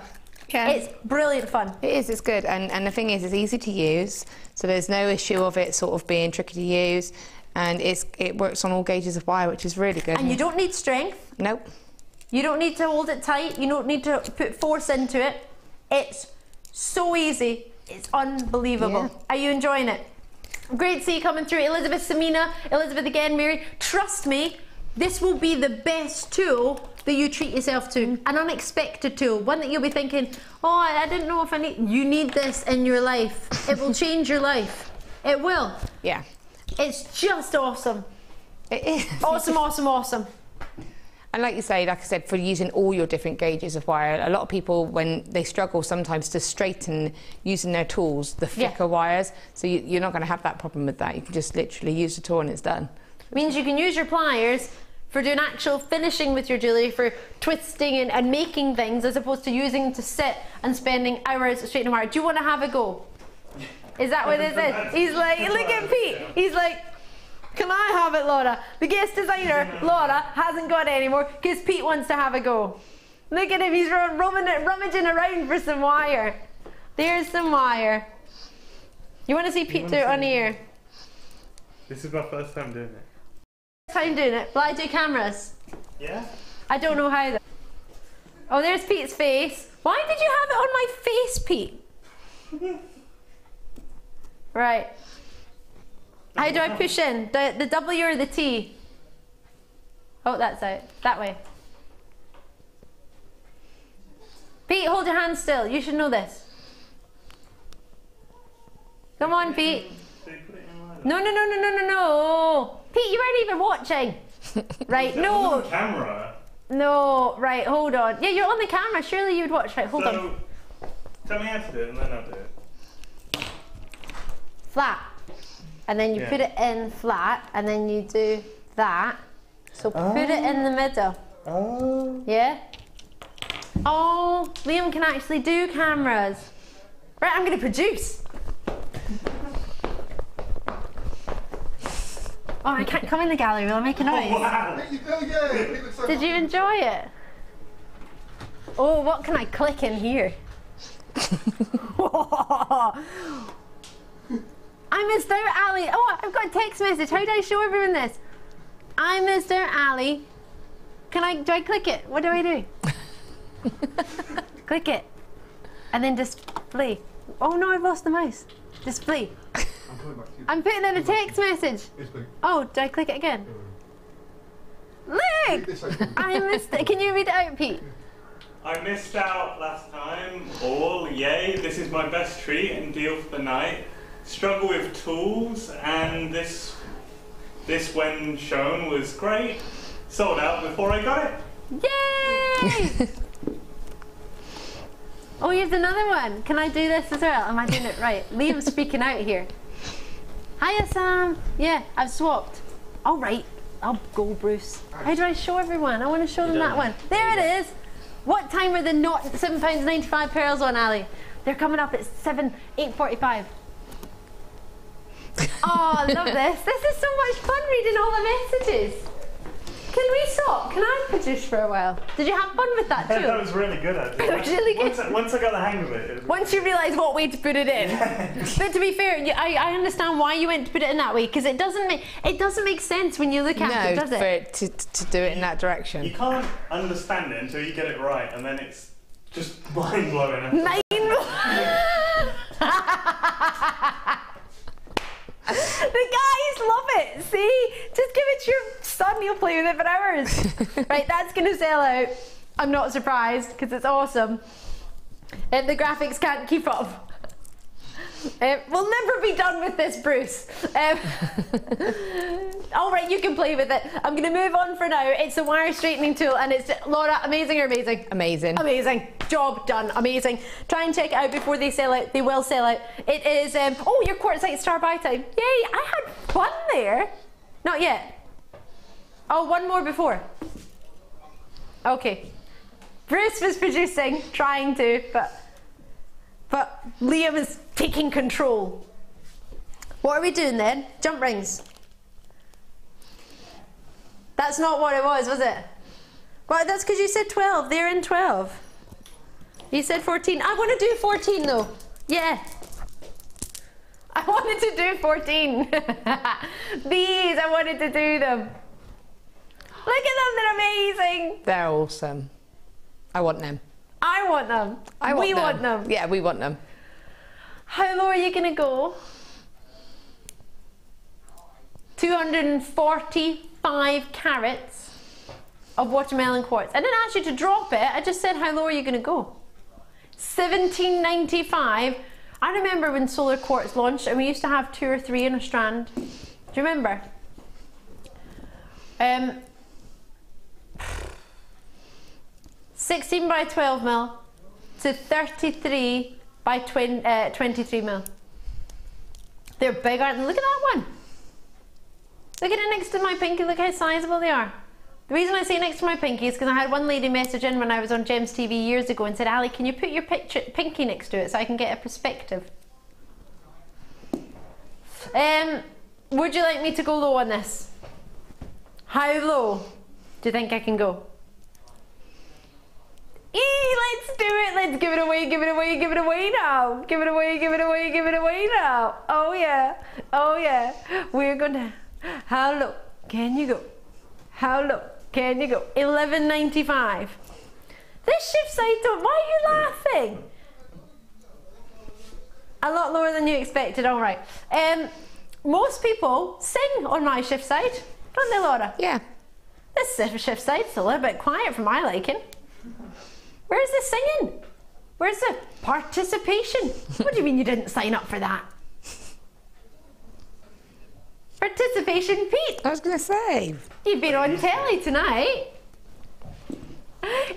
Yeah. It's brilliant fun. It is, it's good. And the thing is, it's easy to use. So there's no issue of it sort of being tricky to use. And it works on all gauges of wire, which is really good. And you don't need strength. Nope. You don't need to hold it tight. You don't need to put force into it. It's so easy. It's unbelievable. Yeah. Are you enjoying it? Great to see you coming through. Elizabeth, Samina, Elizabeth again, Mary. Trust me, this will be the best tool that you treat yourself to. An unexpected tool. One that you'll be thinking, oh, I didn't know if I need... You need this in your life. It will change your life. It will. Yeah. It's just awesome. It is. Awesome, awesome, awesome. And like you say, like I said, for using all your different gauges of wire, a lot of people, when they struggle sometimes to straighten using their tools, the thicker wires, so you're not going to have that problem with that. You can just literally use the tool and it's done. It means you can use your pliers for doing actual finishing with your jewellery, for twisting and making things, as opposed to using to sit and spending hours straightening wire. Do you want to have a go? Is that what this is? He's like, look at Pete. He's like, can I have it, Laura? The guest designer, Laura, hasn't got it anymore because Pete wants to have a go. Look at him. He's rummaging around for some wire. There's some wire. You want to see Pete do it on here? This is my first time doing it. First time doing it? Will I do cameras? Yeah. I don't know how though. Oh, there's Pete's face. Why did you have it on my face, Pete? Right. How do I push in? The W or the T? Oh, that's out. That way. Pete, hold your hand still. You should know this. Come on, Pete. No, no, no, no, no, no, no. Pete, you weren't even watching. Right, no. Camera. No, right, hold on. Yeah, you're on the camera. Surely you'd watch. Right, hold on. Tell me how to do it and then I'll do it. Flat. And then you put it in flat and then you do that. So put it in the middle. Oh. Yeah? Oh, Liam can actually do cameras. Right, I'm going to produce. Oh, I can't come in the gallery, will I make a noise? Oh, wow. Did you enjoy it? Oh, what can I click in here? I missed out, Ali. Oh, I've got a text message. How do I show everyone this? I missed out, Ali. Do I click it? What do I do? Click it. And then display. Oh no, I've lost the mouse. Display. I'm putting in a text message. Oh, did I click it again? Look! I missed it. Can you read it out, Pete? I missed out last time. All, yay. This is my best treat and deal for the night. Struggle with tools, and this when shown was great. Sold out before I got it. Yay! Oh, here's another one. Can I do this as well? Am I doing it right? Liam's speaking out here. Hiya, Sam. Yeah, I've swapped. All right, I'll go, Bruce. How do I show everyone? I want to show them that one. There it is. What time are the not £7.95 pearls on, Ali? They're coming up at 8:45. Oh, I love this. This is so much fun reading all the messages. Can we stop? Can I produce for a while? Did you have fun with that too? That was really good, actually. It was really good. Once I got the hang of it. Once you realise what way to put it in. But to be fair, I understand why you went to put it in that way, because it doesn't make sense when you look at it, does it? No, for it to do it in that direction. You can't understand it until you get it right, and then it's just mind-blowing. The guys love it. See, just give it to your son, he'll play with it for hours. Right, that's going to sell out. I'm not surprised because it's awesome. And the graphics can't keep up. We'll never be done with this, Bruce. All right, you can play with it. I'm going to move on for now. It's a wire straightening tool, and it's, Laura, amazing or amazing? Amazing. Amazing. Job done. Amazing. Try and check it out before they sell out. They will sell out. It is, oh, your Quartzite star buy time. Yay, I had fun there. Not yet. Oh, one more before. Okay. Bruce was producing, trying to, but Liam is taking control. What are we doing then? Jump rings. That's not what it was it? Well, that's because you said 12. They're in 12. You said 14. I want to do 14 though. Yeah. I wanted to do 14. These, I wanted to do them. Look at them, they're amazing. They're awesome. I want them. I want them. We want them. Yeah, we want them. How low are you going to go? 245 carats of watermelon quartz. I didn't ask you to drop it. I just said how low are you going to go? 17.95. I remember when solar quartz launched and we used to have 2 or 3 in a strand. Do you remember? 16 by 12 mil to 33 by 23 mil. They're big, aren't they? Look at that one. Look at it next to my pinky. Look how sizable they are. The reason I say next to my pinky is because I had one lady message in when I was on Gems TV years ago and said, Ali, can you put your pinky next to it so I can get a perspective? Would you like me to go low on this? How low do you think I can go? Let's do it. Let's give it away, give it away, give it away now. Give it away, give it away, give it away now. Oh yeah, oh yeah. We're gonna, how low can you go? How low can you go? 11.95. This shift side, why are you laughing? A lot lower than you expected, all right. Most people sing on my shift side, don't they, Laura? Yeah. This shift side's a little bit quiet for my liking. Where's the singing? Where's the participation? What do you mean you didn't sign up for that? Participation, Pete. I was going to say. You've been on telly tonight.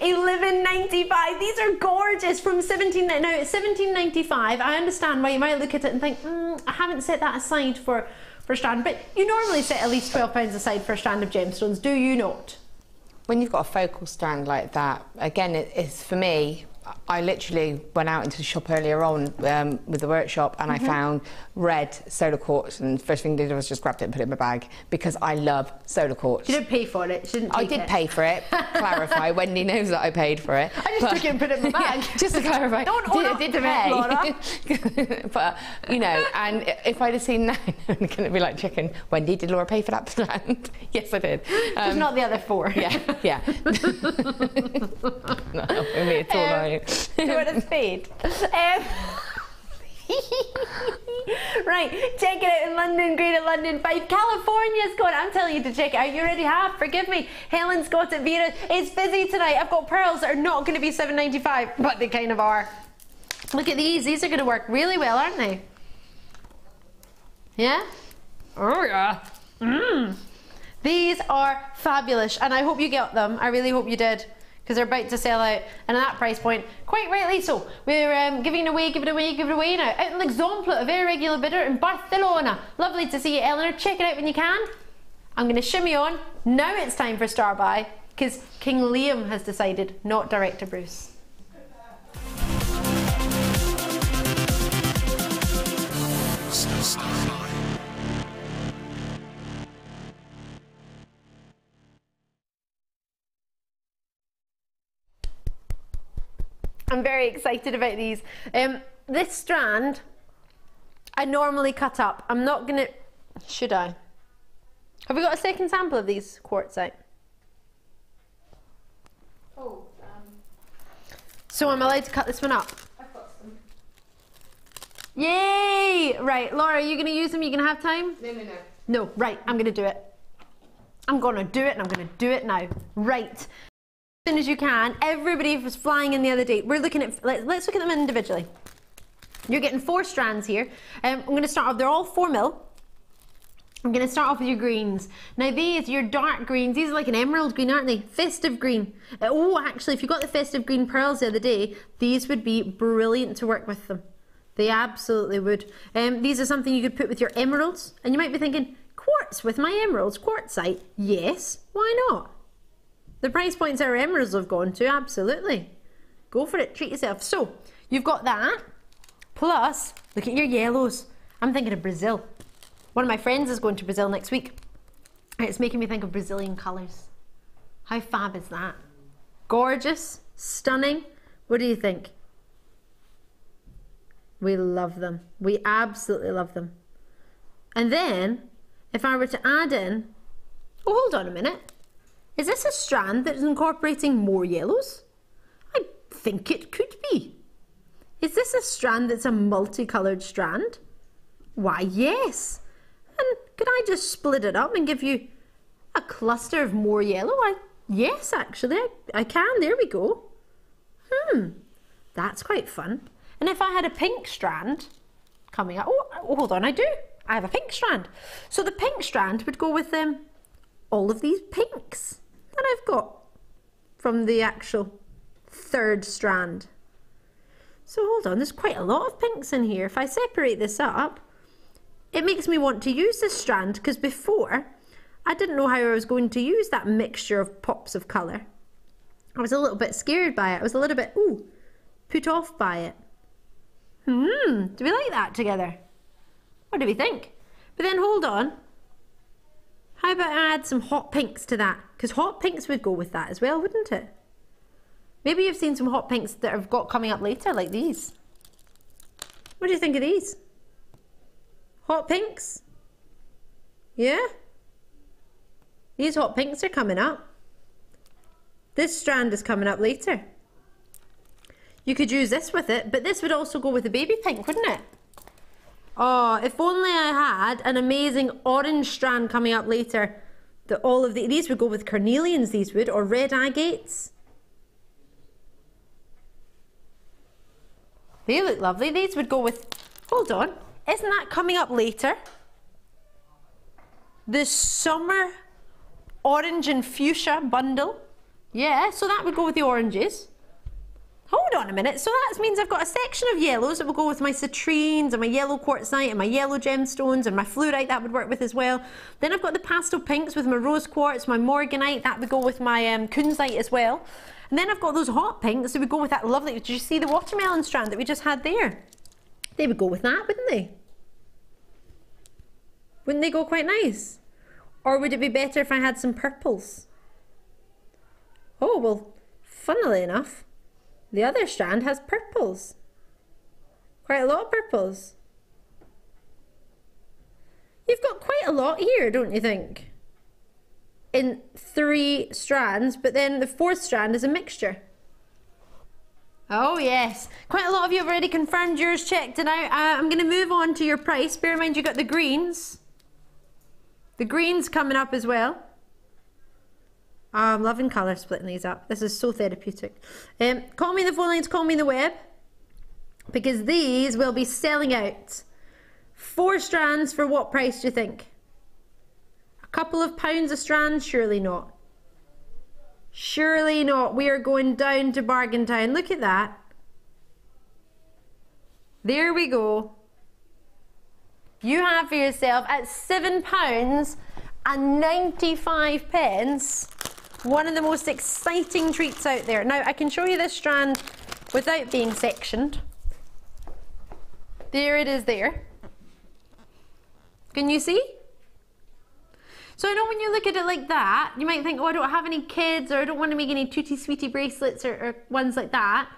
11.95. These are gorgeous from 17. Now it's 17.95. I understand why you might look at it and think, I haven't set that aside for Strand, but you normally set at least £12 aside for a strand of gemstones, do you not? When you've got a focal strand like that, again, it's for me. I literally went out into the shop earlier on with the workshop and I found red solar quartz, and first thing I did was just grabbed it and put it in my bag because I love solar quartz. You didn't pay for it, you didn't take I did pay for it, clarify, Wendy knows that I paid for it. I just took it and put it in my bag. Yeah, just to clarify, I did pay. Laura. But, you know, and if I'd have seen that, I'm going to be like chicken, Wendy, did Laura pay for that strand? Yes, I did. Just not the other 4. Yeah. Not helping me at all, are you? Do you want a spade? Right, check it out in London, Green at London 5. California's got it. I'm telling you to check it out. You already have. Forgive me. Helen's got it. Vera, it's fizzy tonight. I've got pearls that are not going to be $7.95, but they kind of are. Look at these. These are going to work really well, aren't they? Yeah? Oh, yeah. These are fabulous, and I hope you get them. I really hope you did, because they're about to sell out, and at that price point, quite rightly so. We're giving it away now. Out in L'Exemple, a very regular bidder in Barcelona. Lovely to see you, Eleanor. Check it out when you can. I'm going to shimmy on. Now it's time for Star Buy, because King Liam has decided, not Director Bruce. I'm very excited about these. This strand, I normally cut up. I'm not gonna, should I? Have we got a second sample of these quartzite? Oh, so I'm allowed to cut this one up? I've got some. Yay! Right, Laura, are you gonna use them? You gonna have time? No. No, right, I'm gonna do it. I'm gonna do it, and I'm gonna do it now. Right. As soon as you can. Everybody was flying in the other day. We're looking at, let's look at them individually. You're getting 4 strands here. I'm going to start off, they're all 4mm. I'm going to start off with your greens. Now these, your dark greens, these are like an emerald green, aren't they? Festive green. Oh, actually, if you got the festive green pearls the other day, these would be brilliant to work with them. They absolutely would. These are something you could put with your emeralds. And you might be thinking, quartz with my emeralds, quartzite? Yes, why not? The price points our emeralds have gone to, absolutely. Go for it, treat yourself. So, you've got that, plus, look at your yellows. I'm thinking of Brazil. One of my friends is going to Brazil next week. It's making me think of Brazilian colours. How fab is that? Gorgeous, stunning. What do you think? We love them. We absolutely love them. And then, if I were to add in, oh, hold on a minute. Is this a strand that is incorporating more yellows? I think it could be. Is this a strand that's a multicoloured strand? Why, yes. And could I just split it up and give you a cluster of more yellow? Yes, actually, I can. There we go. That's quite fun. And if I had a pink strand coming up, oh, hold on, I do. I have a pink strand. So the pink strand would go with all of these pinks that I've got from the actual 3rd strand. So hold on, there's quite a lot of pinks in here. If I separate this up, it makes me want to use this strand, because before I didn't know how I was going to use that mixture of pops of colour. I was a little bit scared by it. I was a little bit, put off by it. Do we like that together? What do we think? But then hold on. How about I add some hot pinks to that? Because hot pinks would go with that as well, wouldn't it? Maybe you've seen some hot pinks that I've got coming up later, like these. What do you think of these? Hot pinks? Yeah? These hot pinks are coming up. This strand is coming up later. You could use this with it, but this would also go with the baby pink, wouldn't it? Oh, if only I had an amazing orange strand coming up later. That all of these would go with carnelians, these would, or red agates. They look lovely. These would go with, hold on, isn't that coming up later? The summer orange and fuchsia bundle. Yeah, so that would go with the oranges. Hold on a minute, so that means I've got a section of yellows that will go with my citrines and my yellow quartzite and my yellow gemstones and my fluorite that would work with as well. Then I've got the pastel pinks with my rose quartz, my morganite, that would go with my kunzite as well. And then I've got those hot pinks that would go with that lovely, did you see the watermelon strand that we just had there? They would go with that, wouldn't they? Wouldn't they go quite nice? Or would it be better if I had some purples? Oh, well, funnily enough, the other strand has purples. Quite a lot of purples. You've got quite a lot here, don't you think? In 3 strands, but then the 4th strand is a mixture. Oh yes, quite a lot of you have already confirmed yours, checked it out. I'm going to move on to your price. Bear in mind you got the greens. The greens coming up as well. I'm loving colour splitting these up. This is so therapeutic. Call me the phone lines, call me the web, because these will be selling out. 4 strands for what price do you think? A couple of pounds a strand? Surely not. Surely not. We are going down to Bargain Town. Look at that. There we go. You have for yourself at £7.95 one of the most exciting treats out there. Now I can show you this strand without being sectioned. There it is there. Can you see? So I know when you look at it like that, you might think, oh, I don't have any kids, or I don't want to make any tutti sweetie bracelets or ones like that.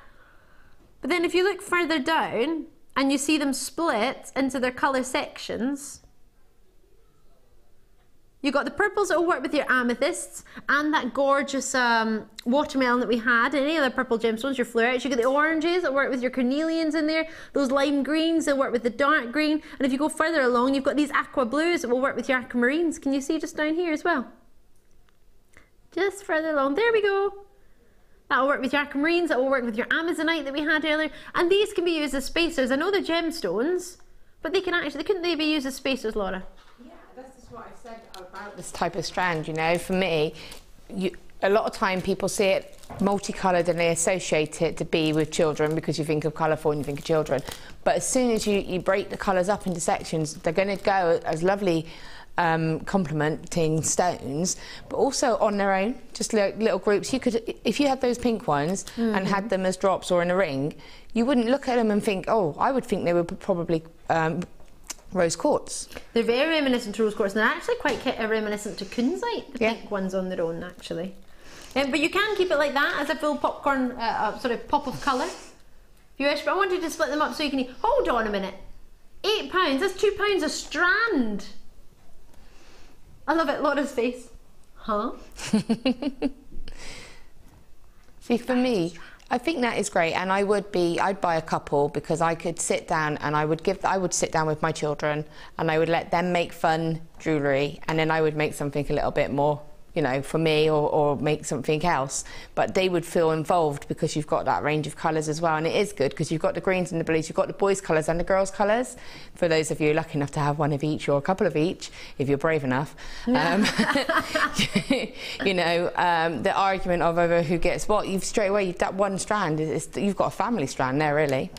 But then if you look further down and you see them split into their colour sections, you've got the purples that will work with your amethysts and that gorgeous watermelon that we had, and any other purple gemstones, your fluorites. You've got the oranges that work with your carnelians in there, those lime greens that work with the dark green, and if you go further along, you've got these aqua blues that will work with your aquamarines. Can you see just down here as well? Just further along, there we go. That will work with your aquamarines, that will work with your amazonite that we had earlier, and these can be used as spacers. I know they're gemstones, but they can actually, couldn't they be used as spacers, Laura? That's just what I said about this type of strand, you know. For me, a lot of time people see it multicoloured and they associate it to be with children because you think of colourful and you think of children. But as soon as you break the colours up into sections, they're going to go as lovely complementing stones, but also on their own, just little groups. You could, if you had those pink ones and had them as drops or in a ring, you wouldn't look at them and think, oh, I would think they were probably rose quartz. They're very reminiscent to rose quartz, and they're actually quite reminiscent to kunzite, the pink ones on their own, actually. But you can keep it like that as a full popcorn sort of pop of colour if you wish, but I wanted to split them up so you can eat. Hold on a minute, £8, that's £2 a strand. I love it. Laura's face. Huh? See, for me, I think that is great, and I'd buy a couple because I could sit down and I would sit down with my children and I would let them make fun jewellery, and then I would make something a little bit more, you know, for me, or make something else. But they would feel involved because you've got that range of colours as well, and it is good because you've got the greens and the blues, you've got the boys' colours and the girls' colours. For those of you lucky enough to have one of each or a couple of each, if you're brave enough. You know, the argument of over who gets what, you've straight away, that one strand, you've got a family strand there, really.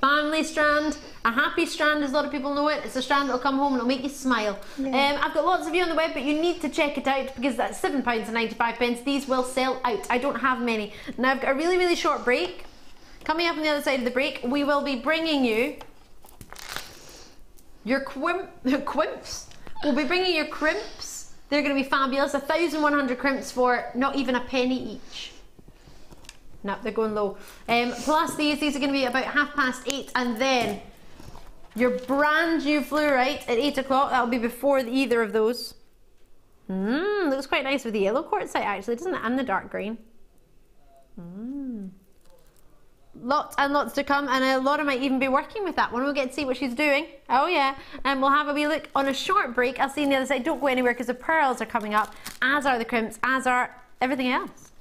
Family strand, a happy strand, as a lot of people know it. It's a strand that'll come home and it'll make you smile. I've got lots of you on the web, but you need to check it out because that's £7.95. These will sell out. I don't have many. Now I've got a really, really short break. Coming up on the other side of the break, we will be bringing you your quimps. We'll be bringing your crimps. They're going to be fabulous. 1,100 crimps for not even a penny each. No, they're going low. Plus these are going to be about 8:30, and then your brand new fluorite at 8 o'clock. That'll be before either of those. Looks quite nice with the yellow quartzite actually, doesn't it? And the dark green. Lots and lots to come, and Laura might even be working with that one. We'll get to see what she's doing. Oh yeah, and we'll have a wee look on a short break. I'll see you on the other side. Don't go anywhere because the pearls are coming up, as are the crimps, as are everything else.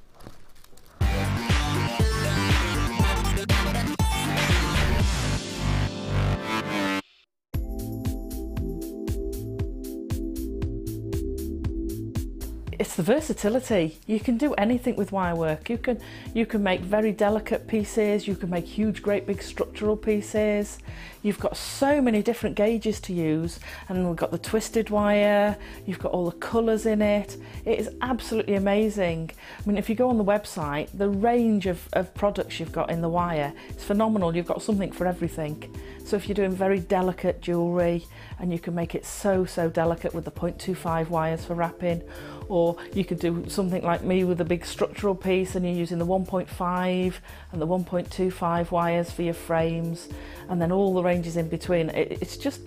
it's the versatility. You can do anything with wire work. You can make very delicate pieces, you can make huge, great big structural pieces. You've got so many different gauges to use, and we've got the twisted wire, you've got all the colours in it. It is absolutely amazing. I mean, if you go on the website, the range of products you've got in the wire is phenomenal. You've got something for everything. So if you're doing very delicate jewellery, and you can make it so delicate with the 0.25 wires for wrapping, or you could do something like me with a big structural piece and you're using the 1.5 and the 1.25 wires for your frames, and then all the ranges in between. It's just,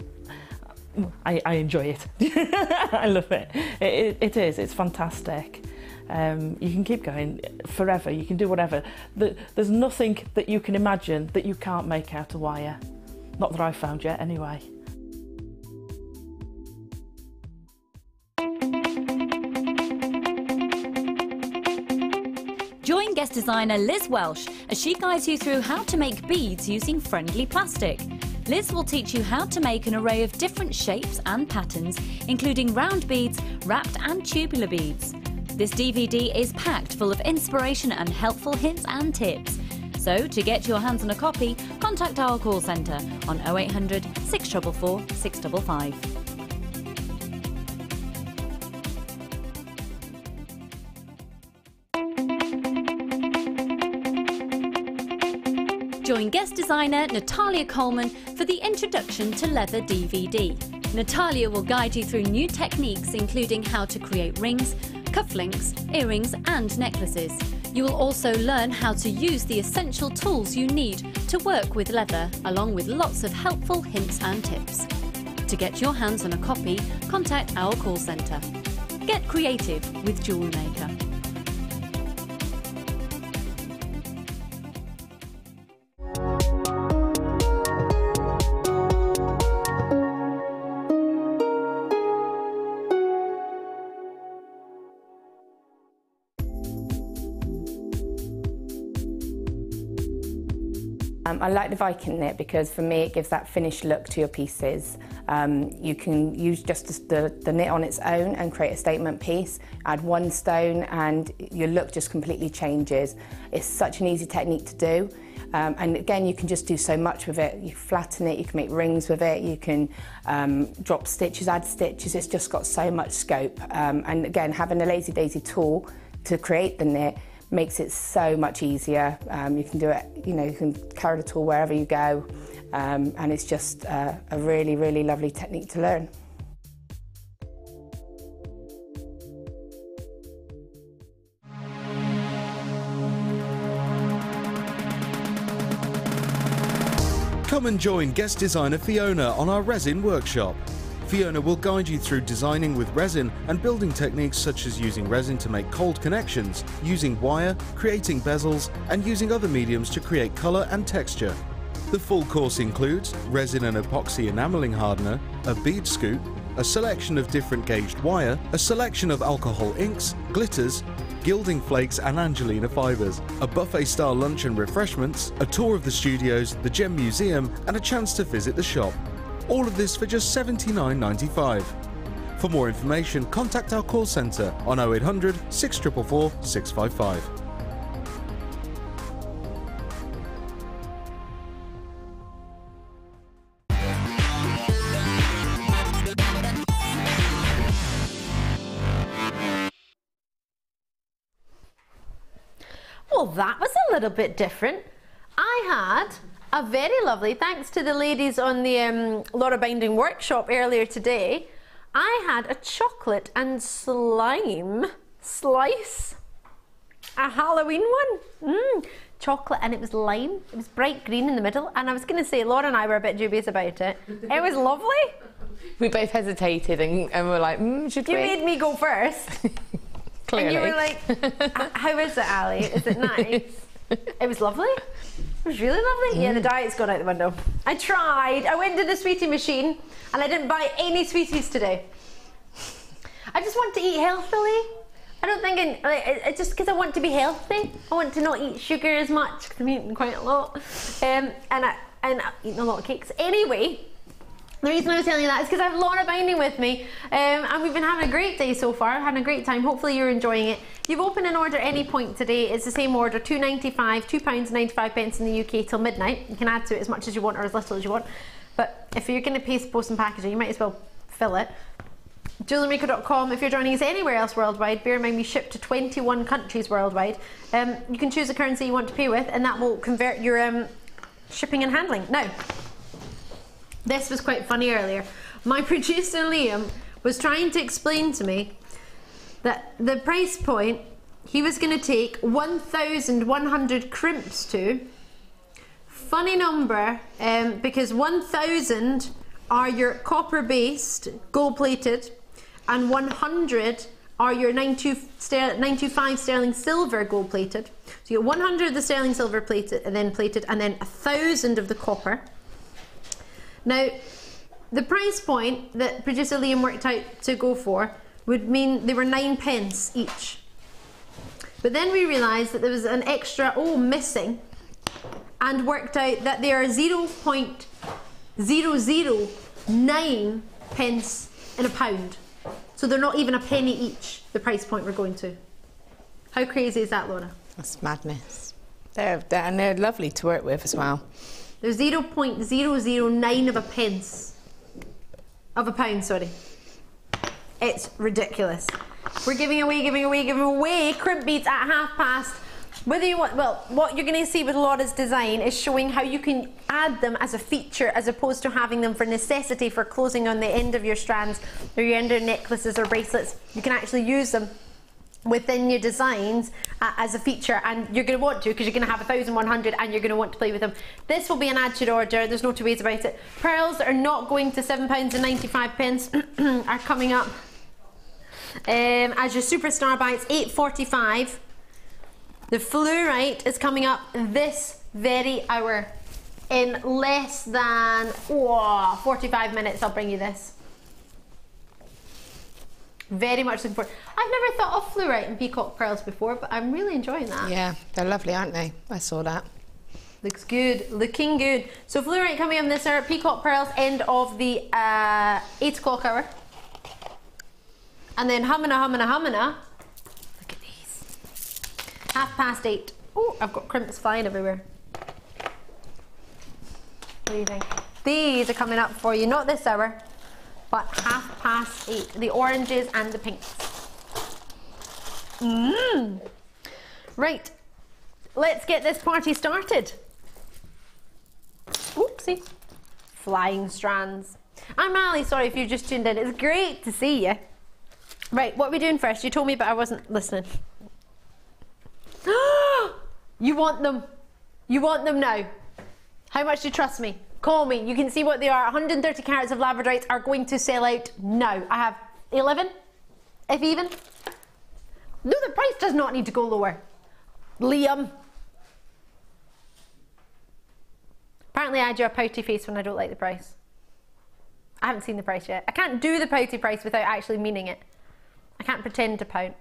I enjoy it. I love it. It's fantastic. You can keep going forever, you can do whatever. There's nothing that you can imagine that you can't make out of wire. Not that I've found yet, anyway. Join guest designer Liz Welsh as she guides you through how to make beads using friendly plastic. Liz will teach you how to make an array of different shapes and patterns, including round beads, wrapped and tubular beads. This DVD is packed full of inspiration and helpful hints and tips. So, to get your hands on a copy, contact our call centre on 0800 644 655. Join guest designer Natalia Coleman for the Introduction to Leather DVD. Natalia will guide you through new techniques, including how to create rings, cufflinks, earrings and necklaces. You will also learn how to use the essential tools you need to work with leather, along with lots of helpful hints and tips. To get your hands on a copy, contact our call centre. Get creative with JewelleryMaker. I like the Viking knit because for me it gives that finished look to your pieces. You can use just the knit on its own and create a statement piece, add one stone and your look just completely changes. It's such an easy technique to do. And again, you can just do so much with it. You flatten it, you can make rings with it, you can drop stitches, add stitches. It's just got so much scope. And again, having a Lazy Daisy tool to create the knit makes it so much easier. You can do it, you know, you can carry the tool wherever you go, and it's just a really, really lovely technique to learn. Come and join guest designer Fiona on our resin workshop. Fiona will guide you through designing with resin and building techniques such as using resin to make cold connections, using wire, creating bezels, and using other mediums to create colour and texture. The full course includes resin and epoxy enamelling hardener, a bead scoop, a selection of different gauged wire, a selection of alcohol inks, glitters, gilding flakes and Angelina fibres, a buffet-style lunch and refreshments, a tour of the studios, the Gem Museum, and a chance to visit the shop. All of this for just $79.95. For more information, contact our call centre on 0800 644 655. Well, that was a little bit different. I had a very lovely, thanks to the ladies on the Laura Binding workshop earlier today, I had a chocolate and slime slice. A Halloween one. Chocolate, and it was lime. It was bright green in the middle, and I was going to say, Laura and I were a bit dubious about it. It was lovely. We both hesitated and were like, should we? You made me go first. Clearly. And you were like, how is it, Ali? Is it nice? It was lovely. It was really lovely. Yeah, the diet's gone out the window. I tried. I went to the sweetie machine and I didn't buy any sweeties today. I just want to eat healthily. I don't think it's just because I want to be healthy. I want to not eat sugar as much because I'm eating quite a lot, and I'm eating a lot of cakes. Anyway, The reason I was telling you that is because I have Laura binding with me, and we've been having a great day so far, having a great time. Hopefully you're enjoying it. You've opened an order any point today. It's the same order, £2.95, £2.95 in the UK till midnight. You can add to it as much as you want or as little as you want. But if you're going to pay post and packaging, you might as well fill it. JewelleryMaker.com. If you're joining us anywhere else worldwide, bear in mind we ship to 21 countries worldwide. You can choose the currency you want to pay with, and that will convert your shipping and handling. Now, this was quite funny earlier. My producer Liam was trying to explain to me that the price point he was going to take 1,100 crimps to. Funny number, because 1,000 are your copper based, gold plated, and 100 are your 925 sterling silver gold plated. So you get 100 of the sterling silver plated, and then 1,000 of the copper. Now, the price point that producer Liam worked out to go for would mean they were 9p each. But then we realised that there was an extra missing, and worked out that they are 0.009 pence in a pound. So they're not even a penny each, the price point we're going to. How crazy is that, Laura? That's madness. They're lovely to work with as well. They're 0.009 of a pence. Of a pound, sorry. It's ridiculous. We're giving away crimp beads at 50:30. Whether you want, well, what you're going to see with Laura's design is showing how you can add them as a feature as opposed to having them for necessity for closing on the end of your strands or your end of necklaces or bracelets. You can actually use them within your designs as a feature, and you're going to want to, because you're going to have 1,100 and you're going to want to play with them. This will be an add to your order, there's no two ways about it. Pearls that are not going to £7.95 are coming up as your superstar buy. It's £8.45. The fluorite is coming up this very hour. In less than 45 minutes I'll bring you this. Very much looking forward. I've never thought of fluorite and peacock pearls before, but I'm really enjoying that. Yeah, they're lovely, aren't they? I saw that. Looks good, looking good. So fluorite coming up this hour, peacock pearls end of the 8 o'clock hour. And then humana. Look at these. 8:30. Oh, I've got crimps flying everywhere. What do you think? These are coming up for you, not this hour, but 8:30. The oranges and the pinks. Right, let's get this party started. Oopsie. Flying strands. I'm Ali, sorry if you've just tuned in. It's great to see you. Right, what are we doing first? You told me, but I wasn't listening. You want them. You want them now. How much do you trust me? Call me. You can see what they are. 130 carats of labradorite are going to sell out now. I have 11, if even. No, the price does not need to go lower. Liam. Apparently I do a pouty face when I don't like the price. I haven't seen the price yet. I can't do the pouty price without actually meaning it. I can't pretend to pout.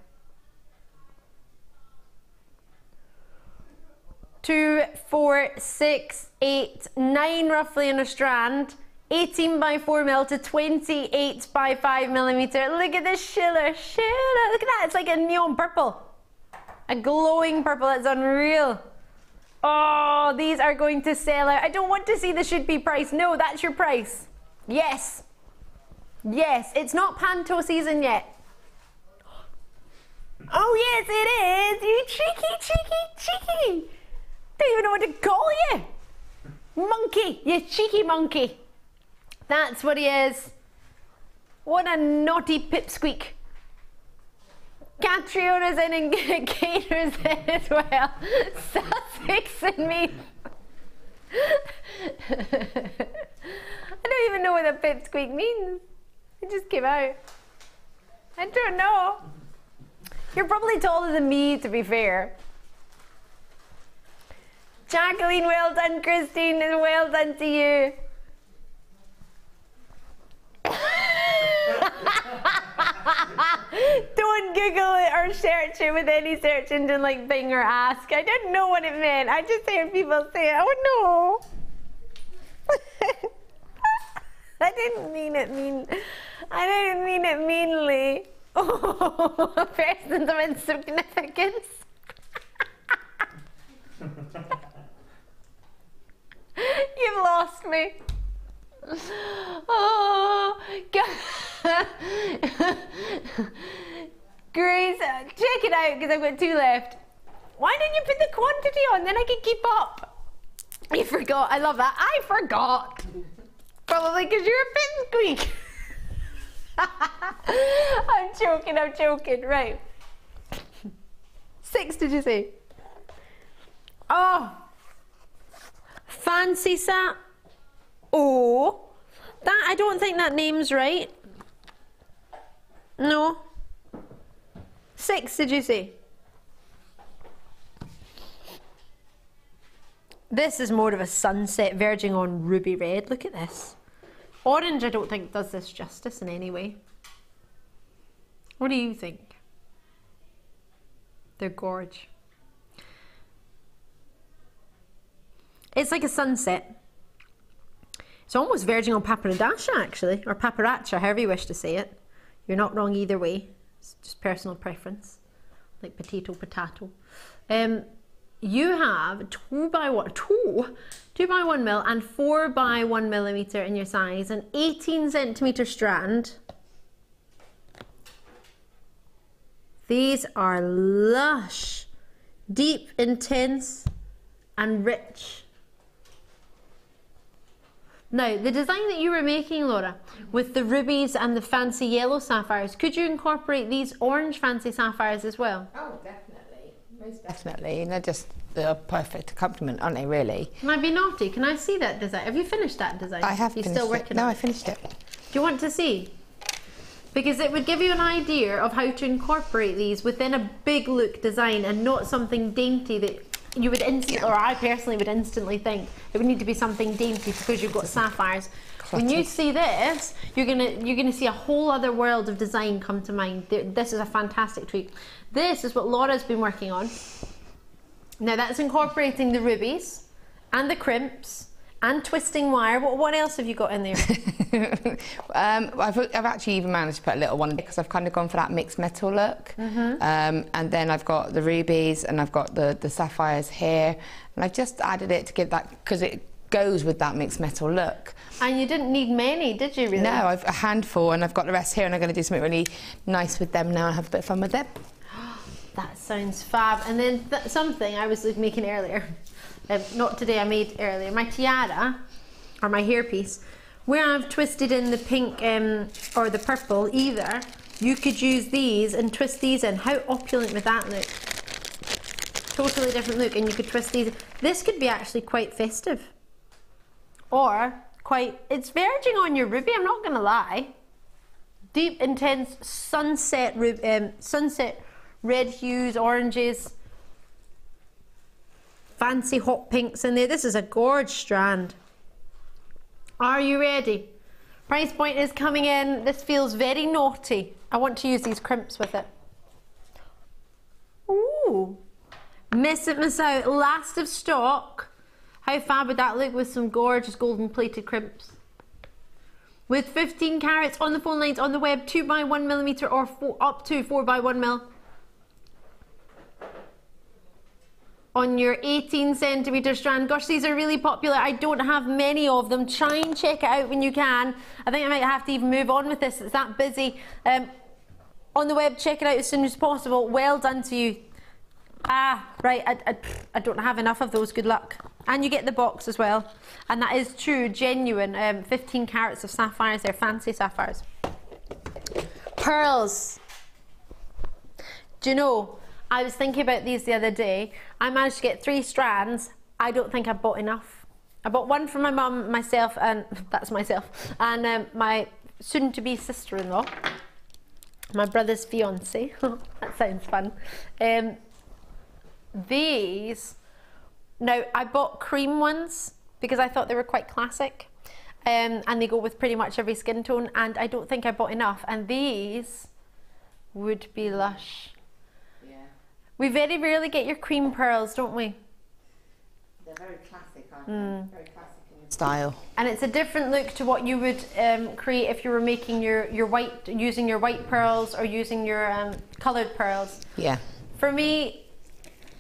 2, 4, 6, 8, 9 roughly in a strand. 18 by 4 mil to 28 by 5 millimeter. Look at this shiller. Look at that. It's like a neon purple. A glowing purple. It's unreal. Oh, these are going to sell out. I don't want to see the should be price. No, that's your price. Yes. Yes. It's not panto season yet. Oh, yes, it is. You cheeky. Don't even know what to call you. Monkey. You cheeky monkey. That's what he is. What a naughty pipsqueak. Catriona's in and Gator's in as well. Sussex and me. I don't even know what a pipsqueak means. It just came out. I don't know. You're probably taller than me, to be fair. Jacqueline, well done. Christine, well done to you. Don't Google it or search it with any search engine like Bing or Ask. I didn't know what it meant. I just heard people say it. Oh no. I didn't mean it meanly. Oh, persons of insignificance. You've lost me. Oh, God. Grace, check it out because I've got 2 left. Why didn't you put the quantity on? Then I could keep up. You forgot. I love that. I forgot. Probably because you're a pin squeak. I'm joking. Right. 6, did you say? Oh. Fancy sat. Oh. That, I don't think that name's right. No. 6, did you say? This is more of a sunset verging on ruby red. Look at this. Orange, I don't think does this justice in any way. What do you think? They're gorge. It's like a sunset. It's almost verging on paparazzi actually, or paparazzi, however you wish to say it. You're not wrong either way. It's just personal preference, like potato. You have 2 by 1 mil and 4 by 1 millimeter in your size, an 18 centimeter strand. These are lush, deep, intense, and rich. Now, the design that you were making, Laura, with the rubies and the fancy yellow sapphires, could you incorporate these orange fancy sapphires as well? Oh, definitely. Most definitely. And they're just the perfect accompaniment, aren't they, really? Can I be naughty? Can I see that design? Have you finished that design? I have finished still working it. No, on I it? finished it. Do you want to see? Because it would give you an idea of how to incorporate these within a big look design and not something dainty that you would instantly, or I personally would instantly think it would need to be something dainty because you've got sapphires. When you see this, you're gonna see a whole other world of design come to mind. This is a fantastic treat. This is what Laura's been working on. Now that's incorporating the rubies and the crimps and twisting wire. What else have you got in there? I've actually even managed to put a little one because I've kind of gone for that mixed metal look. And then I've got the rubies and I've got the sapphires here, and I've just added it to give that, because it goes with that mixed metal look. And you didn't need many, did you really? No, I've a handful, and I've got the rest here, and I'm going to do something really nice with them now and have a bit of fun with them. That sounds fab. And then something I was making earlier, not today, I made earlier, my tiara, or my hairpiece, where I've twisted in the pink or the purple either, you could use these and twist these in. How opulent would that look? Totally different look, and you could twist these. This could be actually quite festive. Or quite, it's verging on your ruby, I'm not gonna lie. Deep, intense sunset red hues, oranges, fancy hot pinks in there. This is a gorge strand. Are you ready? Price point is coming in. This feels very naughty. I want to use these crimps with it. Ooh, miss it, miss out. Last of stock. How fab would that look with some gorgeous golden plated crimps? With 15 carats on the phone lines, on the web, 2 by 1 millimeter or up to 4 by 1 mil. On your 18 centimeter strand. Gosh, these are really popular. I don't have many of them. Try and check it out when you can. I think I might have to even move on with this. It's that busy. On the web, check it out as soon as possible. Well done to you. Ah, right, I don't have enough of those. Good luck. And you get the box as well. And that is true, genuine. 15 carats of sapphires. They're fancy sapphires. Pearls. Do you know, I was thinking about these the other day. I managed to get 3 strands. I don't think I bought enough. I bought one for my mum, myself, and that's myself, and my soon-to-be sister-in-law, my brother's fiance. That sounds fun. These, now I bought cream ones because I thought they were quite classic, and they go with pretty much every skin tone, and I don't think I bought enough, and these would be lush. We very rarely get your cream pearls, don't we? They're very classic, aren't they? Very classic in style. And it's a different look to what you would create if you were making your white, using your white pearls or using your coloured pearls. Yeah. For me,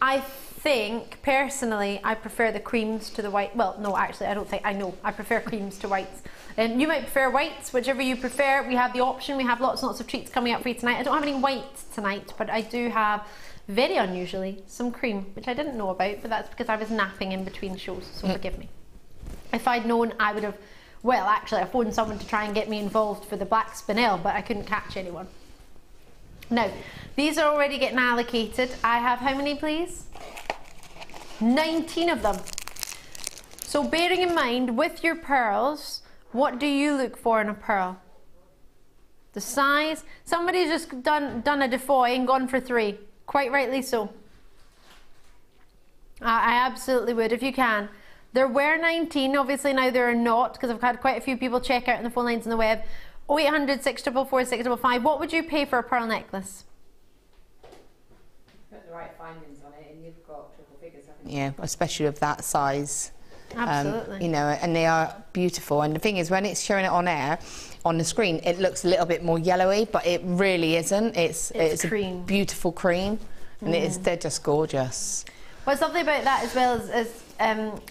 I think, personally, I prefer the creams to the white. Well, no, actually, I don't think, I know. I prefer creams to whites. You might prefer whites, whichever you prefer. We have the option. We have lots and lots of treats coming up for you tonight. I don't have any whites tonight, but I do have, very unusually, some cream, which I didn't know about, but that's because I was napping in between shows, so forgive me. If I'd known, I would have, well, actually, I phoned someone to try and get me involved for the black spinel, but I couldn't catch anyone. Now, these are already getting allocated. I have how many, please? 19 of them. So bearing in mind, with your pearls, what do you look for in a pearl? The size. Somebody's just done a Defoy and gone for 3. Quite rightly so. I absolutely would, if you can. There were 19, obviously now there are not, because I've had quite a few people check out on the phone lines on the web. 0800 644 655. What would you pay for a pearl necklace? Put the right findings on it and you've got triple figures, haven't you? Yeah, especially of that size. Absolutely. You know, and they are beautiful. And the thing is, when it's showing it on air, on the screen, it looks a little bit more yellowy, but it really isn't. It's cream. A beautiful cream, and they're just gorgeous. What's lovely about that as well as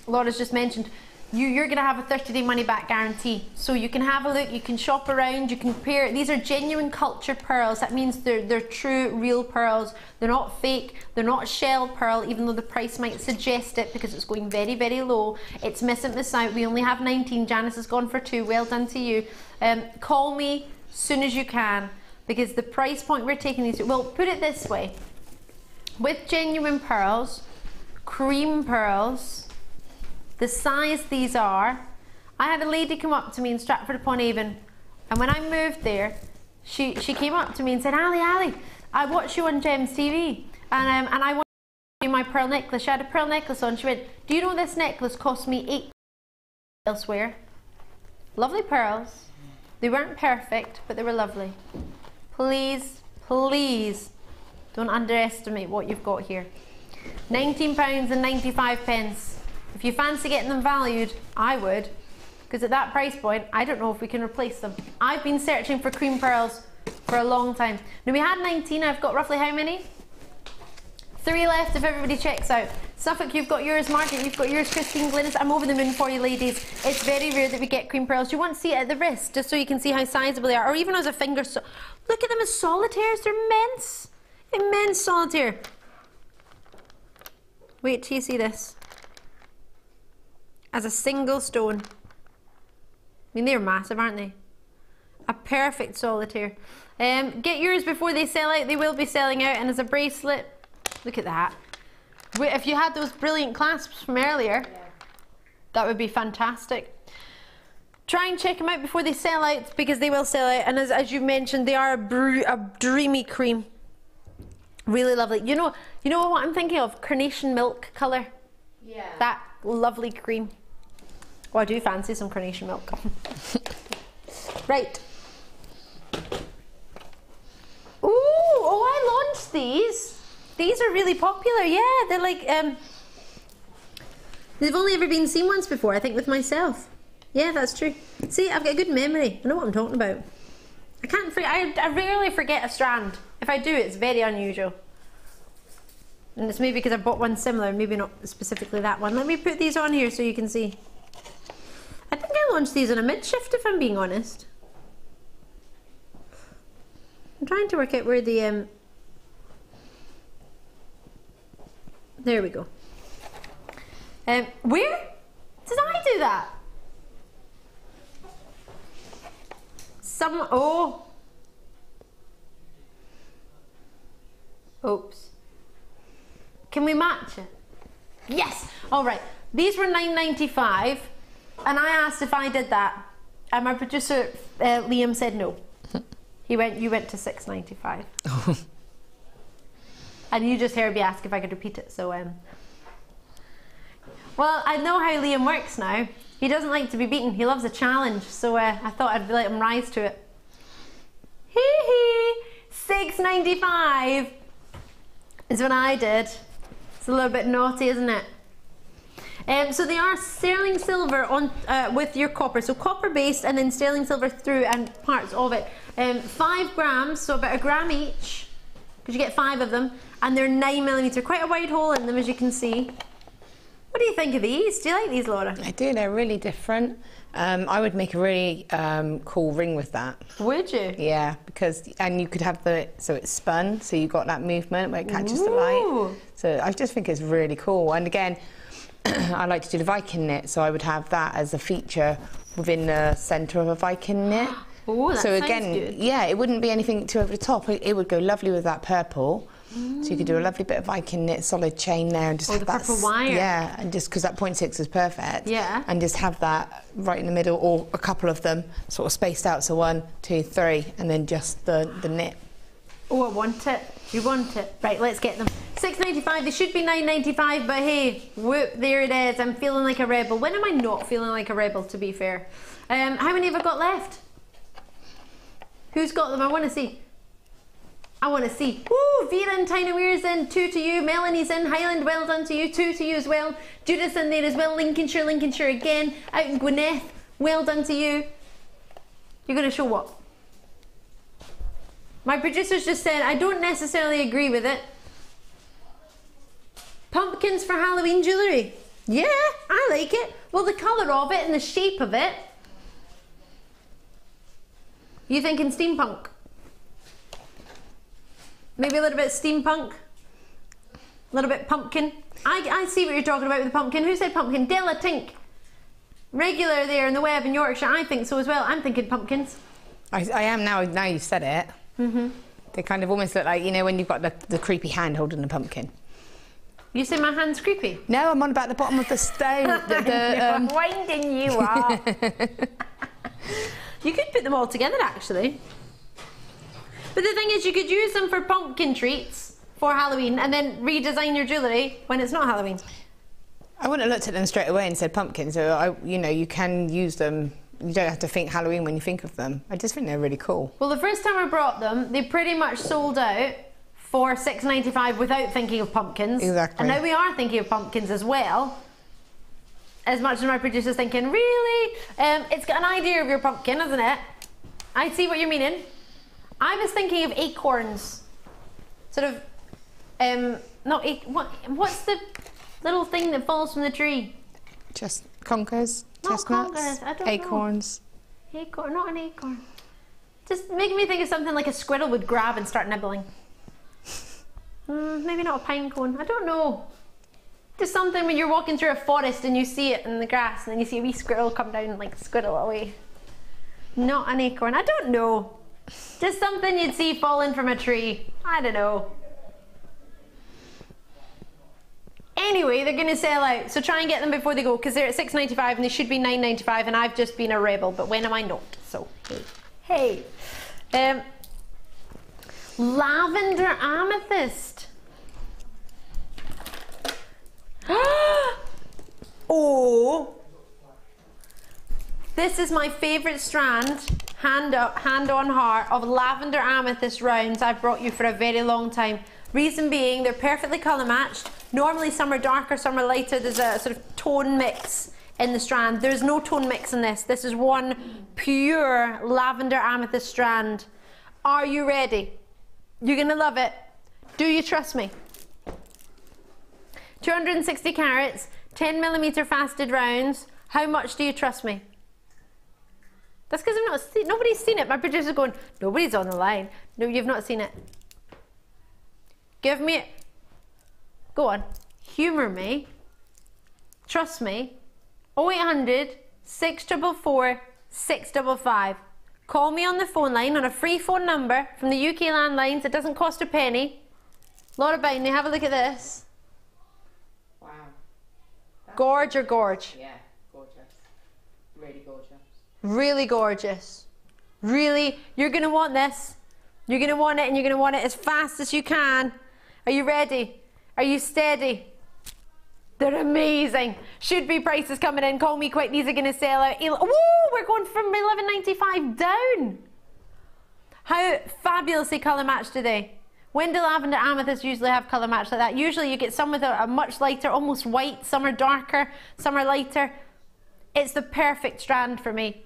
Laura's just mentioned, you're going to have a 30-day money-back guarantee. So you can have a look, you can shop around, you can compare. These are genuine cultured pearls. That means they're true, real pearls. They're not fake, they're not shell pearl, even though the price might suggest it because it's going very, very low. It's missing this out. We only have 19. Janice has gone for 2. Well done to you. Call me as soon as you can, because the price point we're taking these to, well, put it this way. With genuine pearls, cream pearls, the size these are, I had a lady come up to me in Stratford upon Avon, and when I moved there, she came up to me and said, Ali, I watch you on Gems TV, and I want to do my pearl necklace. She had a pearl necklace on. She went, do you know this necklace cost me $8 elsewhere? Lovely pearls. They weren't perfect, but they were lovely. Please, please don't underestimate what you've got here. £19.95. If you fancy getting them valued, I would, because at that price point, I don't know if we can replace them. I've been searching for cream pearls for a long time. Now we had 19, I've got roughly how many? 3 left if everybody checks out. Suffolk, you've got yours. Margaret, you've got yours. Christine, Glynis, I'm over the moon for you ladies. It's very rare that we get cream pearls. You want to see it at the wrist, just so you can see how sizable they are, or even as a finger. Look at them as solitaires, they're immense. Immense solitaire. Wait till you see this. As a single stone. I mean, they're massive, aren't they? A perfect solitaire. Get yours before they sell out. They will be selling out. And as a bracelet, look at that. If you had those brilliant clasps from earlier, that would be fantastic. Try and check them out before they sell out, because they will sell out. And as you mentioned, they are a dreamy cream. Really lovely. You know what I'm thinking of? Carnation milk colour. Yeah. That lovely cream. Oh, I do fancy some carnation milk. Right. Ooh, oh, I launched these. These are really popular. Yeah, they're like, they've only ever been seen once before, I think, with myself. Yeah, that's true. See, I've got a good memory. I know what I'm talking about. I can't forget. I rarely forget a strand. If I do, it's very unusual. And it's maybe because I bought one similar, maybe not specifically that one. Let me put these on here so you can see. I think I launched these on a mid-shift, if I'm being honest. I'm trying to work out where the... There we go. Where did I do that? Oh. Oops. Can we match it? Yes. All right. These were $9.95, and I asked if I did that, and my producer Liam said no. He went. You went to $6.95. And you just heard me ask if I could repeat it. So well, I know how Liam works now. He doesn't like to be beaten. He loves a challenge. So I thought I'd let him rise to it. Hee hee. $6.95 is what I did. It's a little bit naughty, isn't it? So they are sterling silver on with your copper. So copper based and then sterling silver through and parts of it. 5 grams, so about a gram each, because you get 5 of them, and they're 9mm. Quite a wide hole in them, as you can see. What do you think of these? Do you like these, Laura? I do, they're really different. I would make a really cool ring with that. Would you? Yeah, because, and you could have so it's spun, so you got that movement where it catches the light. So I just think it's really cool. And again, I like to do the Viking knit, so I would have that as a feature within the centre of a Viking knit. Oh, that so again, sounds good. Yeah, it wouldn't be anything too over the top. It would go lovely with that purple. So you could do a lovely bit of Viking knit, solid chain there, and just have the that purple wire. Yeah, and just because that 0.6 is perfect. Yeah. And just have that right in the middle, or a couple of them sort of spaced out. So 1, 2, 3, and then just the knit. Oh, I want it. You want it? Right, let's get them. $6.95. They should be $9.95, but hey, whoop, there it is. I'm feeling like a rebel. When am I not feeling like a rebel? To be fair, how many have I got left? Who's got them? I want to see. I want to see. Woo! Vera and Tina Weir's in. 2 to you. Melanie's in. Highland, well done to you. 2 to you as well. Judith's in there as well. Lincolnshire again. Out in Gwyneth. Well done to you. You're going to show what? My producer's just said, I don't necessarily agree with it. Pumpkins for Halloween jewellery. Yeah, I like it. Well, the colour of it and the shape of it. You thinking steampunk? Maybe a little bit steampunk? A little bit pumpkin? I see what you're talking about with the pumpkin. Who said pumpkin? Della Tink. Regular there in the web in Yorkshire. I think so as well. I'm thinking pumpkins. I am now you've said it. Mm-hmm. They kind of almost look like, you know, when you've got the creepy hand holding the pumpkin. You say my hand's creepy? No, I'm on about the bottom of the stone. I'm winding you up. You could put them all together, actually. But the thing is, you could use them for pumpkin treats for Halloween and then redesign your jewellery when it's not Halloween. I wouldn't have looked at them straight away and said pumpkin, so you know, you can use them. You don't have to think Halloween when you think of them. I just think they're really cool. Well, the first time I brought them, they pretty much sold out for $6.95 without thinking of pumpkins. Exactly. And now we are thinking of pumpkins as well. As much as my producer's thinking, really? It's got an idea of your pumpkin, isn't it? I see what you're meaning. I was thinking of acorns. Sort of, what's the little thing that falls from the tree? Just conkers, not chestnuts, conkers, I don't acorns. Know. Acorn, not an acorn. Just making me think of something like a squirrel would grab and start nibbling. Maybe not a pine cone, I don't know. Just something when you're walking through a forest and you see it in the grass and then you see a wee squirrel come down and like squirrel away. Not an acorn, I don't know. Just something you'd see falling from a tree. I don't know. Anyway, they're going to sell out, so try and get them before they go, because they're at $6.95 and they should be $9.95, and I've just been a rebel, but when am I not? So, hey. Lavender amethyst. Oh! This is my favourite strand, hand up, hand on heart, of lavender amethyst rounds I've brought you for a very long time. Reason being, they're perfectly colour matched. Normally some are darker, some are lighter. There's a sort of tone mix in the strand. There's no tone mix in this. This is one pure lavender amethyst strand. Are you ready? You're gonna love it. Do you trust me? 260 carats, 10mm faceted rounds. How much do you trust me? That's because nobody's seen it. My producer's going, nobody's on the line. No, you've not seen it. Give me it. Go on. Humour me. Trust me. 0800 644 655. Call me on the phone line on a free phone number from the UK landlines. It doesn't cost a penny. Laura Bindley, have a look at this. Wow. Gorge or gorge? Yeah, gorgeous. Really gorgeous. Really gorgeous. Really, you're going to want this. You're going to want it, and you're going to want it as fast as you can. Are you ready? Are you steady? They're amazing. Should be prices coming in. Call me quick. These are going to sell out. Woo! We're going from $11.95 down. How fabulously colour matched today. Window lavender, amethyst usually have colour match like that. Usually you get some with a much lighter, almost white, some are darker, some are lighter. It's the perfect strand for me.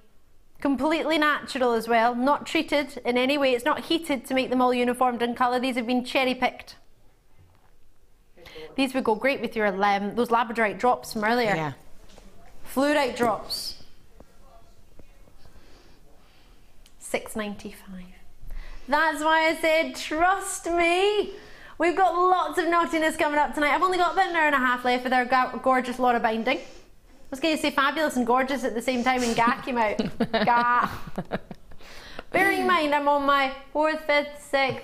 Completely natural as well, not treated in any way. It's not heated to make them all uniformed in colour. These have been cherry picked. These would go great with your those labradorite drops from earlier. Yeah. Fluorite drops. $6.95. That's why I said trust me. We've got lots of naughtiness coming up tonight. I've only got about an hour and a half left with our gorgeous Laura binding. I was going to say fabulous and gorgeous at the same time and Gah came out. Gah. Bearing in mind I'm on my 4th, 5th, 6th,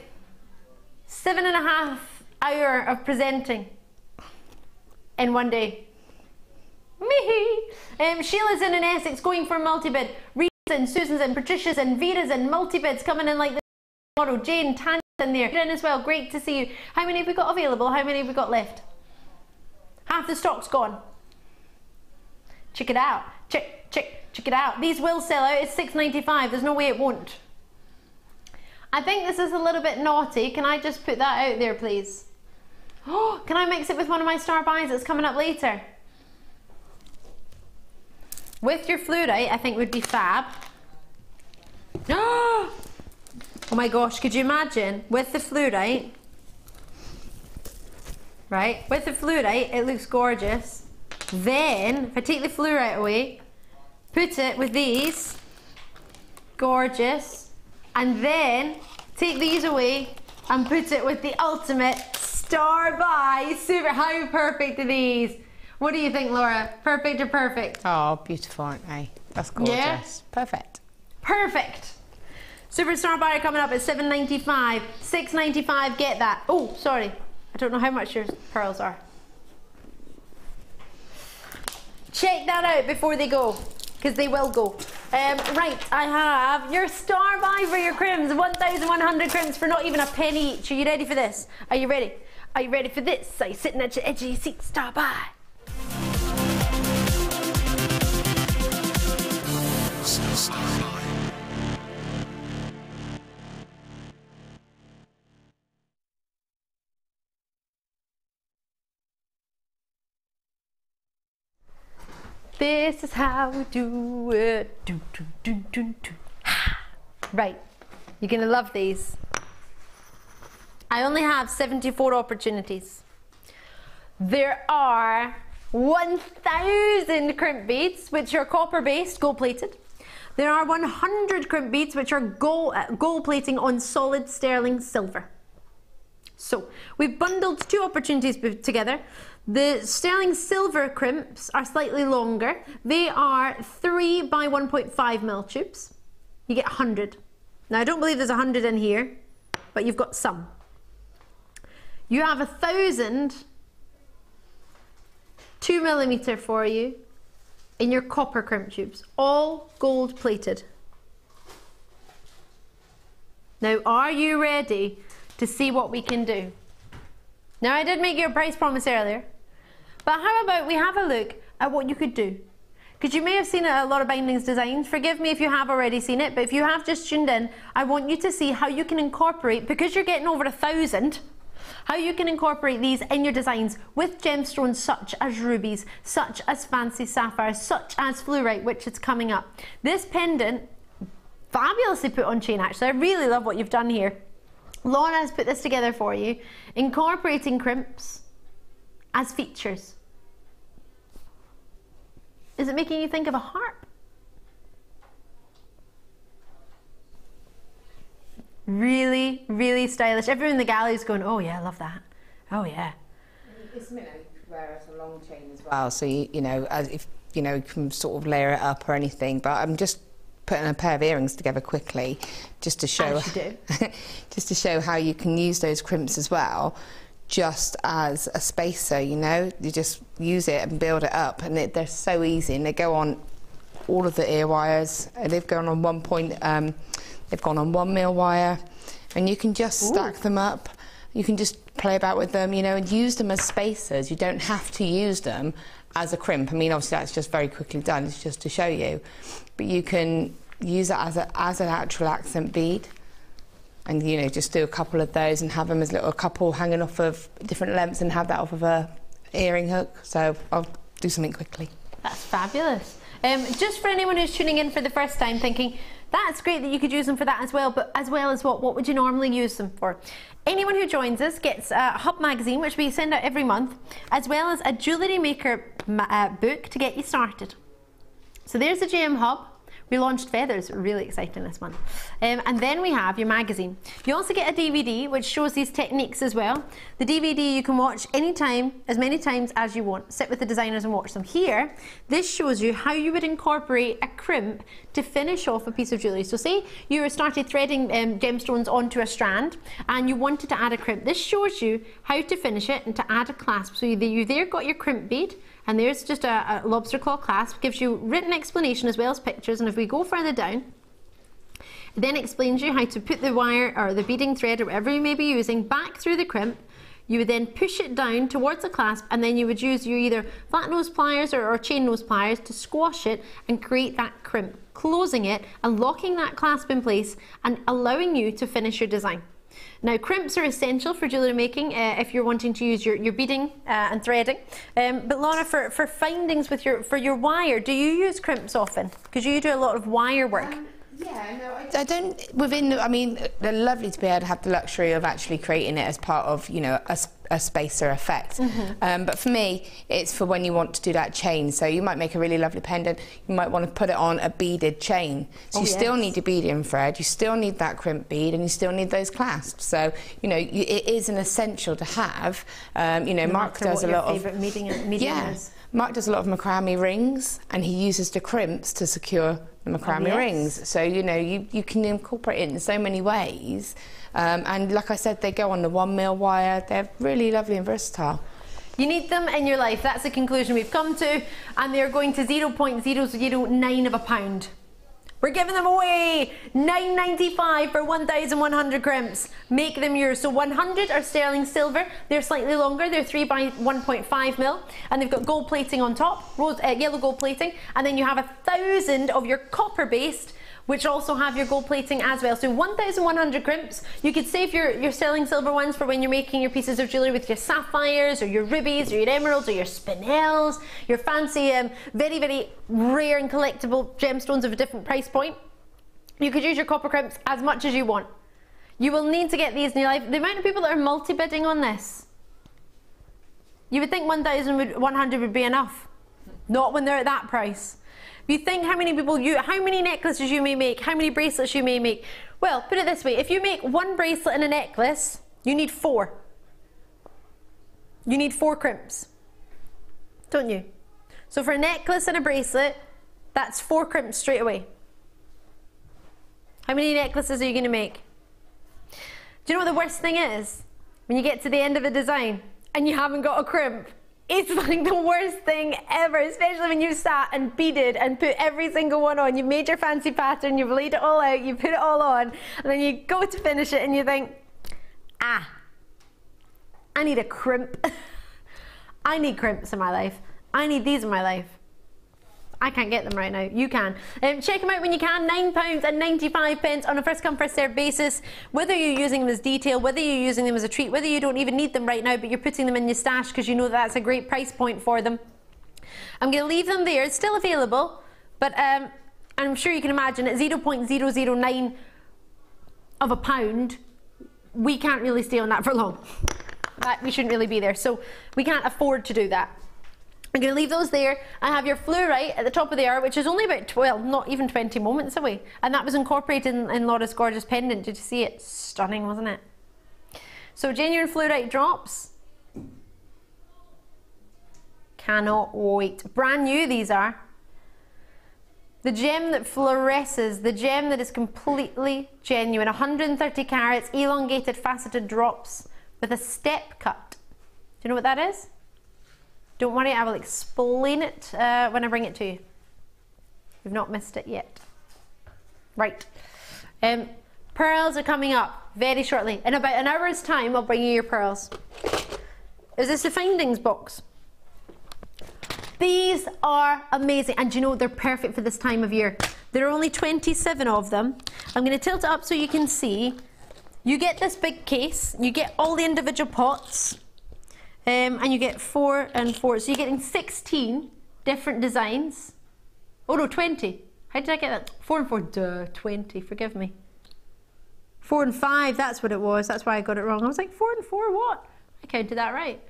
7.5 hour of presenting in one day. Me. Sheila's in Essex going for multi-bid. Rita's in, Susan's in, Patricia's in, Vera's in, multi-bids coming in like this tomorrow. Jane, Tanya's in there. You're in as well. Great to see you. How many have we got available? How many have we got left? Half the stock's gone. Check it out. Check it out. These will sell out. It's $6.95. There's no way it won't. I think this is a little bit naughty. Can I just put that out there, please? Oh, can I mix it with one of my star buys that's coming up later? With your fluorite, I think would be fab. Oh my gosh, could you imagine with the fluorite? Right, with the fluorite, it looks gorgeous. Then, if I take the fluorite away, put it with these, gorgeous, and then take these away and put it with the ultimate star buy. Super, how perfect are these? What do you think, Laura? Perfect or perfect? Oh, beautiful, aren't they? That's gorgeous. Yeah? Perfect. Perfect. Superstar buyer coming up at $7.95. $6.95, get that. Oh, sorry. I don't know how much your pearls are. Check that out before they go, because they will go. Right, I have your star buy for your crims. 1,100 crims for not even a penny each. Are you ready for this? Are you ready? Are you ready for this? Are you sitting at your edge of your seat? Star buy. This is how we do it. Do, do, do, do, do. Right, you're gonna love these. I only have 74 opportunities. There are 1,000 crimp beads, which are copper based, gold plated. There are 100 crimp beads, which are gold plating on solid sterling silver. So we've bundled 2 opportunities together. The sterling silver crimps are slightly longer. They are 3 by 1.5 mil tubes. You get 100. Now I don't believe there's 100 in here, but you've got some. You have 1,000 2mm for you in your copper crimp tubes, all gold plated. Now are you ready to see what we can do? Now I did make you a price promise earlier, but how about we have a look at what you could do? Because you may have seen a lot of bindings designs. Forgive me if you have already seen it, but if you have just tuned in, I want you to see how you can incorporate, because you're getting over 1,000, how you can incorporate these in your designs with gemstones such as rubies, such as fancy sapphires, such as fluorite, which is coming up. This pendant, fabulously put on chain actually. I really love what you've done here. Laura has put this together for you, incorporating crimps as features. Is it making you think of a harp? Really, really stylish. Everyone in the gallery is going, oh yeah, I love that. Oh yeah. It's, you know, you could wear it as a long chain as well. So you know, if you know, you can sort of layer it up or anything. But I'm just putting a pair of earrings together quickly, just to show, just to show how you can use those crimps as well, just as a spacer. You know, you just use it and build it up, and they're so easy, and they go on all of the ear wires. They've gone on 1 mil wire, and you can just stack them up. You can just play about with them, you know, and use them as spacers. You don't have to use them as a crimp. I mean, obviously that's just very quickly done. It's just to show you, but you can use it as an actual accent bead. and you know, just do a couple of those and have them as little couple hanging off of different lengths and have that off of a earring hook. So I'll do something quickly. That's fabulous. Just for anyone who's tuning in for the first time thinking, that's great that you could use them for that as well, but as well as what would you normally use them for? Anyone who joins us gets a Hub magazine, which we send out every month, as well as a JewelleryMaker book to get you started. So there's the JM Hub. We launched feathers, really exciting this month. And then we have your magazine. You also get a DVD which shows these techniques as well. The DVD you can watch anytime, as many times as you want. Sit with the designers and watch them. Here, this shows you how you would incorporate a crimp to finish off a piece of jewellery. So say you started threading gemstones onto a strand and you wanted to add a crimp. This shows you how to finish it and to add a clasp. So you there got your crimp bead, and there's just a lobster claw clasp. Gives you written explanation as well as pictures. And if we go further down, it then explains you how to put the wire or the beading thread or whatever you may be using back through the crimp. You would then push it down towards the clasp, and then you would use your either flat nose pliers or chain nose pliers to squash it and create that crimp, closing it and locking that clasp in place and allowing you to finish your design. Now, crimps are essential for jewellery making if you're wanting to use your beading and threading. But Laura, for findings with your wire, do you use crimps often? Because you do a lot of wire work. Yeah, no, I don't. I mean, they're lovely to be able to have the luxury of actually creating it as part of, you know, a spacer effect. But for me, it's for when you want to do that chain. So you might make a really lovely pendant. You might want to put it on a beaded chain. So you still need your beading thread. You still need that crimp bead, and you still need those clasps. So you know, it is an essential to have. You know, Mark does a lot of medium is. Mark does a lot of macrame rings, and he uses the crimps to secure the macrame rings. So you know, you can incorporate it in so many ways. And like I said, they go on the 1mm wire. They're really lovely and versatile. You need them in your life. That's the conclusion we've come to. And they're going to 0.009 of a pound. We're giving them away. $9.95 for 1,100 crimps. Make them yours. So 100 are sterling silver. They're slightly longer. They're 3 by 1.5mm, and they've got gold plating on top, yellow gold plating. And then you have 1,000 of your copper based, which also have your gold plating as well. So 1,100 crimps. You could save your sterling silver ones for when you're making your pieces of jewellery with your sapphires or your rubies or your emeralds or your spinels, your fancy, very, very rare and collectible gemstones of a different price point. You could use your copper crimps as much as you want. You will need to get these in your life. The amount of people that are multi-bidding on this, you would think 1,100 would be enough. Not when they're at that price. If you think how many people how many necklaces you may make, how many bracelets you may make. Well, put it this way, if you make one bracelet and a necklace, you need 4. You need 4 crimps, don't you? So for a necklace and a bracelet, that's 4 crimps straight away. How many necklaces are you going to make? Do you know what the worst thing is? When you get to the end of a design and you haven't got a crimp. It's like the worst thing ever, especially when you've sat and beaded and put every single one on. You've made your fancy pattern, you've laid it all out, you put it all on, and then you go to finish it and you think, I need a crimp. I need crimps in my life. I need these in my life. I can't get them right now. You can. Check them out when you can. £9.95 on a first come first served basis. Whether you're using them as detail, whether you're using them as a treat, whether you don't even need them right now, but you're putting them in your stash because you know that's a great price point for them. I'm going to leave them there. It's still available, but I'm sure you can imagine at 0.009 of a pound, we can't really stay on that for long. We shouldn't really be there, so we can't afford to do that. I'm going to leave those there. I have your fluorite at the top of the hour, which is only about 12, not even 20 moments away. And that was incorporated in Laura's gorgeous pendant. Did you see it? Stunning, wasn't it? So genuine fluorite drops. Cannot wait. Brand new these are. The gem that fluoresces, the gem that is completely genuine. 130 carats, elongated faceted drops with a step cut. Do you know what that is? Don't worry, I will explain it when I bring it to you. You've not missed it yet. Right. Pearls are coming up very shortly. In about an hour's time, I'll bring you your pearls. Is this the findings box? These are amazing. And you know, they're perfect for this time of year. There are only 27 of them. I'm going to tilt it up so you can see. You get this big case, you get all the individual pots, and you get 4 and 4. So you're getting 16 different designs. Oh no, 20. How did I get that? 4 and 4, duh, 20, forgive me. 4 and 5, that's what it was. That's why I got it wrong. I was like, 4 and 4, what? I counted that right.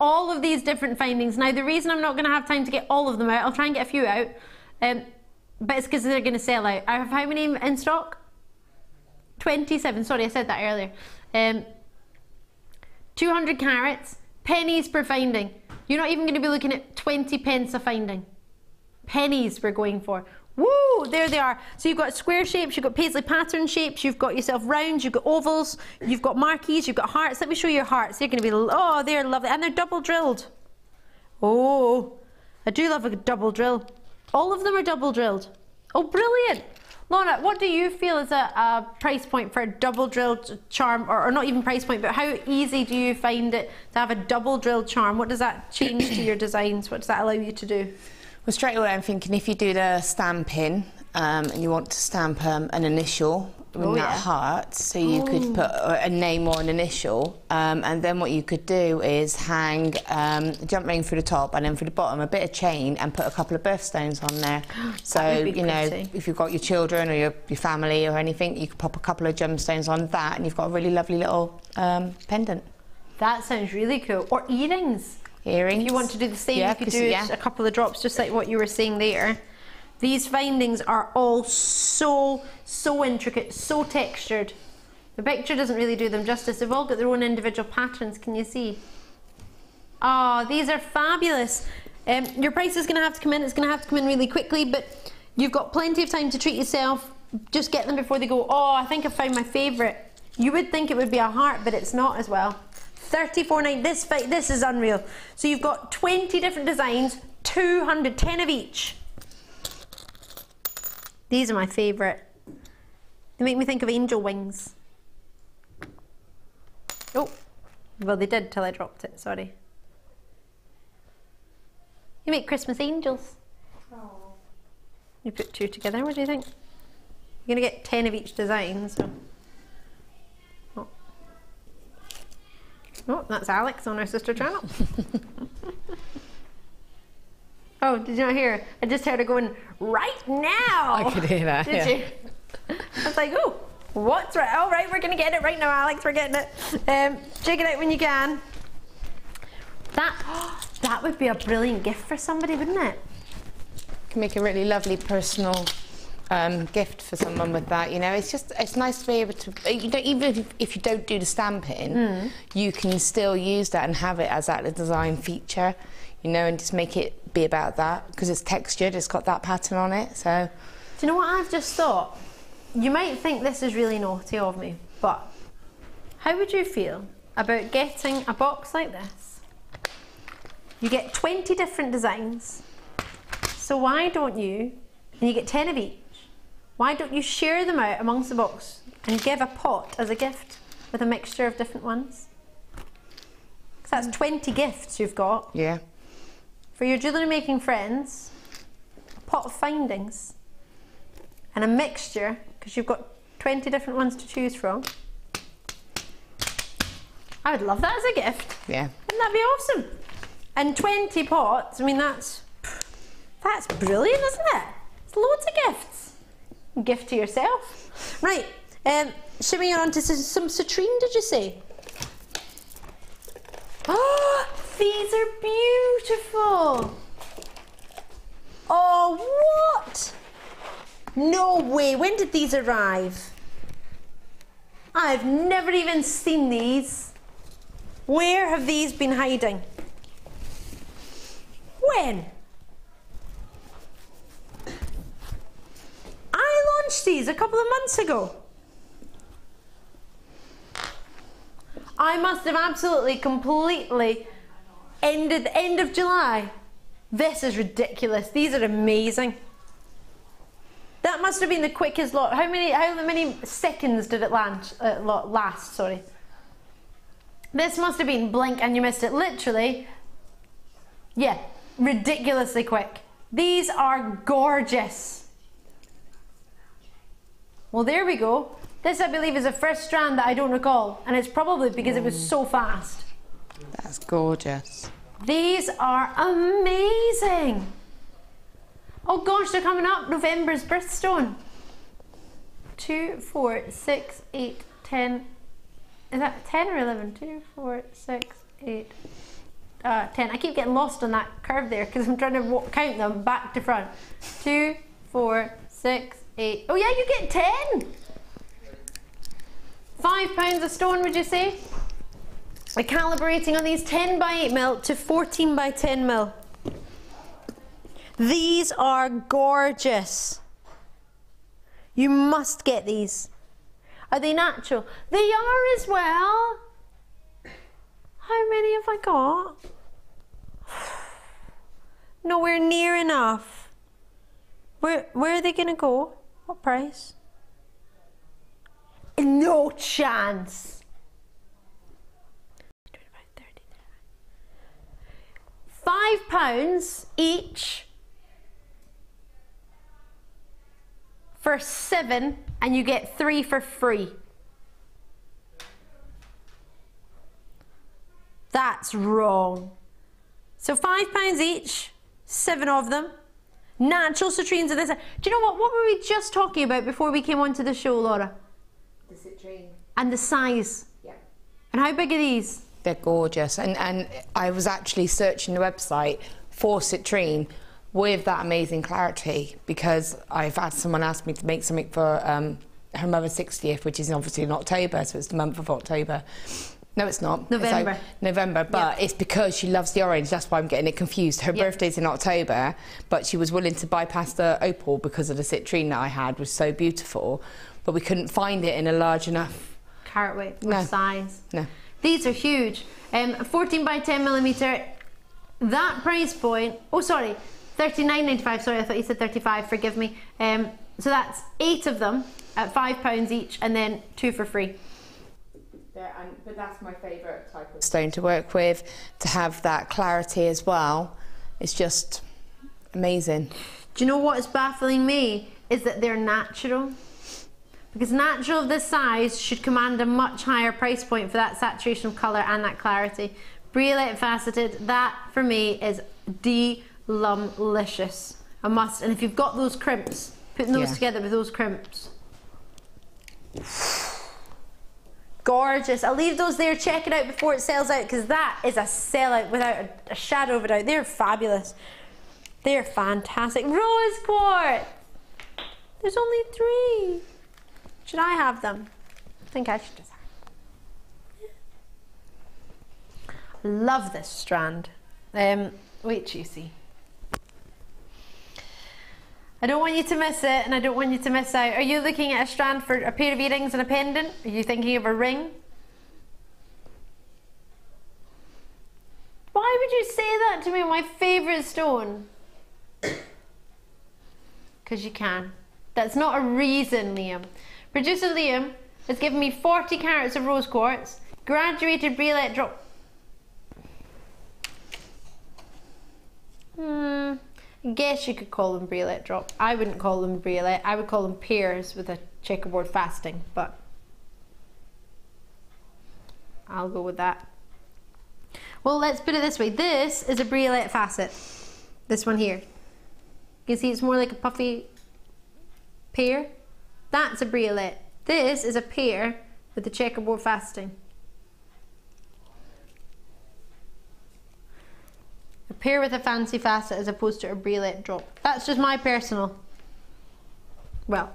All of these different findings. Now, the reason I'm not going to have time to get all of them out, I'll try and get a few out, but it's because they're going to sell out. I have how many in stock? 27, sorry, I said that earlier. 200 carats, pennies per finding. You're not even going to be looking at 20 pence a finding. Pennies we're going for. Woo, there they are. So you've got square shapes, you've got paisley pattern shapes, you've got yourself rounds, you've got ovals, you've got marquees, you've got hearts. Let me show you your hearts. They're going to be, oh, they're lovely. And they're double drilled. Oh, I do love a double drill. All of them are double drilled. Oh, brilliant. Lorna, what do you feel is a price point for a double drilled charm, or not even price point, but how easy do you find it to have a double drilled charm? What does that change to your designs? What does that allow you to do? Well, straight away I'm thinking if you do the stamping and you want to stamp an initial in that heart, so you could put a name or an initial, and then what you could do is hang a jump ring through the top and then through the bottom a bit of chain and put a couple of birthstones on there. So, you know, if you've got your children or your family or anything, you could pop a couple of gemstones on that and you've got a really lovely little pendant. That sounds really cool. Or earrings. Earrings. If you want to do the same, you could do a couple of drops, just like what you were saying there. These findings are all so intricate, so textured. The picture doesn't really do them justice. They've all got their own individual patterns, can you see? Oh, these are fabulous. Your price is going to have to come in. It's going to have to come in really quickly, but you've got plenty of time to treat yourself. Just get them before they go, oh, I think I found my favourite. You would think it would be a heart, but it's not as well. $34.9. This is unreal. So you've got 20 different designs, 200, 10 of each. These are my favourite. They make me think of angel wings. Oh, well they did till I dropped it, sorry. You make Christmas angels. Oh. You put 2 together, what do you think? You're going to get 10 of each design, so. Oh, oh, that's Alex on our sister channel. Oh, did you not hear? I just heard her going, right now! I could hear that, Did you? I was like, oh, what's right? All right, we're going to get it right now, Alex, we're getting it. Check it out when you can. That would be a brilliant gift for somebody, wouldn't it? Can make a really lovely personal gift for someone with that, you know. It's nice to be able to, you know, even if you don't do the stamping, you can still use that and have it as that design feature, you know, and just make it be about that, because it's textured, it's got that pattern on it. So do you know what I've just thought? You might think this is really naughty of me, but how would you feel about getting a box like this? You get 20 different designs, so why don't you, and you get 10 of each, why don't you share them out amongst the box and give a pot as a gift with a mixture of different ones? Because that's 20 gifts you've got. Yeah. For your jewellery making friends, a pot of findings and a mixture, because you've got 20 different ones to choose from. I would love that as a gift. Yeah. Wouldn't that be awesome? And 20 pots, I mean, that's brilliant, isn't it? It's loads of gifts. Gift to yourself. Right, shimming on to some citrine, did you say? Oh, these are beautiful. Oh, what? No way, when did these arrive? I've never even seen these. Where have these been hiding? When? I launched these a couple of months ago. I must have absolutely, completely ended the end of July. This is ridiculous. These are amazing. That must have been the quickest lot. How many seconds did it last? Sorry. This must have been blink and you missed it. Literally, yeah, ridiculously quick. These are gorgeous. Well, there we go. This, I believe, is the first strand that I don't recall, and it's probably because it was so fast. That's gorgeous. These are amazing. Oh gosh, they're coming up. November's birthstone. 2, 4, 6, 8, 10. Is that 10 or 11? 2, 4, 6, 8, 10. I keep getting lost on that curve there because I'm trying to count them back to front. 2, 4, 6, 8. Oh yeah, you get 10. £5 a stone, would you say? We're calibrating on these 10 by 8 mil to 14 by 10 mil. These are gorgeous. You must get these. Are they natural? They are as well. How many have I got? Nowhere near enough. Where are they gonna go? What price? No chance. £5 each for 7, and you get 3 for free. That's wrong. So £5 each, 7 of them. Natural citrines of this. Do you know what? What were we just talking about before we came onto the show, Laura? The citrine. And the size. Yeah. And how big are these? They're gorgeous. And I was actually searching the website for citrine with that amazing clarity because I've had someone ask me to make something for her mother's 60th, which is obviously in October, so it's the month of October. No, it's not. November. It's like November, but it's because she loves the orange. That's why I'm getting it confused. Her birthday's in October, but she was willing to bypass the opal because of the citrine that I had was so beautiful, but we couldn't find it in a large enough carat weight or size. No. These are huge. 14 by 10 millimeter. That price point. Oh, sorry, $39.95. Sorry, I thought you said 35. Forgive me. So that's 8 of them at £5 each, and then 2 for free. But that's my favourite type of stone to work with, to have that clarity as well. It's just amazing. Do you know what is baffling me? Is that they're natural. Because natural of this size should command a much higher price point for that saturation of colour and that clarity. Briolette faceted, that for me is delumlicious. A must. And if you've got those crimps, putting those together with those crimps. Gorgeous. I'll leave those there. Check it out before it sells out, because that is a sellout without a shadow of a doubt. They're fabulous. They're fantastic. Rose quartz. There's only 3. Should I have them? I think I should just have them. Love this strand. Wait till you see. I don't want you to miss it, and I don't want you to miss out. Are you looking at a strand for a pair of earrings and a pendant? Are you thinking of a ring? Why would you say that to me, my favourite stone? Because you can. That's not a reason, Liam. Producer Liam has given me 40 carats of rose quartz, graduated briolette drop. I guess you could call them briolette drop. I wouldn't call them briolette. I would call them pears with a checkerboard fasting, but I'll go with that. Well, let's put it this way. This is a briolette facet. This one here. You can see it's more like a puffy pear. That's a briolette. This is a pear with the checkerboard fasting. A pear with a fancy facet as opposed to a briolette drop. That's just my personal. Well,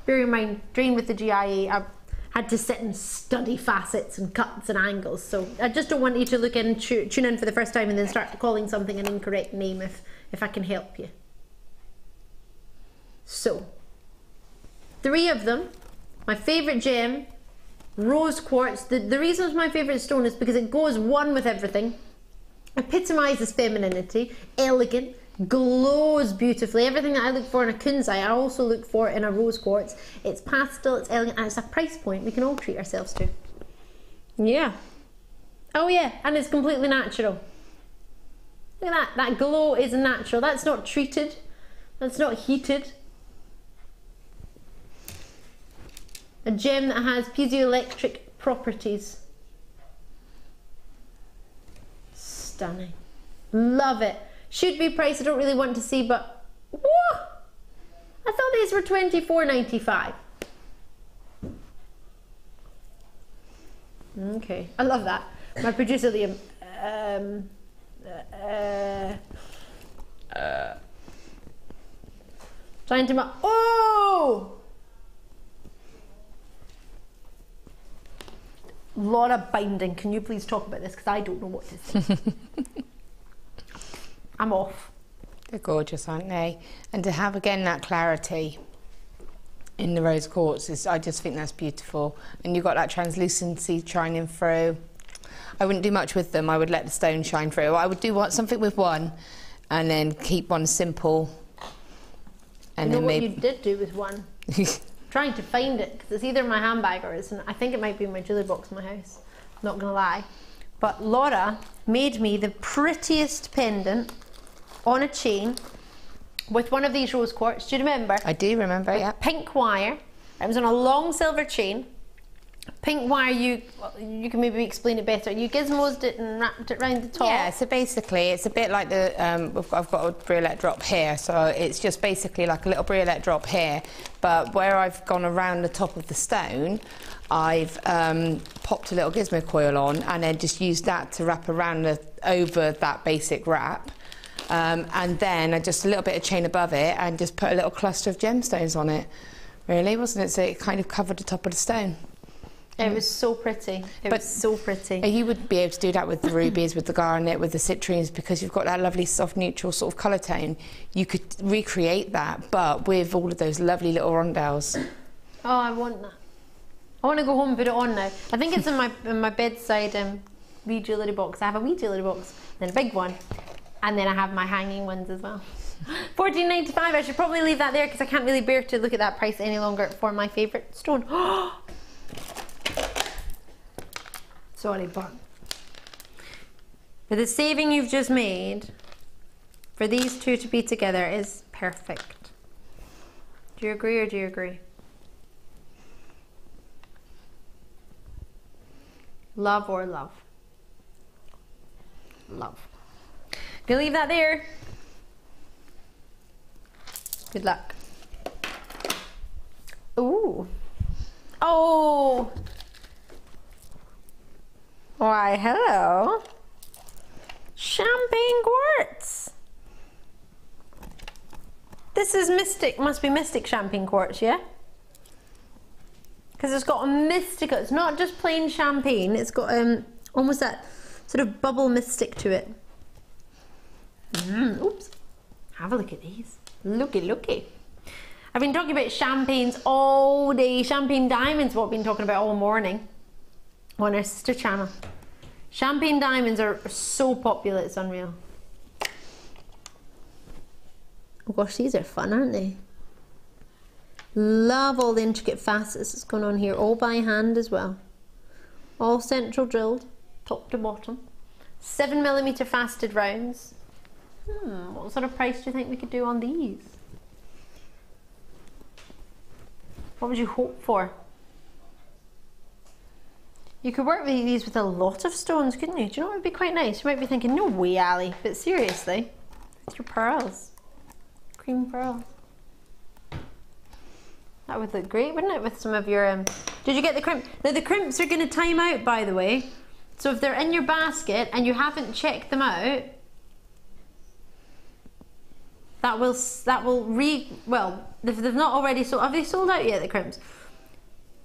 bear in mind, trained with the GIA, I've had to sit and study facets and cuts and angles. So I just don't want you to look in and tune in for the first time and then start calling something an incorrect name if I can help you. So, 3 of them. My favourite gem, rose quartz. The reason it's my favourite stone is because it goes one with everything. Epitomises femininity, elegant, glows beautifully. Everything that I look for in a kunzite, I also look for in a rose quartz. It's pastel, it's elegant, and it's a price point we can all treat ourselves to. Yeah. Oh yeah, and it's completely natural. Look at that, that glow is natural. That's not treated, that's not heated. A gem that has piezoelectric properties. Stunning. Love it. Should be priced, I don't really want to see, but what? I thought these were $24.95. Okay, I love that. My producer Liam. Trying to oh! Lot of binding. Can you please talk about this? Because I don't know what to say. I'm off. They're gorgeous, aren't they? And to have again that clarity in the rose quartz, I just think that's beautiful. And you've got that translucency shining through. I wouldn't do much with them. I would let the stone shine through. I would do something with one and then keep one simple. And you know then what maybe you did do with one? Trying to find it, because it's either in my handbag or it's in, I think it might be in my jewellery box in my house. Not gonna lie. But Laura made me the prettiest pendant on a chain with one of these rose quartz. Do you remember? I do remember, yeah. Pink wire. It was on a long silver chain. Pink wire, you can maybe explain it better. You gizmosed it and wrapped it around the top. Yeah, so basically it's a bit like the, I've got a briolette drop here, so it's just basically like a little briolette drop here, but where I've gone around the top of the stone, I've popped a little gizmo coil on and then just used that to wrap around over that basic wrap. And then just a little bit of chain above it and just put a little cluster of gemstones on it, really, wasn't it? So it kind of covered the top of the stone. It was so pretty. It was so pretty. You would be able to do that with the rubies, with the garnet, with the citrines, because you've got that lovely soft neutral sort of colour tone. You could recreate that, but with all of those lovely little rondelles. Oh, I want that. I want to go home and put it on now. I think it's in my bedside wee jewellery box. I have a wee jewellery box, then a big one, and then I have my hanging ones as well. $14.95. I should probably leave that there because I can't really bear to look at that price any longer for my favourite stone. Sorry, but the saving you've just made for these two to be together is perfect. Do you agree or do you agree? Love or love? Love. Gonna leave that there. Good luck. Ooh. Oh. Why, hello. Champagne quartz. This is mystic, must be mystic champagne quartz, yeah? Because it's got a mystical, it's not just plain champagne, it's got almost that sort of bubble mystic to it. Oops. Have a look at these. Looky, looky. I've been talking about champagnes all day. Champagne diamonds, what I've been talking about all morning on our sister channel. Champagne diamonds are so popular, it's unreal. Oh gosh, these are fun, aren't they? Love all the intricate facets that's going on here, all by hand as well. All central drilled, top to bottom. 7mm faceted rounds. What sort of price do you think we could do on these? What would you hope for? You could work with these with a lot of stones, couldn't you? Do you know what would be quite nice? You might be thinking, no way, Ali, but seriously, it's your pearls. Cream pearls. That would look great, wouldn't it, with some of your... Did you get the crimp? Now, the crimps are going to time out, by the way. So if they're in your basket and you haven't checked them out, well, if they've not already sold... Have they sold out yet, the crimps?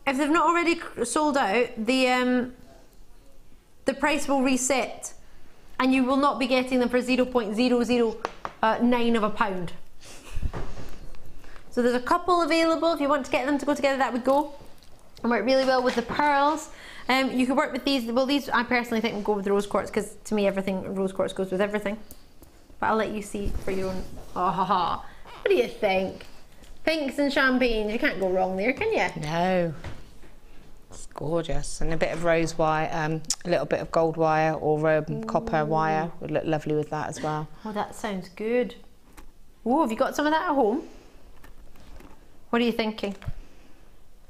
If they've not already sold out, the price will reset and you will not be getting them for 0.009 of a pound. So there's a couple available. If you want to get them to go together, that would go and work really well with the pearls. You could work with these. Well, these I personally think will go with the rose quartz because to me everything rose quartz goes with everything. But I'll let you see for your own. Oh, ha, ha. What do you think? Pinks and champagne, you can't go wrong there, can you? No. It's gorgeous. And a bit of rose wire, a little bit of gold wire or copper wire would look lovely with that as well. Oh, that sounds good. Oh, have you got some of that at home? What are you thinking?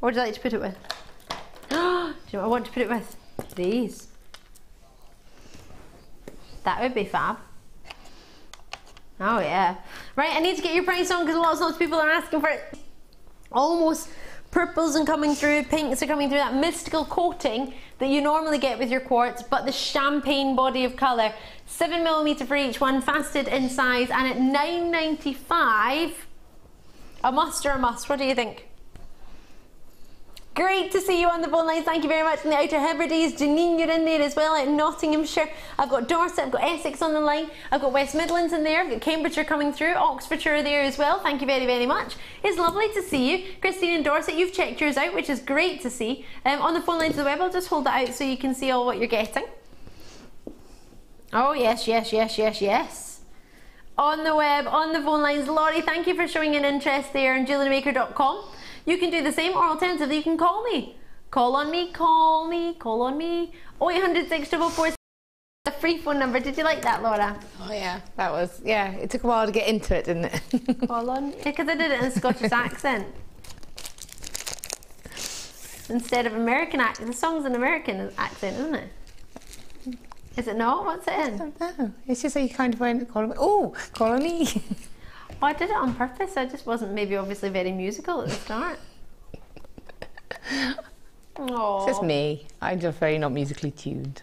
What would you like to put it with? Do you know what I want to put it with? These. That would be fab. Oh yeah. Right, I need to get your price on because lots of people are asking for it. Almost purples and coming through, pinks are coming through, that mystical coating that you normally get with your quartz, but the champagne body of colour. 7mm for each one, faceted in size, and at $9.95, a must or a must. What do you think? Great to see you on the phone lines. Thank you very much. In the Outer Hebrides, Janine, you're in there as well, out in Nottinghamshire. I've got Dorset, I've got Essex on the line. I've got West Midlands in there. I've got Cambridgeshire coming through. Oxfordshire there as well. Thank you very, very much. It's lovely to see you. Christine and Dorset, you've checked yours out, which is great to see. On the phone lines of the web, I'll just hold that out so you can see all what you're getting. Oh, yes, yes, yes, yes, yes. On the web, on the phone lines, Laurie, thank you for showing an interest there on JewelleryMaker.com. You can do the same, or alternatively, you can call me. Call on me, call me, call on me. 0800 644 a free phone number. Did you like that, Laura? Oh yeah, that was, yeah, it took a while to get into it, didn't it? Call on me. Because I did it in a Scottish accent. Instead of American accent. The song's an American accent, isn't it? Is it not? What's it in? I don't know. It's just that you kind of went, call me. Oh, call on me. Oh, I did it on purpose. I just wasn't maybe obviously very musical at the start. Oh, it's just me. I'm just very not musically tuned.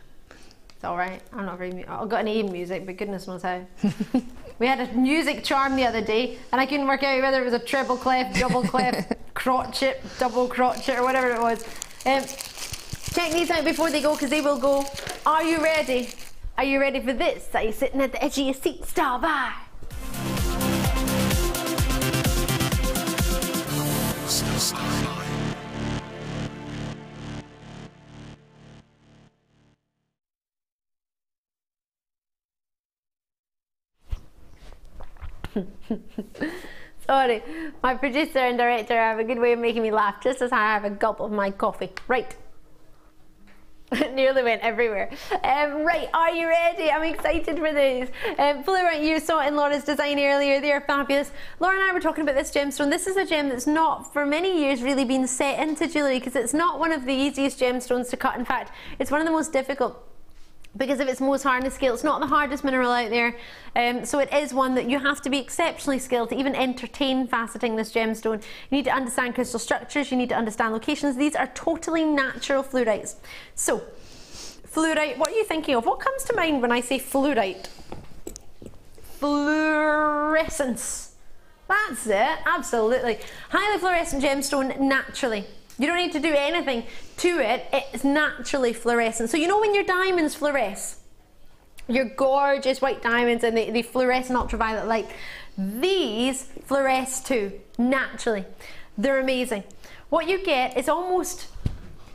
It's all right. I'm not very. I've got an E in music, but goodness knows how. We had a music charm the other day, and I couldn't work out whether it was a treble clef, double clef, crotchet, double crotchet, or whatever it was. Check these out before they go, because they will go. Are you ready? Are you ready for this? Are you sitting at the edge of your seat? Stand by. Sorry, my producer and director have a good way of making me laugh just as I have a gulp of my coffee. Right. It nearly went everywhere. Right, are you ready? I'm excited for this. Fluorite, you saw it in Laura's design earlier. They're fabulous. Laura and I were talking about this gemstone. This is a gem that's not, for many years, really been set into jewellery because it's not one of the easiest gemstones to cut. In fact, it's one of the most difficult because of its most hardness scale. It's not the hardest mineral out there, so it is one that you have to be exceptionally skilled to even entertain faceting this gemstone. You need to understand crystal structures, you need to understand locations. These are totally natural fluorites. So, fluorite, what are you thinking of? What comes to mind when I say fluorite? Fluorescence. That's it, absolutely. Highly fluorescent gemstone naturally. You don't need to do anything to it, it's naturally fluorescent. So you know when your diamonds fluoresce, your gorgeous white diamonds and they fluoresce in ultraviolet light, these fluoresce too, naturally. They're amazing. What you get is almost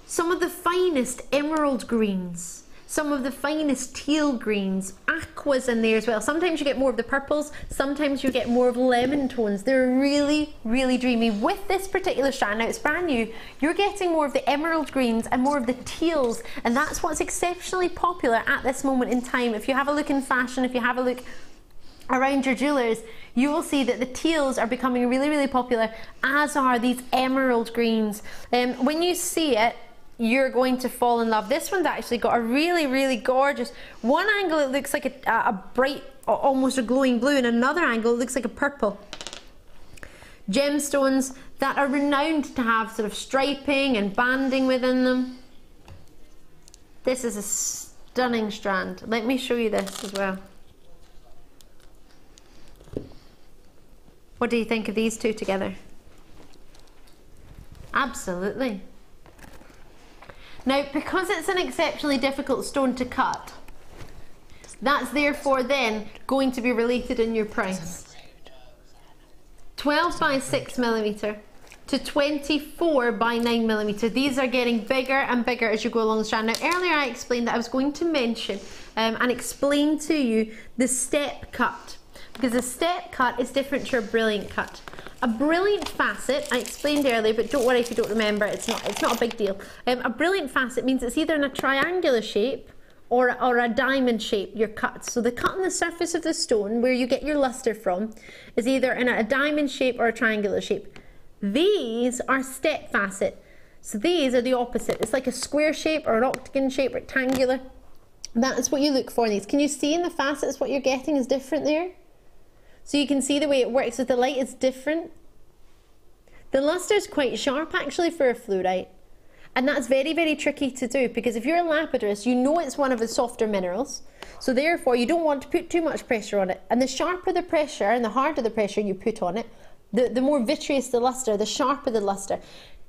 some of the finest emerald greens, some of the finest teal greens, aquas in there as well. Sometimes you get more of the purples, sometimes you get more of lemon tones. They're really, really dreamy. With this particular strand, now it's brand new, you're getting more of the emerald greens and more of the teals, and that's what's exceptionally popular at this moment in time. If you have a look in fashion, if you have a look around your jewellers, you will see that the teals are becoming really, really popular, as are these emerald greens. When you see it, you're going to fall in love. This one's actually got a really, really gorgeous, one angle it looks like a bright, almost a glowing blue, and another angle it looks like a purple. Gemstones that are renowned to have sort of striping and banding within them. This is a stunning strand. Let me show you this as well. What do you think of these two together? Absolutely. Now, because it's an exceptionally difficult stone to cut, that's therefore then going to be related in your price. 12 by 6mm to 24 by 9mm. These are getting bigger and bigger as you go along the strand. Now, earlier I explained that I was going to mention and explain to you the step cut, because a step cut is different to a brilliant cut. A brilliant facet, I explained earlier, but don't worry if you don't remember, it's not a big deal. A brilliant facet means it's either in a triangular shape or a diamond shape, your cuts. So the cut on the surface of the stone, where you get your luster from, is either in a diamond shape or a triangular shape. These are step facet. So these are the opposite. It's like a square shape or an octagon shape, rectangular. That is what you look for in these. Can you see in the facets what you're getting is different there? So you can see the way it works with the light is different. The luster is quite sharp actually for a fluorite. And that's very, very tricky to do, because if you're a lapidus, you know it's one of the softer minerals. So therefore you don't want to put too much pressure on it. And the sharper the pressure and the harder the pressure you put on it, the more vitreous the luster, the sharper the luster.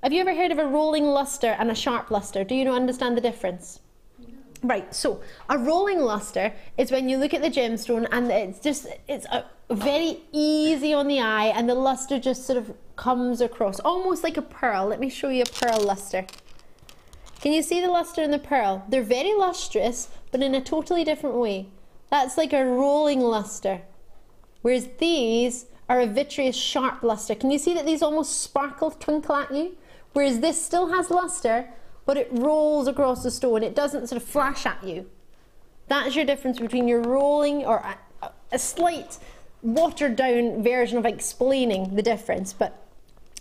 Have you ever heard of a rolling luster and a sharp luster? Do you not understand the difference? Right, so a rolling luster is when you look at the gemstone and it's very easy on the eye, and the luster just sort of comes across, almost like a pearl. Let me show you a pearl luster. Can you see the luster in the pearl? They're very lustrous, but in a totally different way. That's like a rolling luster. Whereas these are a vitreous sharp luster. Can you see that these almost sparkle, twinkle at you? Whereas this still has luster, but it rolls across the stone. It doesn't sort of flash at you. That's your difference between your rolling, or a slight watered down version of explaining the difference, but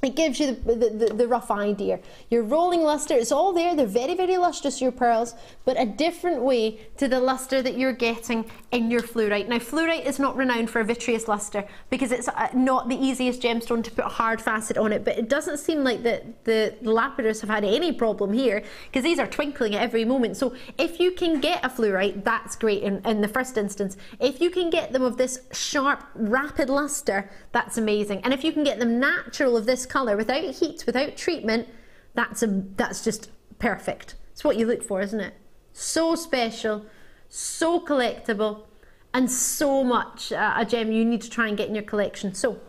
it gives you the rough idea. Your rolling luster, it's all there. They're very, very lustrous, your pearls, but a different way to the luster that you're getting in your fluorite. Now, fluorite is not renowned for a vitreous luster because it's not the easiest gemstone to put a hard facet on it, but it doesn't seem like the lapidus have had any problem here, because these are twinkling at every moment. So if you can get a fluorite, that's great in the first instance. If you can get them of this sharp, rapid luster, that's amazing. And if you can get them natural of this colour, without heat, without treatment, that's just perfect. It's what you look for, isn't it? So special, so collectible, and so much a gem you need to try and get in your collection. So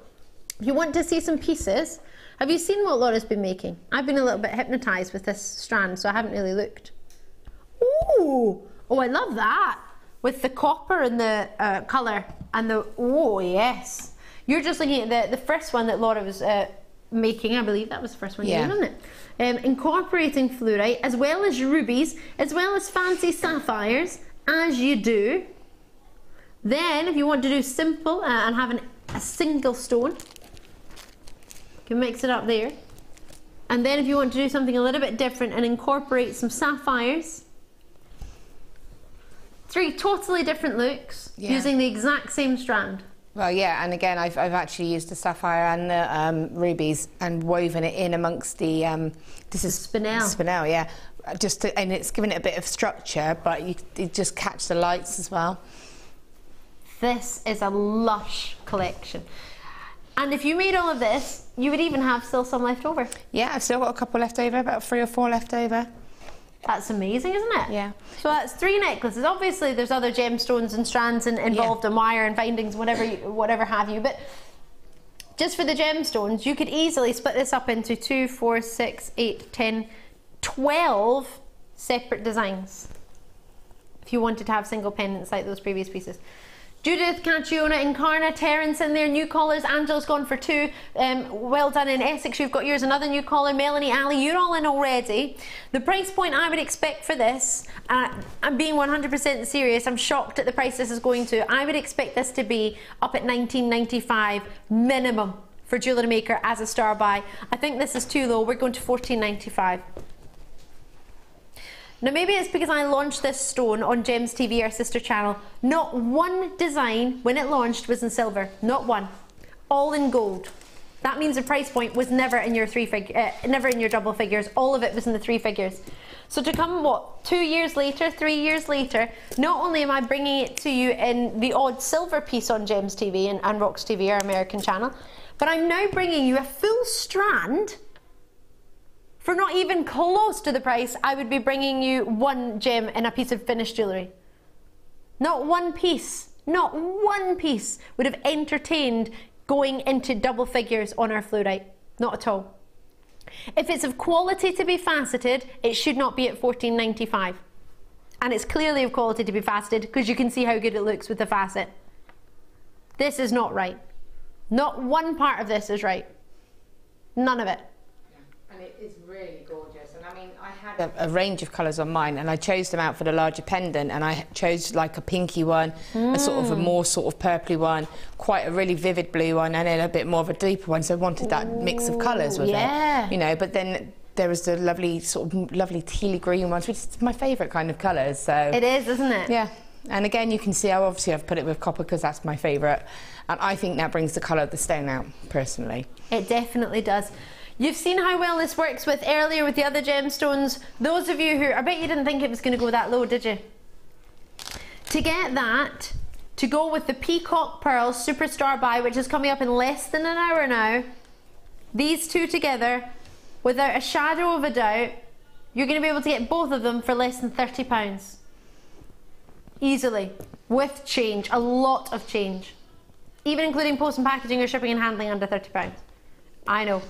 if you want to see some pieces, have you seen what Laura's been making? I've been a little bit hypnotised with this strand, so I haven't really looked. Ooh, oh, I love that, with the copper and the colour and the, oh yes. You're just looking at the first one that Laura was making, I believe that was the first one, yeah, wasn't it? Incorporating fluorite, as well as rubies, as well as fancy sapphires, as you do. Then, if you want to do simple and have a single stone, you can mix it up there. And then if you want to do something a little bit different and incorporate some sapphires, 3 totally different looks, yeah, using the exact same strand. Well, yeah, and again, I've actually used the sapphire and the rubies and woven it in amongst the this is spinel. Spinel, yeah. And it's given it a bit of structure, but you just catch the lights as well. This is a lush collection. And if you made all of this, you would even have still some left over. Yeah, I've still got a couple left over, about 3 or 4 left over. That's amazing, isn't it? Yeah. So that's 3 necklaces. Obviously, there's other gemstones and strands involved, yeah, and wire and bindings, whatever have you. But just for the gemstones, you could easily split this up into 2, 4, 6, 8, 10, 12 separate designs if you wanted to have single pendants like those previous pieces. Judith, Catriona, Incarna, Terence in there, new callers. Angela's gone for 2. Well done in Essex, you've got yours. Another new caller, Melanie, Ali, you're all in already. The price point I would expect for this, I'm being 100% serious, I'm shocked at the price this is going to. I would expect this to be up at $19.95 minimum for Jewellery Maker as a star buy. I think this is too low, we're going to $14.95. Now maybe it's because I launched this stone on Gems TV, our sister channel. Not one design when it launched was in silver, not one. All in gold. That means the price point was never in your never in your double figures. All of it was in the 3 figures. So to come, what, 2 years later, 3 years later, not only am I bringing it to you in the odd silver piece on Gems TV and Rocks TV, our American channel, but I'm now bringing you a full strand for not even close to the price I would be bringing you 1 gem in a piece of finished jewellery. Not one piece would have entertained going into double figures on our fluorite. Not at all. If it's of quality to be faceted, it should not be at $14.95. And it's clearly of quality to be faceted because you can see how good it looks with the facet. This is not right. Not one part of this is right. None of it. And it is really gorgeous. And I mean, I had a range of colours on mine, and I chose them out for the larger pendant, and I chose like a pinky one, a sort of a more sort of purpley one, quite a really vivid blue one, and then a bit more of a deeper one. So I wanted that mix of colours with it, you know. But then there was the lovely sort of lovely tealy green ones, which is my favourite kind of colours. So it is, isn't it? Yeah. And again, you can see how obviously I've put it with copper because that's my favourite, and I think that brings the colour of the stone out personally. It definitely does. You've seen how well this works with earlier with the other gemstones. Those of you who, I bet you didn't think it was going to go that low, did you? To get that, to go with the Peacock Pearl Superstar Buy, which is coming up in less than an hour now, these two together, without a shadow of a doubt, you're going to be able to get both of them for less than £30. Easily. With change. A lot of change. Even including post and packaging or shipping and handling under £30. I know.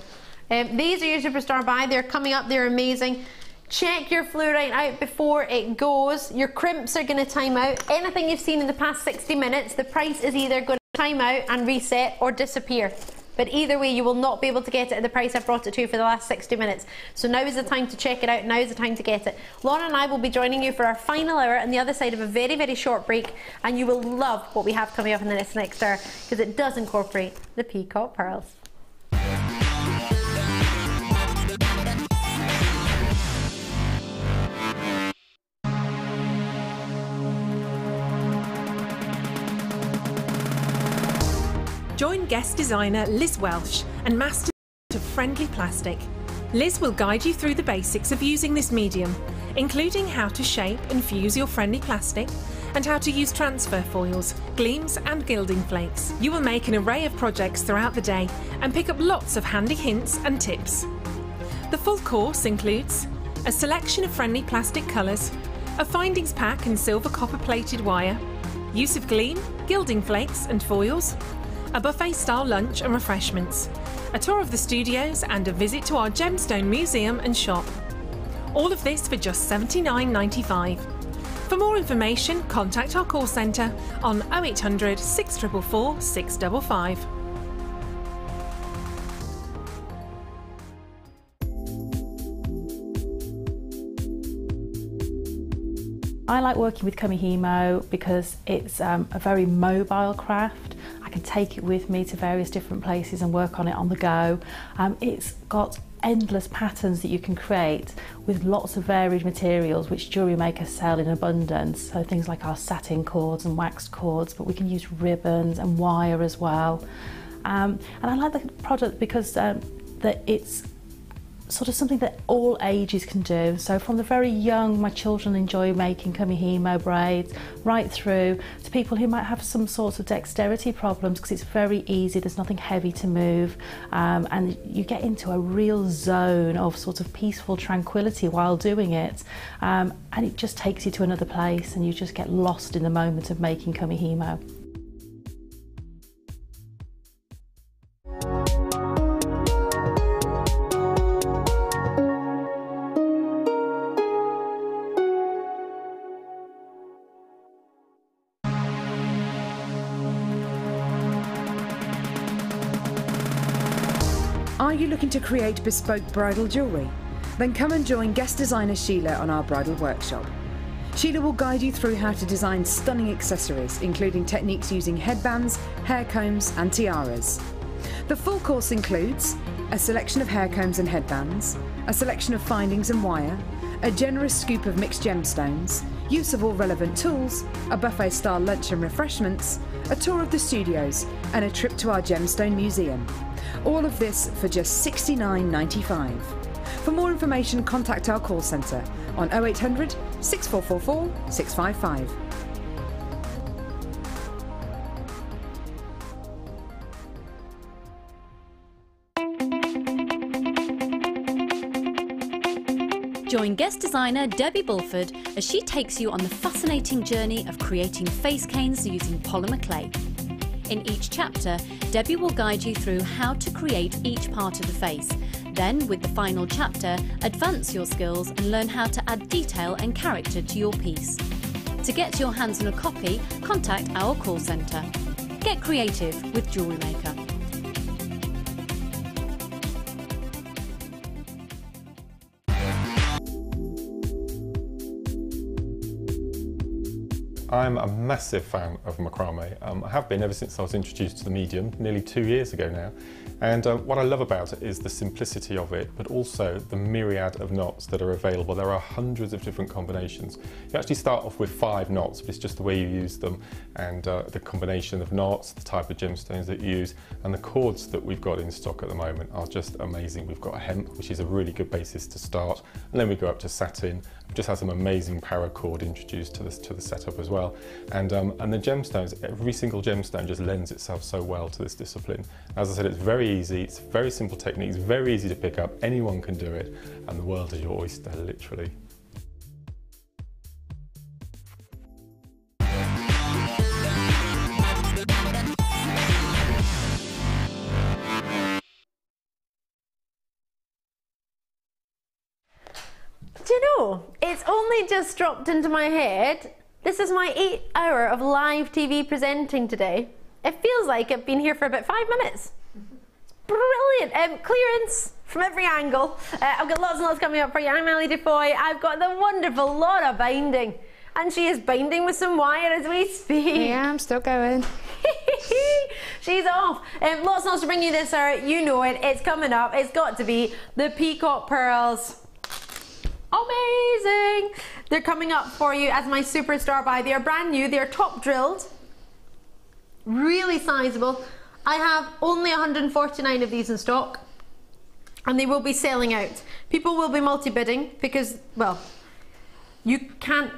These are your Superstar Buy. They're coming up. They're amazing. Check your fluorite out before it goes. Your crimps are going to time out. Anything you've seen in the past 60 minutes, the price is either going to time out and reset or disappear. But either way, you will not be able to get it at the price I've brought it to for the last 60 minutes. So now is the time to check it out. Now is the time to get it. Lauren and I will be joining you for our final hour on the other side of a very, very short break. And you will love what we have coming up in the next hour because it does incorporate the Peacock Pearls. Join guest designer Liz Welsh and master of friendly plastic. Liz will guide you through the basics of using this medium, including how to shape and fuse your friendly plastic and how to use transfer foils, gleams and gilding flakes. You will make an array of projects throughout the day and pick up lots of handy hints and tips. The full course includes a selection of friendly plastic colours, a findings pack and silver copper plated wire, use of gleam, gilding flakes and foils, a buffet-style lunch and refreshments, a tour of the studios and a visit to our Gemstone museum and shop. All of this for just $79.95. For more information, contact our call centre on 0800 644 655. I like working with Kumihimo because it's a very mobile craft. I can take it with me to various different places and work on it on the go. It's got endless patterns that you can create with lots of varied materials which JewelleryMaker sell in abundance. So things like our satin cords and waxed cords, but we can use ribbons and wire as well. And I like the product because that it's sort of something that all ages can do. So from the very young, my children enjoy making Kumihimo braids, right through to people who might have some sorts of dexterity problems because it's very easy, there's nothing heavy to move, and you get into a real zone of sort of peaceful tranquility while doing it, and it just takes you to another place and you just get lost in the moment of making Kumihimo. Are you looking to create bespoke bridal jewellery? Then come and join guest designer Sheila on our bridal workshop. Sheila will guide you through how to design stunning accessories, including techniques using headbands, hair combs and tiaras. The full course includes a selection of hair combs and headbands, a selection of findings and wire, a generous scoop of mixed gemstones, use of all relevant tools, a buffet-style lunch and refreshments, a tour of the studios and a trip to our Gemstone museum. All of this for just $69.95. For more information, contact our call centre on 0800 6444 655. Join guest designer Debbie Bulford as she takes you on the fascinating journey of creating face canes using polymer clay. In each chapter, Debbie will guide you through how to create each part of the face. Then, with the final chapter, advance your skills and learn how to add detail and character to your piece. To get your hands on a copy, contact our call centre. Get creative with JewelleryMaker. I'm a massive fan of macrame. I have been ever since I was introduced to the medium nearly 2 years ago now. And what I love about it is the simplicity of it, but also the myriad of knots that are available. There are hundreds of different combinations. You actually start off with 5 knots, but it's just the way you use them and the combination of knots, the type of gemstones that you use, and the cords that we've got in stock at the moment are just amazing. We've got hemp, which is a really good basis to start, and then we go up to satin. We've just had some amazing paracord introduced to the setup as well. And the gemstones, every single gemstone just lends itself so well to this discipline. As I said, it's very easy, it's very simple techniques, very easy to pick up, anyone can do it, and the world is your oyster, literally. Do you know, it's only just dropped into my head. This is my 8th hour of live TV presenting today. It feels like I've been here for about 5 minutes. It's brilliant. Clearance from every angle. I've got lots and lots coming up for you. I'm Defoy. I've got the wonderful Laura binding. And she is binding with some wire as we speak. Yeah, I'm still going. She's off. Lots and lots to bring you this hour. You know it. It's coming up. It's got to be the Peacock Pearls. Amazing! They're coming up for you as my superstar buy. They are brand new, they're top drilled, really sizable. I have only 149 of these in stock and they will be selling out. People will be multi-bidding because, well, you can't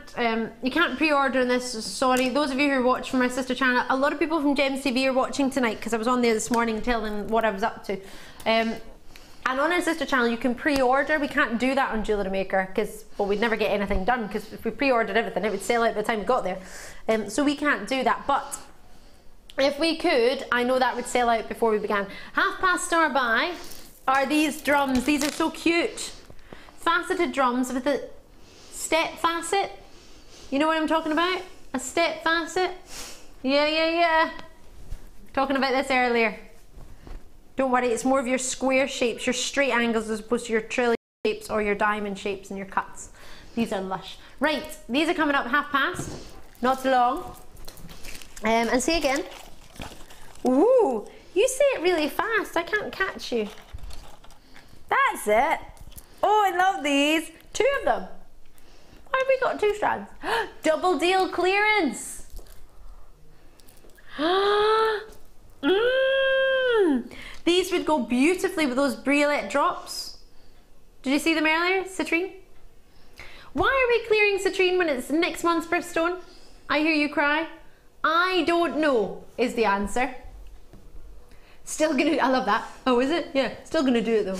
pre-order this, sorry. Those of you who watch from my sister channel, a lot of people from Gems TV are watching tonight because I was on there this morning telling them what I was up to. And on our sister channel, you can pre-order. We can't do that on JewelleryMaker because, well, we'd never get anything done because if we pre-ordered everything, it would sell out by the time we got there. So we can't do that. But if we could, I know that would sell out before we began. Half-past star buy are these drums. These are so cute. Faceted drums with a step facet. You know what I'm talking about? A step facet. Yeah. Talking about this earlier. Don't worry, it's more of your square shapes, your straight angles as opposed to your trillion shapes or your diamond shapes and your cuts. These are lush. Right, these are coming up half past, not too long. And see again. Ooh, you say it really fast, I can't catch you. That's it. Oh, I love these. 2 of them. Why have we got 2 strands? Double deal clearance. These would go beautifully with those Leatherette drops. Did you see them earlier, citrine? Why are we clearing citrine when it's next month's birthstone? I hear you cry. I don't know is the answer. Still gonna, I love that. Oh, is it? Yeah, still gonna do it though.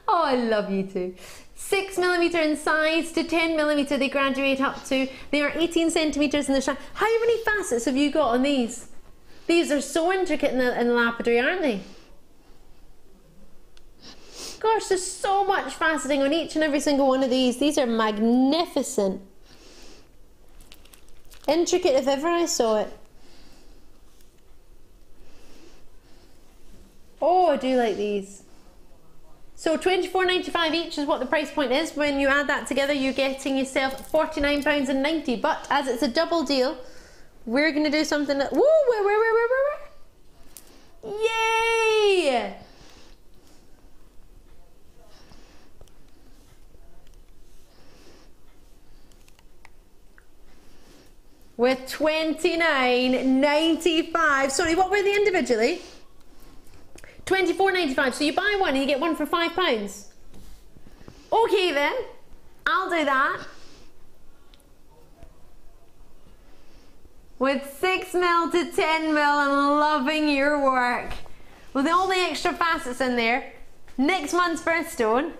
Oh, I love you too. 6mm in size to 10mm they graduate up to. They are 18 centimeters in the shine. How many facets have you got on these? These are so intricate in the lapidary, aren't they? Gosh, there's so much faceting on each and every single one of these. These are magnificent. Intricate if ever I saw it. Oh, I do like these. So £24.95 each is what the price point is. When you add that together, you're getting yourself £49.90. But as it's a double deal, we're going to do something that... Woo! Yay! With £29.95. Sorry, what were they individually? £24.95. So you buy one and you get one for £5. Okay then, I'll do that. With 6mm to 10mm, I'm loving your work. With all the extra facets in there, next month's birthstone,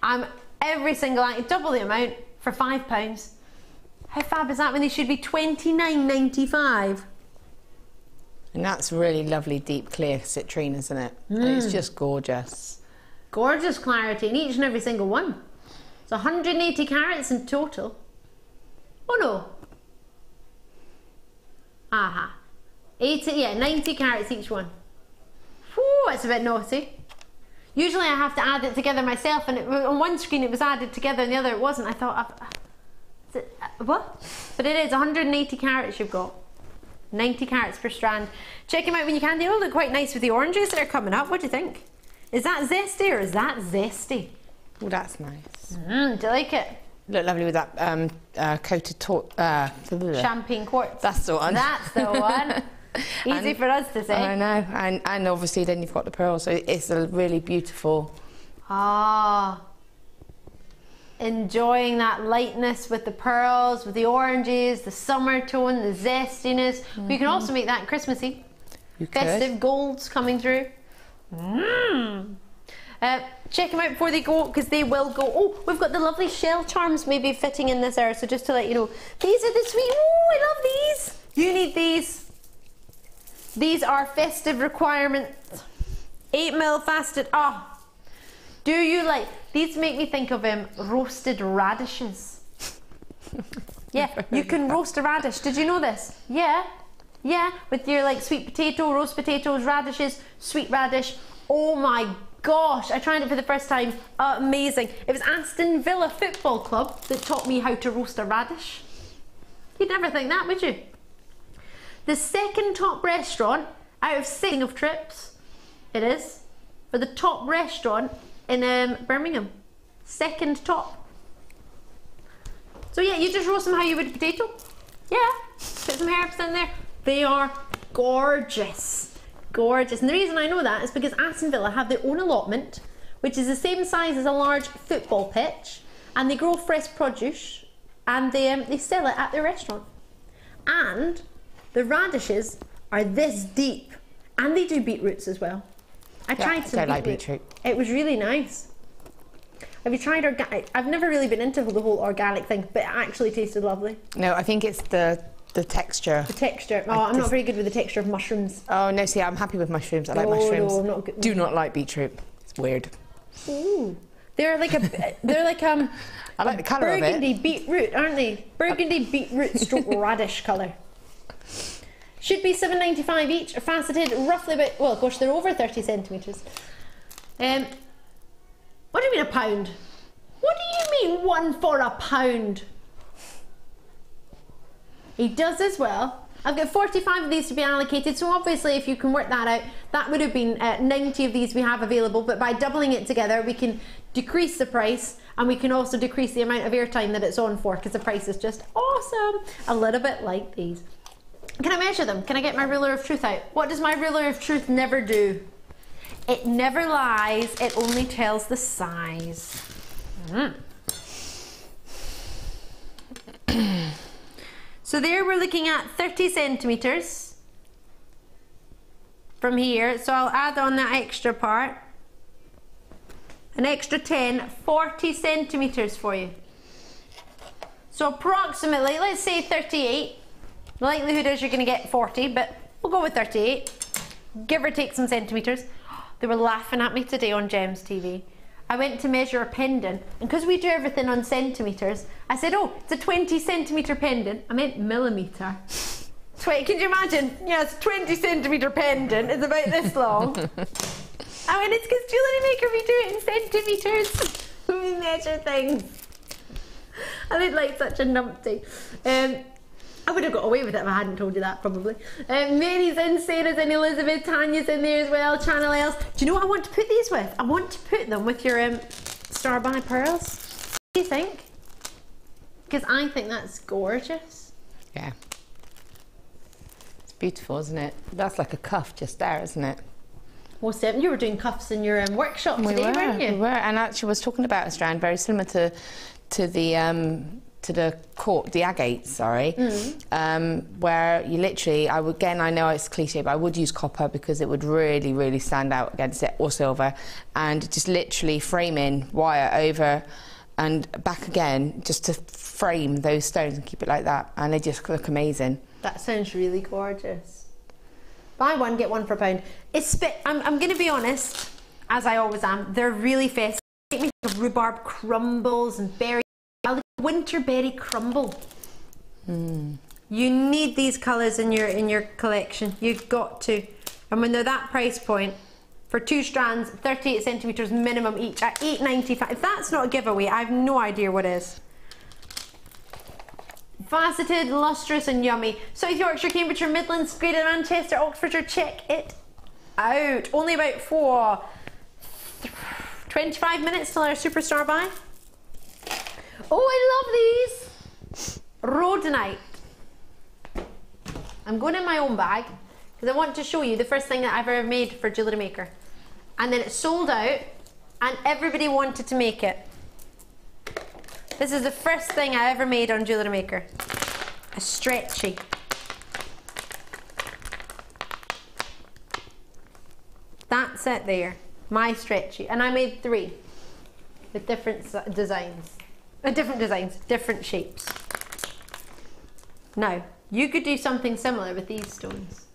I'm every single item, double the amount for £5. How fab is that when they should be £29.95? And that's really lovely deep clear citrine, isn't it? It's just gorgeous. Gorgeous clarity in each and every single one. It's 180 carats in total. Oh no. Aha. 80, yeah, 90 carats each one. Whew, it's a bit naughty. Usually I have to add it together myself, and on one screen it was added together and the other it wasn't. I thought, what? But it is 180 carats you've got. 90 carats per strand. Check them out when you can. They all look quite nice with the oranges that are coming up. What do you think? Is that zesty or is that zesty? Oh, that's nice. Do you like it? Look lovely with that coated champagne quartz. That's the one. That's the one. Easy for us to say. I know, and obviously then you've got the pearl, so it's a really beautiful. Ah, enjoying that lightness with the pearls, with the oranges, the summer tone, the zestiness. You can also make that Christmassy. You could. Festive golds coming through. Check them out before they go, because they will go. Oh, we've got the lovely shell charms maybe fitting in this area, so just to let you know, these are the sweet. Oh, I love these. You need these. These are festive requirements. 8mm faceted. Ah, do you like these? Make me think of roasted radishes. Yeah, you can roast a radish. Did you know this? Yeah, yeah, with your like sweet potato, roast potatoes, radishes, sweet radish. Oh my gosh, I tried it for the first time. Amazing. It was Aston Villa Football Club that taught me how to roast a radish. You'd never think that, would you? The second top restaurant out of 6 of trips, it is, for the top restaurant in Birmingham. Second top. So yeah, you just roast them how you would a potato. Yeah, put some herbs in there. They are gorgeous. Gorgeous. And the reason I know that is because Aston Villa have their own allotment, which is the same size as a large football pitch, and they grow fresh produce, and they sell it at their restaurant. And the radishes are this deep, and they do beetroots as well. I tried some beetroot. It was really nice. Have you tried organic? I've never really been into the whole organic thing, but it actually tasted lovely. No, I think it's the texture. The texture. Oh, I'm not very good with the texture of mushrooms. Oh no, see, I'm happy with mushrooms. I like mushrooms. No, I'm not good. Do not like beetroot. It's weird. Ooh, they're like I like the colour of it. Burgundy beetroot, aren't they? Burgundy beetroot stroke radish colour. Should be $7.95 each, faceted roughly about, well, gosh, they're over 30 centimetres. What do you mean a pound? What do you mean 1 for a pound? He does as well. I've got 45 of these to be allocated, so obviously if you can work that out, that would have been 90 of these we have available, but by doubling it together, we can decrease the price, and we can also decrease the amount of airtime that it's on for, because the price is just awesome. A little bit like these. Can I measure them? Can I get my ruler of truth out? What does my ruler of truth never do? It never lies, it only tells the size. So there we're looking at 30 centimetres from here. So I'll add on that extra part. An extra 10, 40 centimetres for you. So approximately, let's say 38. The likelihood is you're going to get 40, but we'll go with 38. Give or take some centimetres. They were laughing at me today on Gems TV. I went to measure a pendant, and because we do everything on centimetres, I said, oh, it's a 20 centimetre pendant. I meant millimetre. Can you imagine? Yeah, it's a 20 centimetre pendant. It's about this long. I mean, it's because JewelleryMaker, we do it in centimetres. We measure things. I look like such a numpty. I would have got away with it if I hadn't told you that, probably. Mary's in, Sarah's in, Elizabeth, Tanya's in there as well, Channel L's. Do you know what I want to put these with? I want to put them with your Star by Pearls. What do you think? Because I think that's gorgeous. Yeah. It's beautiful, isn't it? That's like a cuff just there, isn't it? Well, Steph, you were doing cuffs in your workshop today, weren't you? We were, and actually was talking about a strand very similar to the agate, sorry, where you literally, I know it's cliche, but I would use copper because it would really, really stand out against it, or silver, and just literally frame in wire over and back again, just to frame those stones and keep it like that, and they just look amazing. That sounds really gorgeous. Buy one, get one for a pound. I'm going to be honest, as I always am, they're really festive. Make me think of rhubarb crumbles and berry. Winter berry crumble. You need these colours in your collection. You've got to. And when they're that price point, for 2 strands, 38 centimetres minimum each at £8.95. If that's not a giveaway, I have no idea what is. Faceted, lustrous and yummy. South Yorkshire, Cambridgeshire, Midlands, Greater Manchester, Oxfordshire, check it out. Only about 25 minutes till our superstar buy. Oh, I love these. Rhodonite. I'm going in my own bag because I want to show you the first thing that I've ever made for JewelleryMaker. And then it sold out and everybody wanted to make it. This is the first thing I ever made on JewelleryMaker. A stretchy. That's it there. My stretchy. And I made 3 with different designs. Different shapes. Now, you could do something similar with these stones.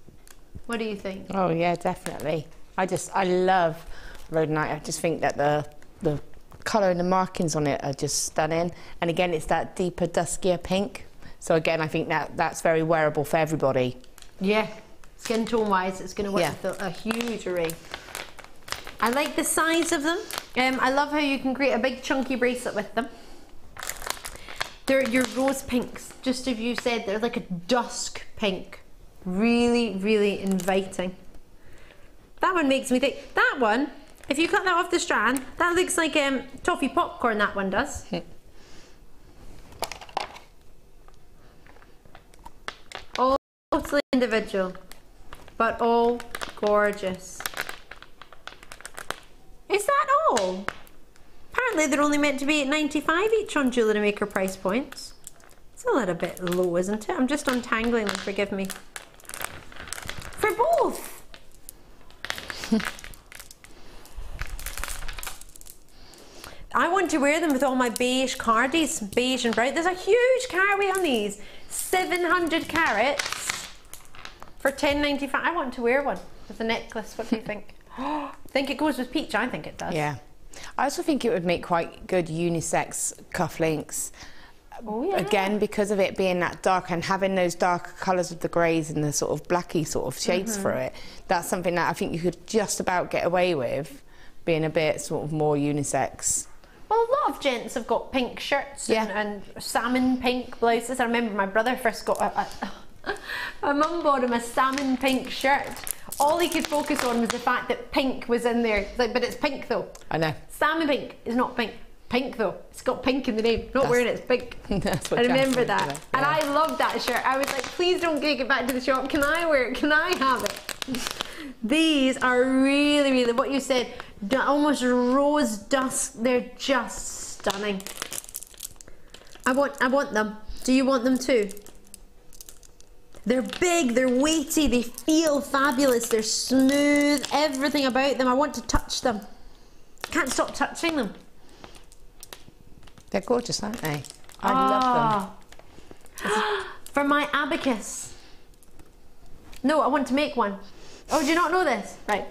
What do you think? Oh yeah, definitely. I love rhodonite. I just think that the colour and the markings on it are just stunning. And again, it's that deeper, duskier pink. So again, I think that's very wearable for everybody. Yeah, skin tone wise, it's going to work with a huge array. I like the size of them. I love how you can create a big chunky bracelet with them. They're your rose pinks, just as you said, they're like a dusk pink. Really, really inviting. That one makes me think, that one, if you cut that off the strand, that looks like toffee popcorn, that one does. All totally individual, but all gorgeous. Is that all? Apparently they're only meant to be at £8.95 each on JewelleryMaker price points. It's a little bit low, isn't it? I'm just untangling them, forgive me. For both! I want to wear them with all my beige cardies, beige and brown. There's a huge carat on these. 700 carats for £10.95. I want to wear one with a necklace. What do you think? Think it goes with peach? I think it does. Yeah. I also think it would make quite good unisex cufflinks. Oh, yeah. Again, because of it being that dark and having those darker colours of the greys and the sort of blacky sort of shades for it, that's something that I think you could just about get away with, being a bit sort of more unisex. Well, a lot of gents have got pink shirts and salmon pink blouses. I remember my brother first got my mum bought him a salmon pink shirt. All he could focus on was the fact that pink was in there. It's like, but it's pink though. I know. Salmon pink is not pink. Pink though. It's got pink in the name. Not wearing it, it's pink. That's what I remember that. Yeah. And I loved that shirt. I was like, please don't take it back to the shop. Can I wear it? Can I have it? These are really, really, what you said, almost rose dusk. They're just stunning. I want them. Do you want them too? They're big, they're weighty, they feel fabulous, they're smooth, everything about them. I want to touch them. Can't stop touching them. They're gorgeous, aren't they? I love them. For my abacus. No, I want to make one. Oh, do you not know this? Right.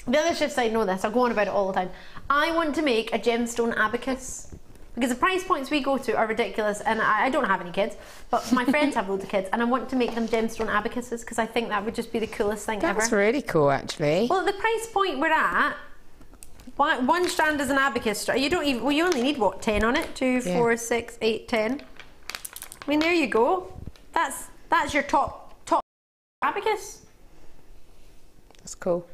The other shifts I know this, I'll go on about it all the time. I want to make a gemstone abacus. Because the price points we go to are ridiculous, and I don't have any kids, but my friends have loads of kids, and I want to make them gemstone abacuses because I think that would just be the coolest thing ever. That's really cool, actually. Well, at the price point we're at, one strand is an abacus. You don't even. Well, you only need what, 10 on it? 2, 4, 6, 8, 10. I mean, there you go. That's your top abacus. That's cool.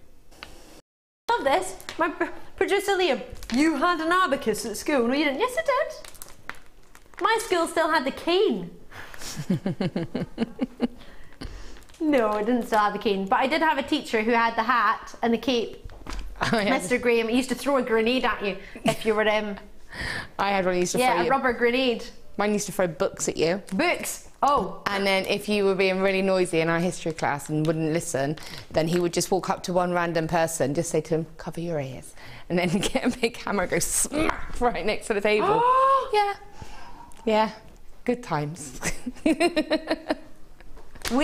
Love this. My producer Liam, you had an abacus at school. No, you didn't. Yes, I did. My school still had the cane. No, I didn't still have the cane, but I did have a teacher who had the hat and the cape. Oh, yeah. Mr. Graham, he used to throw a grenade at you if you were I had one used to throw a rubber grenade. Mine used to throw books at you. Books. Oh. And then if you were being really noisy in our history class and wouldn't listen, then he would just walk up to one random person, just say to him, cover your ears, and then get a big hammer and go smack right next to the table. Yeah. Yeah. Good times. We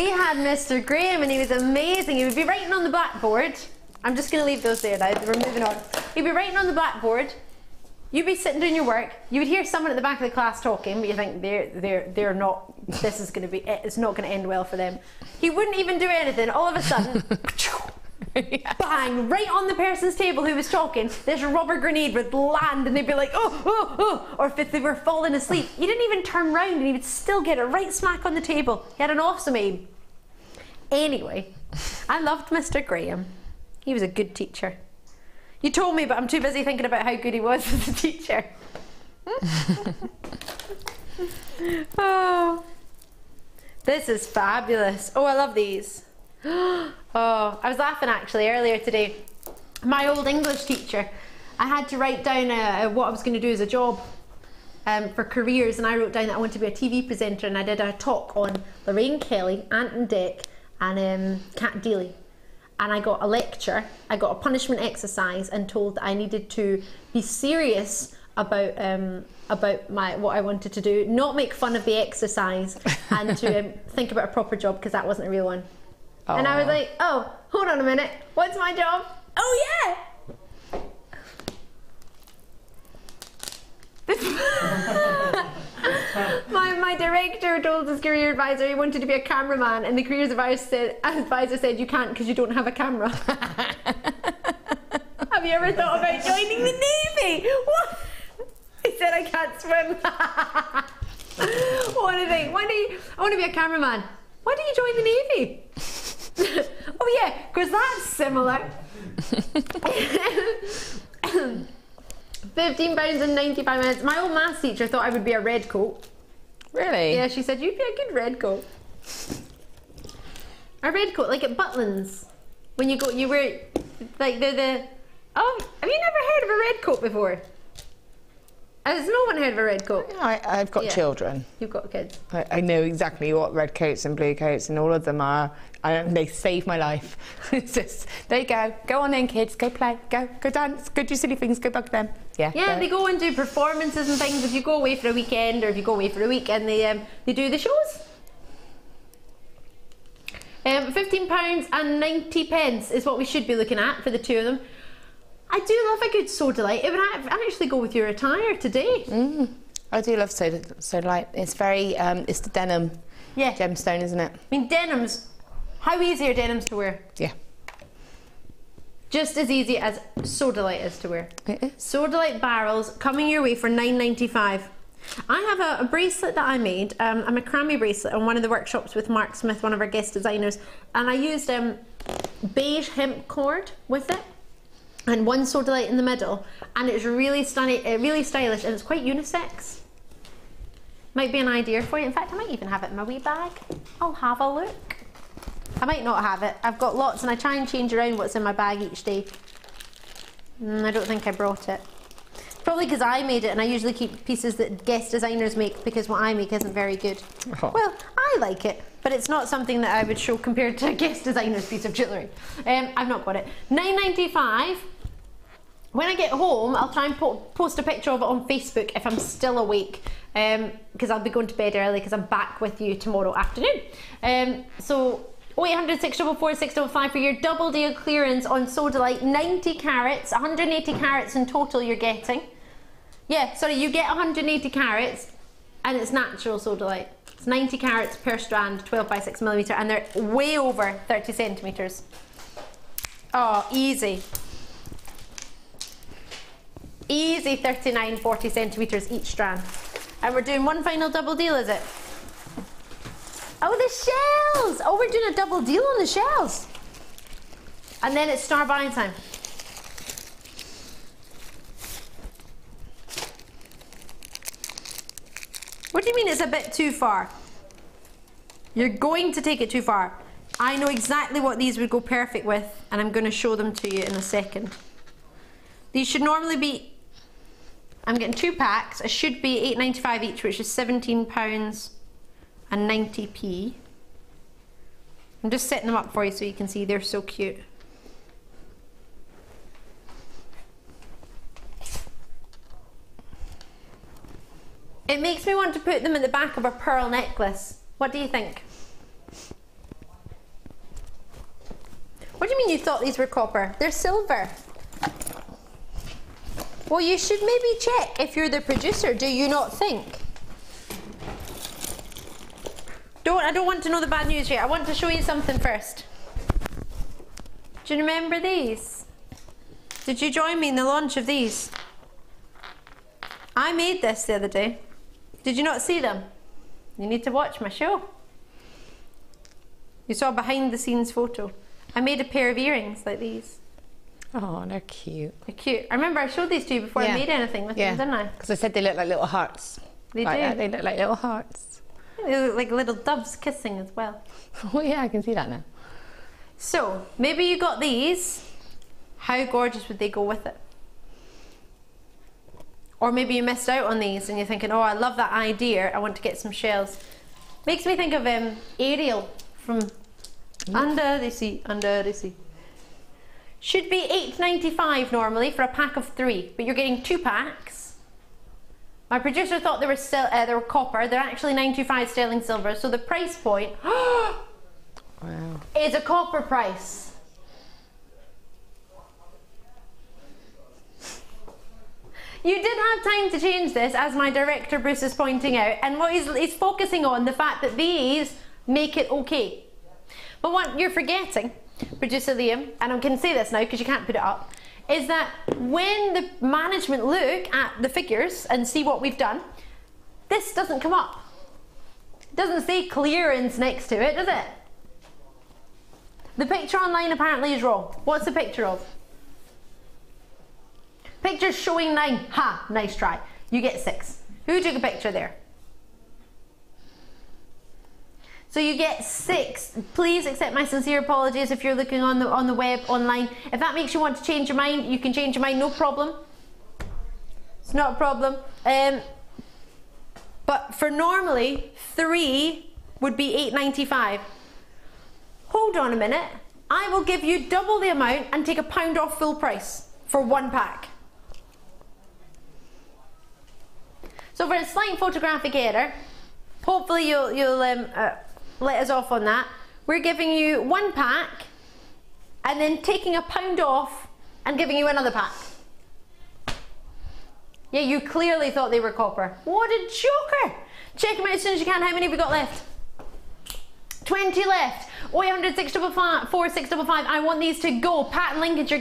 had Mr. Graham and he was amazing. He would be writing on the blackboard. I'm just going to leave those there now. We're moving on. He'd be writing on the blackboard. You'd be sitting doing your work. You would hear someone at the back of the class talking, but you think they're not. This is going to be. It's not going to end well for them. He wouldn't even do anything. All of a sudden, bang, right on the person's table who was talking, this rubber grenade would land and they'd be like, oh, oh, oh. Or if they were falling asleep, he didn't even turn round and he would still get it right smack on the table. He had an awesome aim. Anyway, I loved Mr. Graham. He was a good teacher. You told me, but I'm too busy thinking about how good he was as a teacher. Oh, this is fabulous. Oh, I love these. Oh, I was laughing actually earlier today. My old English teacher, I had to write down what I was going to do as a job for careers, and I wrote down that I wanted to be a TV presenter, and I did a talk on Lorraine Kelly, Ant and Dec, and Cat Dealey. And I got a lecture, I got a punishment exercise, and told that I needed to be serious about what I wanted to do, not make fun of the exercise, and to think about a proper job, because that wasn't a real one. Aww. And I was like, oh, hold on a minute, what's my job? Oh yeah! my director told his career advisor he wanted to be a cameraman, and the careers advisor said you can't because you don't have a camera. Have you ever thought about joining the Navy? What? He said I can't swim. What do you think? I want to be a cameraman. Why don't you join the Navy? Oh yeah, because that's similar. £15.95. My old maths teacher thought I would be a red coat. Really? Yeah, she said you'd be a good red coat. A red coat, like at Butlins. When you wear like the. Oh, have you never heard of a red coat before? Has no one heard of a red coat? I've got children. You've got kids. I know exactly what red coats and blue coats, and all of them are. They save my life. It's just, there you go. Go on then, kids. Go play. Go dance. Go do silly things. Go bug them. Yeah. Yeah, they go and do performances and things. If you go away for a weekend, or if you go away for a week, and they do the shows. £15.90 is what we should be looking at for the two of them. I do love a good sodalite. It would actually go with your attire today. I do love sodalite. It's very, it's the denim gemstone, isn't it? I mean, denims, how easy are denims to wear? Yeah. Just as easy as sodalite is to wear. It is. Sodalite barrels coming your way for £9.95. I have a bracelet that I made, a macrame bracelet on one of the workshops with Mark Smith, one of our guest designers, and I used beige hemp cord with it. And one sodalite in the middle, and it's really stunning, really stylish, and it's quite unisex. Might be an idea for you. In fact, I might even have it in my wee bag. I'll have a look. I might not have it. I've got lots, and I try and change around what's in my bag each day. I don't think I brought it. Probably because I made it, and I usually keep pieces that guest designers make, because what I make isn't very good. Oh. Well, I like it, but it's not something that I would show compared to a guest designer's piece of jewellery. I've not got it. £9.95. When I get home, I'll try and post a picture of it on Facebook if I'm still awake, because I'll be going to bed early because I'm back with you tomorrow afternoon. So 0800 644 655 for your double deal clearance on sodalite, 90 carats, 180 carats in total you're getting. Yeah, sorry, you get 180 carats and it's natural sodalite. It's 90 carats per strand, 12 by 6 millimetre, and they're way over 30 centimetres. Oh, easy. Easy 39, 40 centimetres each strand. And we're doing one final double deal, is it? Oh, the shells! Oh, we're doing a double deal on the shells. And then it's star buying time. What do you mean it's a bit too far? You're going to take it too far. I know exactly what these would go perfect with, and I'm going to show them to you in a second. These should normally be, I'm getting 2 packs, it should be £8.95 each, which is £17.90. I'm just setting them up for you so you can see they're so cute. It makes me want to put them at the back of a pearl necklace. What do you think? What do you mean you thought these were copper? They're silver. Well, you should maybe check if you're the producer, do you not think? I don't want to know the bad news yet. I want to show you something first. Do you remember these? Did you join me in the launch of these? I made this the other day. Did you not see them? You need to watch my show. You saw a behind the scenes photo. I made a pair of earrings like these. Oh, they're cute. They're cute. I remember I showed these to you before I made anything with them, didn't I? Because I said they look like little hearts. They do. They look like little hearts. They look like little doves kissing as well. Oh yeah, I can see that now. So, maybe you got these. How gorgeous would they go with it? Or maybe you missed out on these and you're thinking, oh, I love that idea, I want to get some shells. Makes me think of Ariel from Under the Sea, Under the Sea. Should be $8.95 normally for a pack of 3, but you're getting 2 packs. My producer thought they were copper. They're actually $9.25 sterling silver, so the price point is a copper price. You did have time to change this, as my director Bruce is pointing out, and what he's focusing on the fact that these make it okay. But what you're forgetting, producer Liam, and I can say this now because you can't put it up, is that when the management look at the figures and see what we've done, this doesn't come up. It doesn't say clearance next to it, does it? The picture online apparently is wrong. What's the picture of? Picture's showing 9. Ha, nice try. You get 6. Who took a picture there? So you get 6. Please accept my sincere apologies if you're looking on the web online. If that makes you want to change your mind, you can change your mind, no problem. It's not a problem. But for normally 3 would be $8.95. Hold on a minute. I will give you double the amount and take £1 off full price for 1 pack. So for a slight photographic error, hopefully you'll let us off on that. We're giving you 1 pack and then taking £1 off and giving you another pack. Yeah, you clearly thought they were copper. What a joker! Check them out as soon as you can. How many have we got left? 20 left. 0800 655 4655. I want these to go. Pat and Lincolnshire,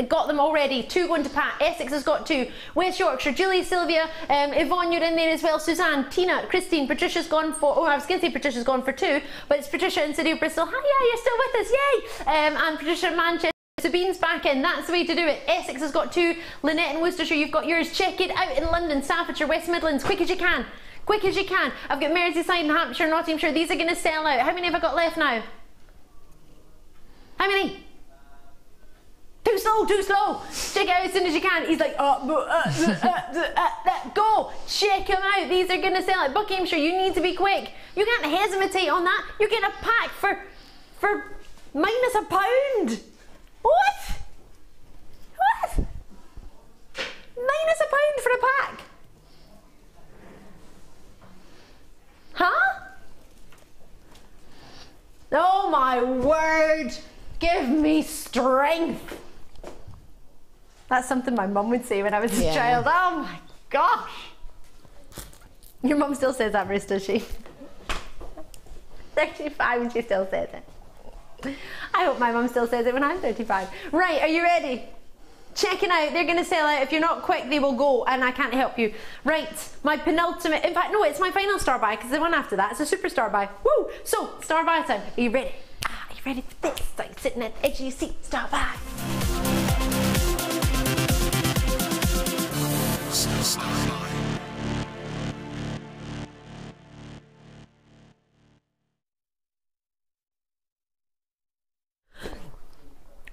got them already. 2 going to Pat. Essex has got 2. West Yorkshire, Julie, Sylvia, Yvonne, you're in there as well. Suzanne, Tina, Christine, Patricia's gone for. Oh, I was going to say Patricia's gone for 2, but it's Patricia in City of Bristol. Hi, yeah, you're still with us. Yay! And Patricia in Manchester. Sabine's back in. That's the way to do it. Essex has got 2. Lynette in Worcestershire, you've got yours. Check it out in London, Staffordshire, West Midlands. Quick as you can. Quick as you can. I've got Merseyside and Hampshire, Nottinghamshire. These are going to sell out. How many have I got left now? How many? Too slow, too slow. Check it out as soon as you can. He's like, go. Check them out. These are going to sell out. Buckinghamshire, you need to be quick. You can't hesitate on that. You're getting a pack for -£1. What? What? -£1 for a pack? Huh? Oh my word! Give me strength! That's something my mum would say when I was a child. Oh my gosh! Your mum still says that, Bruce, does she? 35 and she still says it. I hope my mum still says it when I'm 35. Right, are you ready? Check it out, they're going to sell out. If you're not quick, they will go, and I can't help you. Right, my penultimate, in fact, no, it's my final star buy, because the one after that is a super star buy. Woo! So, star buy time. Are you ready? Are you ready for this? So you're sitting at the edge of your seat, star buy.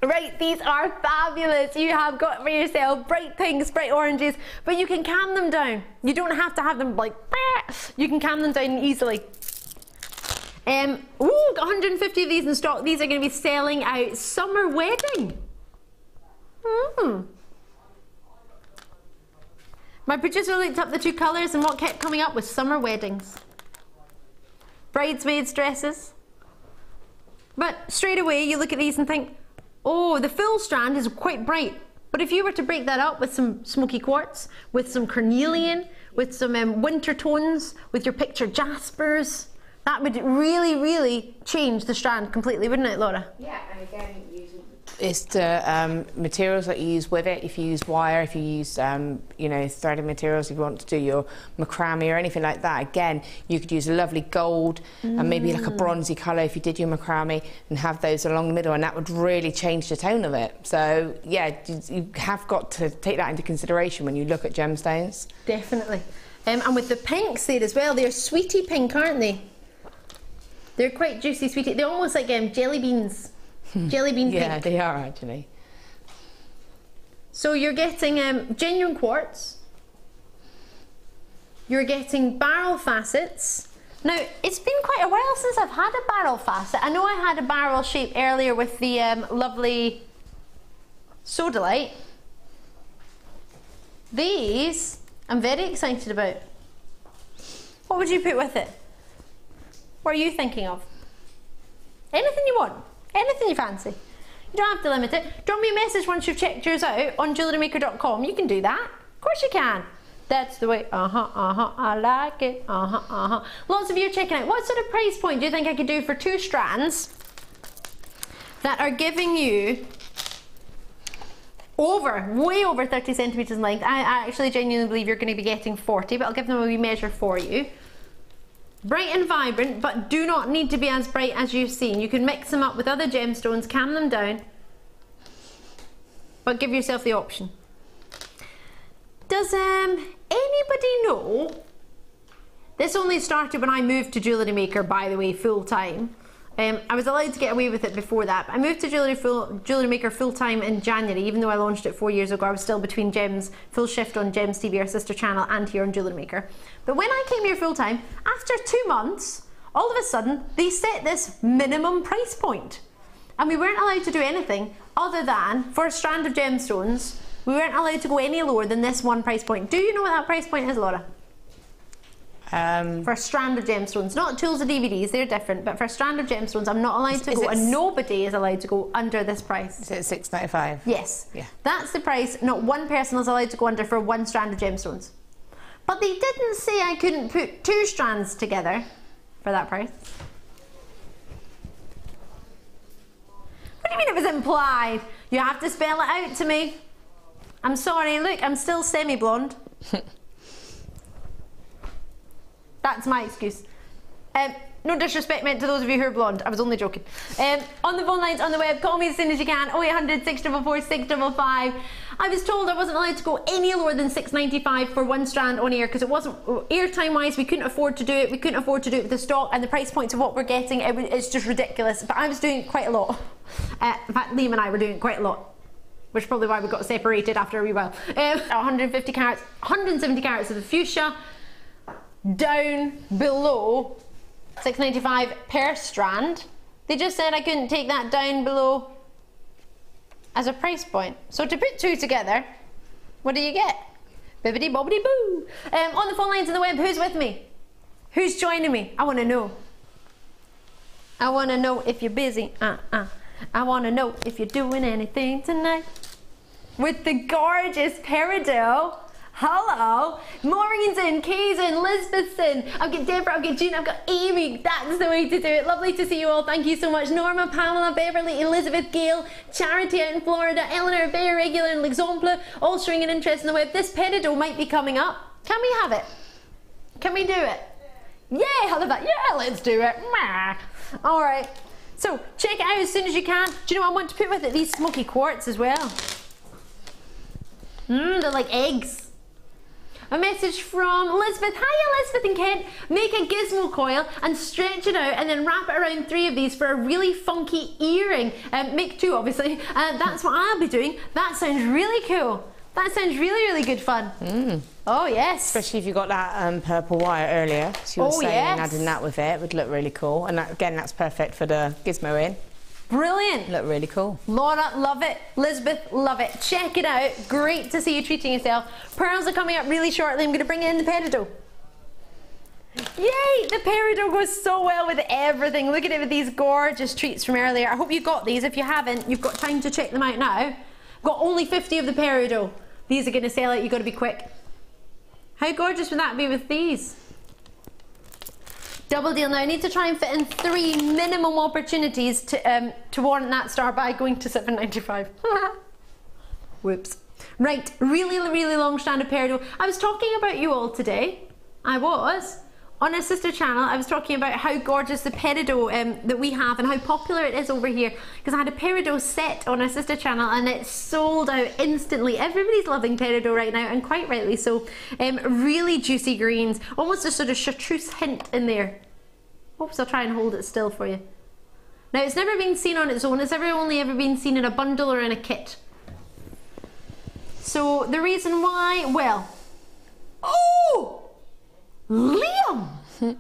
Right, these are fabulous. You have got for yourself bright pinks, bright oranges, but you can calm them down. You don't have to have them like, you can calm them down easily. Ooh, got 150 of these in stock. These are going to be selling out. Summer wedding. My producer looked up the 2 colours and what kept coming up was summer weddings. Bridesmaids dresses. But straight away you look at these and think, oh, the full strand is quite bright. But if you were to break that up with some smoky quartz, with some carnelian, with some winter tones, with your picture jaspers, that would really, really change the strand completely, wouldn't it, Laura? Yeah, and again, using It's the materials that you use with it. If you use wire, if you use you know, threaded materials, if you want to do your macrame or anything like that, again, you could use a lovely gold and maybe like a bronzy colour if you did your macrame, and have those along the middle, and that would really change the tone of it. So yeah, you have got to take that into consideration when you look at gemstones. Definitely. And with the pinks there as well, they're sweetie pink, aren't they? They're quite juicy, sweetie. They're almost like jelly beans. Jelly bean pink. Yeah, they are actually. So you're getting genuine quartz. You're getting barrel facets. Now, it's been quite a while since I've had a barrel facet. I know I had a barrel shape earlier with the lovely sodalite. These, I'm very excited about. What would you put with it? What are you thinking of? Anything you want. Anything you fancy. You don't have to limit it. Drop me a message once you've checked yours out on JewelleryMaker.com. You can do that. Of course you can. That's the way. I like it. Lots of you are checking out. What sort of price point do you think I could do for 2 strands that are giving you way over 30 centimetres in length? I actually genuinely believe you're going to be getting 40, but I'll give them a wee measure for you. Bright and vibrant, but do not need to be as bright as you've seen. You can mix them up with other gemstones, calm them down, but give yourself the option. Does anybody know? This only started when I moved to JewelleryMaker, by the way, full time. I was allowed to get away with it before that, but I moved to JewelleryMaker full time in January. Even though I launched it 4 years ago, I was still between Gems, full shift on Gems TV, our sister channel, and here on JewelleryMaker. But when I came here full time, after 2 months, all of a sudden, they set this minimum price point. And we weren't allowed to do anything other than, for a strand of gemstones, we weren't allowed to go any lower than this one price point. Do you know what that price point is, Laura? For a strand of gemstones, not tools or DVDs, they're different, but for a strand of gemstones, I'm not allowed to go, and nobody is allowed to go under this price. Is it $6.95? Yes. Yeah. That's the price. Not one person is allowed to go under for 1 strand of gemstones. But they didn't say I couldn't put 2 strands together for that price. What do you mean it was implied? You have to spell it out to me. I'm sorry, look, I'm still semi-blonde. That's my excuse. No disrespect meant to those of you who are blonde. I was only joking. On the phone lines, on the web, call me as soon as you can. 0800 644 655. I was told I wasn't allowed to go any lower than $6.95 for 1 strand on air, because it wasn't, airtime wise, we couldn't afford to do it. We couldn't afford to do it with the stock and the price points of what we're getting. It's just ridiculous. But I was doing quite a lot. In fact, Liam and I were doing quite a lot, which is probably why we got separated after a wee while. 150 carats, 170 carats of the fuchsia, down below $6.95 per strand. They just said I couldn't take that down below as a price point. So to put 2 together, what do you get? Bibbidi bobbidi boo. On the phone lines and the web, who's with me? Who's joining me? I want to know. I want to know if you're busy. I want to know if you're doing anything tonight. With the gorgeous peridot. Hello, Maureen's in, Kay's in, Lisbeth's in, I've got Deborah, I've got Jean, I've got Amy. That's the way to do it. Lovely to see you all. Thank you so much. Norma, Pamela, Beverly, Elizabeth, Gail, Charity out in Florida, Eleanor, Bay Regular and L'Exemple, all showing an interest in the web. This peridot might be coming up. Can we have it? Can we do it? Yeah, I love that. Yeah, let's do it. All right. So check it out as soon as you can. Do you know what I want to put with it? These smoky quartz as well. They're like eggs. A message from Elizabeth. Hiya, Elizabeth and Kent. Make a gizmo coil and stretch it out and then wrap it around 3 of these for a really funky earring. Make 2, obviously. That's what I'll be doing. That sounds really cool. That sounds really, really good fun. Oh, yes. Especially if you got that purple wire earlier. So you were saying adding that with it would look really cool. And that, again, that's perfect for the gizmo in. Brilliant. Look really cool. Laura, love it. Elizabeth, love it. Check it out. Great to see you treating yourself. Pearls are coming up really shortly. I'm going to bring in the peridot. Yay! The peridot goes so well with everything. Look at it with these gorgeous treats from earlier. I hope you got these. If you haven't, you've got time to check them out now. I've got only 50 of the peridot. These are going to sell out. You've got to be quick. How gorgeous would that be with these? Double deal. Now I need to try and fit in 3 minimum opportunities to warrant that star by going to $7.95. Whoops. Right, really long strand of peridot. I was talking about you all today. I was. On our sister channel, I was talking about how gorgeous the peridot that we have and how popular it is over here, because I had a peridot set on our sister channel and it sold out instantly. Everybody's loving peridot right now, and quite rightly so. Really juicy greens, almost a sort of chartreuse hint in there. Oops, I'll try and hold it still for you. Now, it's never been seen on its own. It's only ever been seen in a bundle or in a kit. So the reason why, well, oh! Liam! You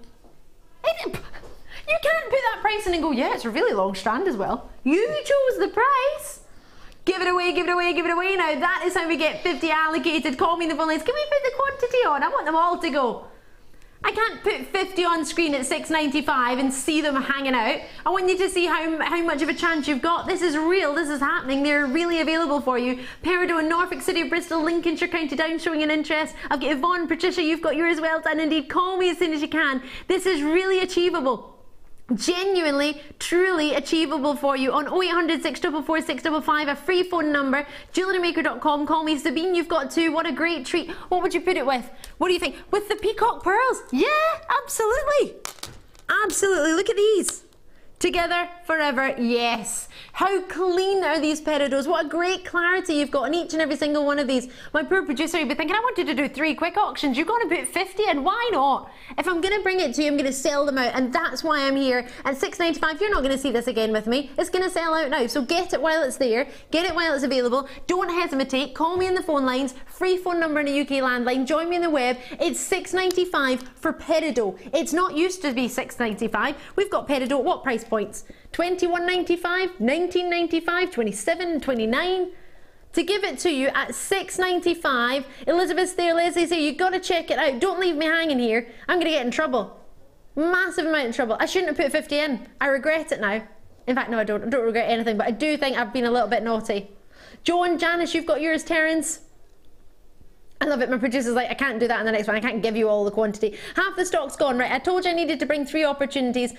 can't put that price in and go, yeah, it's a really long strand as well. You chose the price. Give it away, give it away, give it away. Now that is how we get 50 allocated. Call me in the phone lines. Can we put the quantity on? I want them all to go. I can't put 50 on screen at $6.95 and see them hanging out. I want you to see how much of a chance you've got. This is real, this is happening. They're really available for you. Peridot in Norfolk City, Bristol, Lincolnshire, County Down showing an interest. I've got Yvonne, Patricia, you've got yours well done indeed. Call me as soon as you can. This is really achievable. Genuinely, truly achievable for you on 0800 644 655, a free phone number, JewelleryMaker.com. Call me Sabine, you've got 2. What a great treat. What would you put it with? What do you think? With the peacock pearls? Yeah, absolutely. Absolutely. Look at these. Together forever, yes. How clean are these peridots? What a great clarity you've got in each and every single one of these. My poor producer, you'd be thinking, I wanted to do 3 quick auctions. You're going to put 50 in, why not? If I'm going to bring it to you, I'm going to sell them out, and that's why I'm here. At $6.95, you're not going to see this again with me. It's going to sell out now, so get it while it's there. Get it while it's available. Don't hesitate. Call me in the phone lines. Free phone number in a UK landline. Join me on the web. It's $6.95 for peridot. It's not used to be $6.95. We've got peridot, what price points? $21.95, $19.95, $27, $29. To give it to you at $6.95, Elizabeth's there, Leslie's here, you've got to check it out. Don't leave me hanging here. I'm going to get in trouble. Massive amount of trouble. I shouldn't have put 50 in. I regret it now. In fact, no, I don't regret anything, but I do think I've been a little bit naughty. Joan, Janice, you've got yours, Terence. I love it. My producer's like, I can't do that in the next one. I can't give you all the quantity. Half the stock's gone. Right, I told you I needed to bring 3 opportunities.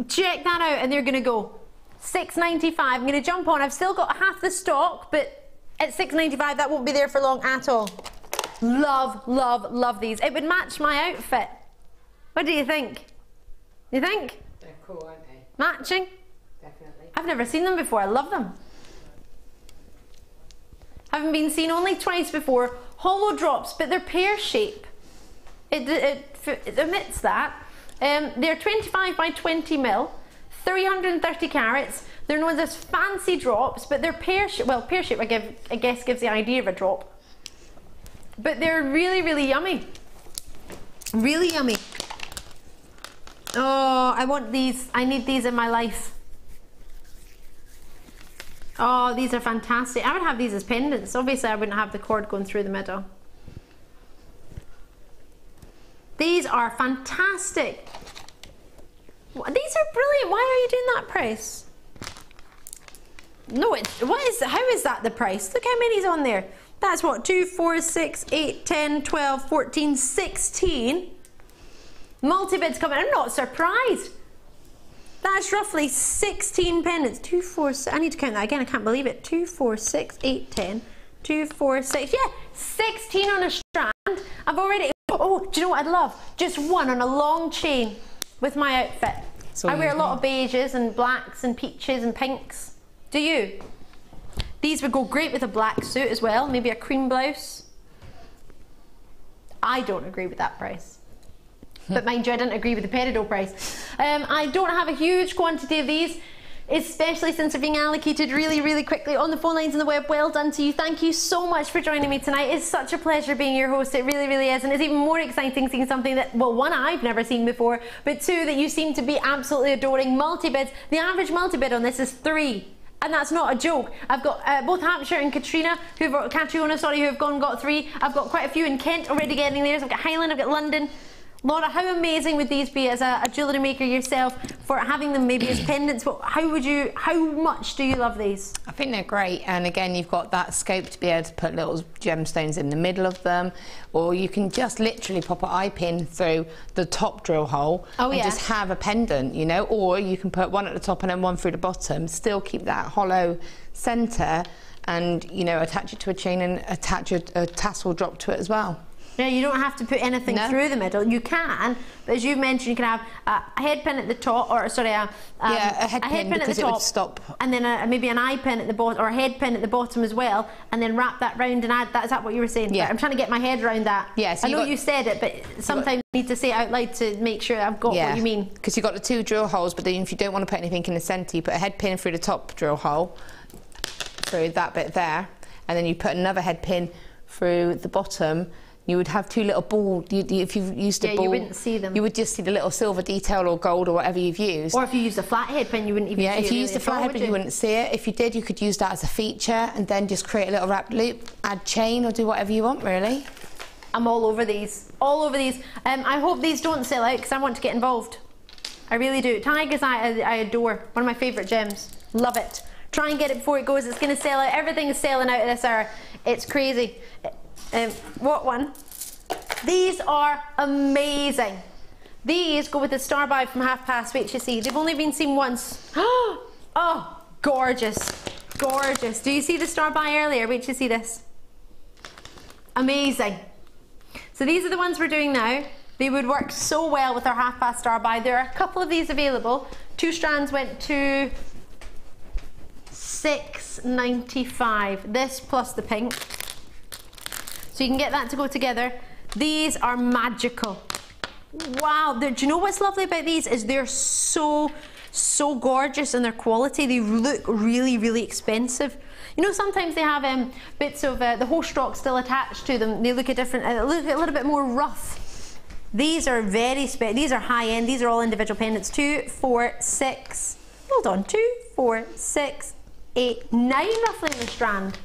Check that out and they're going to go. $6.95. I'm going to jump on. I've still got half the stock, but at $6.95 that won't be there for long at all. Love, love, love these. It would match my outfit. What do you think? You think? They're cool, aren't they? Matching? Definitely. I've never seen them before. I love them. Haven't been seen only twice before. Hollow drops, but they're pear shape. It omits that. They're 25 by 20 mil, 330 carats. They're known as fancy drops, but they're pear shape. Well, pear shape, I guess, gives the idea of a drop. But they're really, really yummy. Really yummy. Oh, I want these. I need these in my life. Oh, these are fantastic. I would have these as pendants. Obviously, I wouldn't have the cord going through the middle. These are fantastic. These are brilliant. Why are you doing that price? No, how is that the price? Look how many's on there. That's what, 2, 4, 6, 8, 10, 12, 14, 16. Multi-bids coming. I'm not surprised. That's roughly 16 pendants. 2, 4, 6. I need to count that again. I can't believe it. 2, 4, 6, 8, 10. 2, 4, 6. Yeah, 16 on a strand. I've already... Oh, do you know what I'd love? Just one on a long chain with my outfit. So I wear a lot of beiges and blacks and peaches and pinks. Do you? These would go great with a black suit as well. Maybe a cream blouse. I don't agree with that price. But mind you, I didn't agree with the peridot price. I don't have a huge quantity of these, especially since they're being allocated really, really quickly on the phone lines and the web. Well done to you. Thank you so much for joining me tonight. It's such a pleasure being your host. It really, really is. And it's even more exciting seeing something that, well, one, I've never seen before, but 2, that you seem to be absolutely adoring. Multi-bids. The average multi-bid on this is 3. And that's not a joke. I've got both Hampshire and Catriona, who have gone got 3. I've got quite a few in Kent already getting theirs. I've got Highland, I've got London. Laura, how amazing would these be as a jewellery maker yourself for having them maybe as pendants? But how much do you love these? I think they're great, and again, you've got that scope to be able to put little gemstones in the middle of them, or you can just literally pop an eye pin through the top drill hole and just have a pendant, you know, or you can put one at the top and then one through the bottom, still keep that hollow centre, and, you know, attach it to a chain and attach a tassel drop to it as well. Now, you don't have to put anything through the middle. You can, but as you mentioned, you can have a head pin at the top, or sorry, a head pin at the top, it would stop, and then maybe an eye pin at the bottom, or a head pin at the bottom as well, and then wrap that round and add that. Is that what you were saying? Yeah. I'm trying to get my head around that. Yeah. So I know you said it, but sometimes I need to say it out loud to make sure I've got what you mean. Because you've got the two drill holes, but then if you don't want to put anything in the centre, you put a head pin through the top drill hole, through that bit there, and then you put another head pin through the bottom. You would have two little balls. If you used a ball, you wouldn't see them. You would just see the little silver detail or gold or whatever you've used. Or if you used a flat head pin, you wouldn't even see it. Yeah, if you used a flat head pin, you wouldn't see it. If you did, you could use that as a feature and then just create a little wrap loop, add chain, or do whatever you want, really. I'm all over these. All over these. I hope these don't sell out because I want to get involved. I really do. Tiger's Eye, I adore. One of my favourite gems. Love it. Try and get it before it goes. It's going to sell out. Everything is selling out at this hour. It's crazy. What one? These are amazing. These go with the star by from Half Past. Wait, you see, they've only been seen once. Oh, gorgeous, gorgeous. Do you see the star by earlier? Wait, you see this. Amazing. So these are the ones we're doing now. They would work so well with our Half Past star by. There are a couple of these available. 2 strands went to $6.95. This plus the pink. So you can get that to go together. These are magical. Wow, do you know what's lovely about these is they're so gorgeous in their quality. They look really, really expensive. You know, sometimes they have bits of the whole stroke still attached to them. They look a different, look a little bit more rough. These are these are high end. These are all individual pendants. 2, 4, 6. Hold on, 2, 4, 6, 8, 9 roughly in the strand.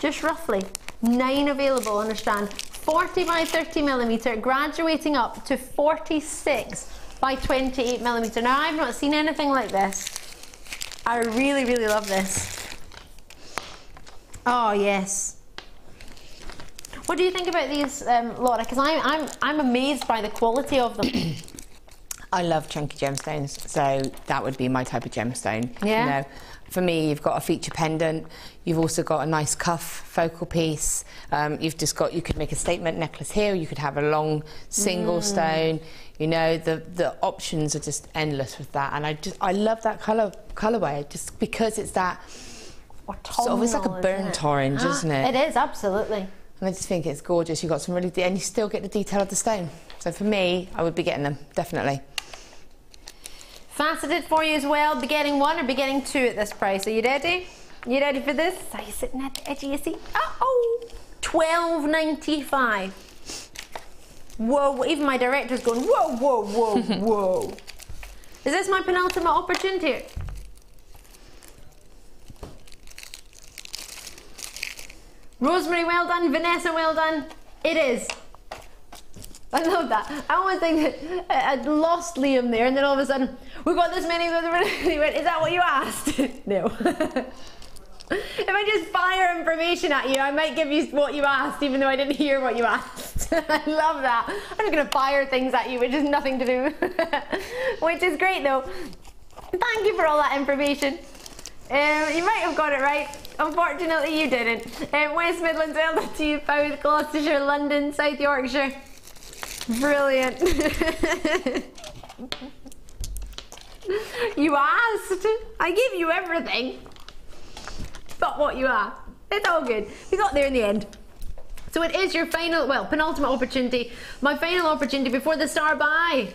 Just roughly 9 available on the strand. 40 by 30 millimeter, graduating up to 46 by 28 millimeter. Now, I've not seen anything like this. I really, really love this. Oh yes. What do you think about these, Laura? Because I'm amazed by the quality of them. I love chunky gemstones, so that would be my type of gemstone. Yeah. You know, for me, you've got a feature pendant. You've also got a nice cuff focal piece. You've just got, you could make a statement necklace here. You could have a long single stone. You know, the options are just endless with that. And I love that colorway, just because it's that sort of, it's like a burnt orange, isn't it? It is, absolutely. And I just think it's gorgeous. You've got some really, and you still get the detail of the stone. So for me, I would be getting them, definitely. Faceted for you as well. Be getting 1 or be getting 2 at this price. Are you ready? You ready for this? Are you sitting at the edge of your seat? Uh-oh! $12.95. Whoa, even my director's going, whoa, whoa, whoa, whoa. Is this my penultimate opportunity? Rosemary, well done. Vanessa, well done. It is. I love that. I always think that I'd lost Liam there, and then all of a sudden, we've got this many. He went, is that what you asked? No. If I just fire information at you, I might give you what you asked, even though I didn't hear what you asked. I love that. I'm just going to fire things at you, which has nothing to do. Which is great, though. Thank you for all that information. You might have got it right. Unfortunately, you didn't. West Midlands, LW, South Gloucestershire, London, South Yorkshire. Brilliant. You asked. I gave you everything. But what you are. It's all good. We got there in the end. So it is your final, well, penultimate opportunity. My final opportunity before the star by.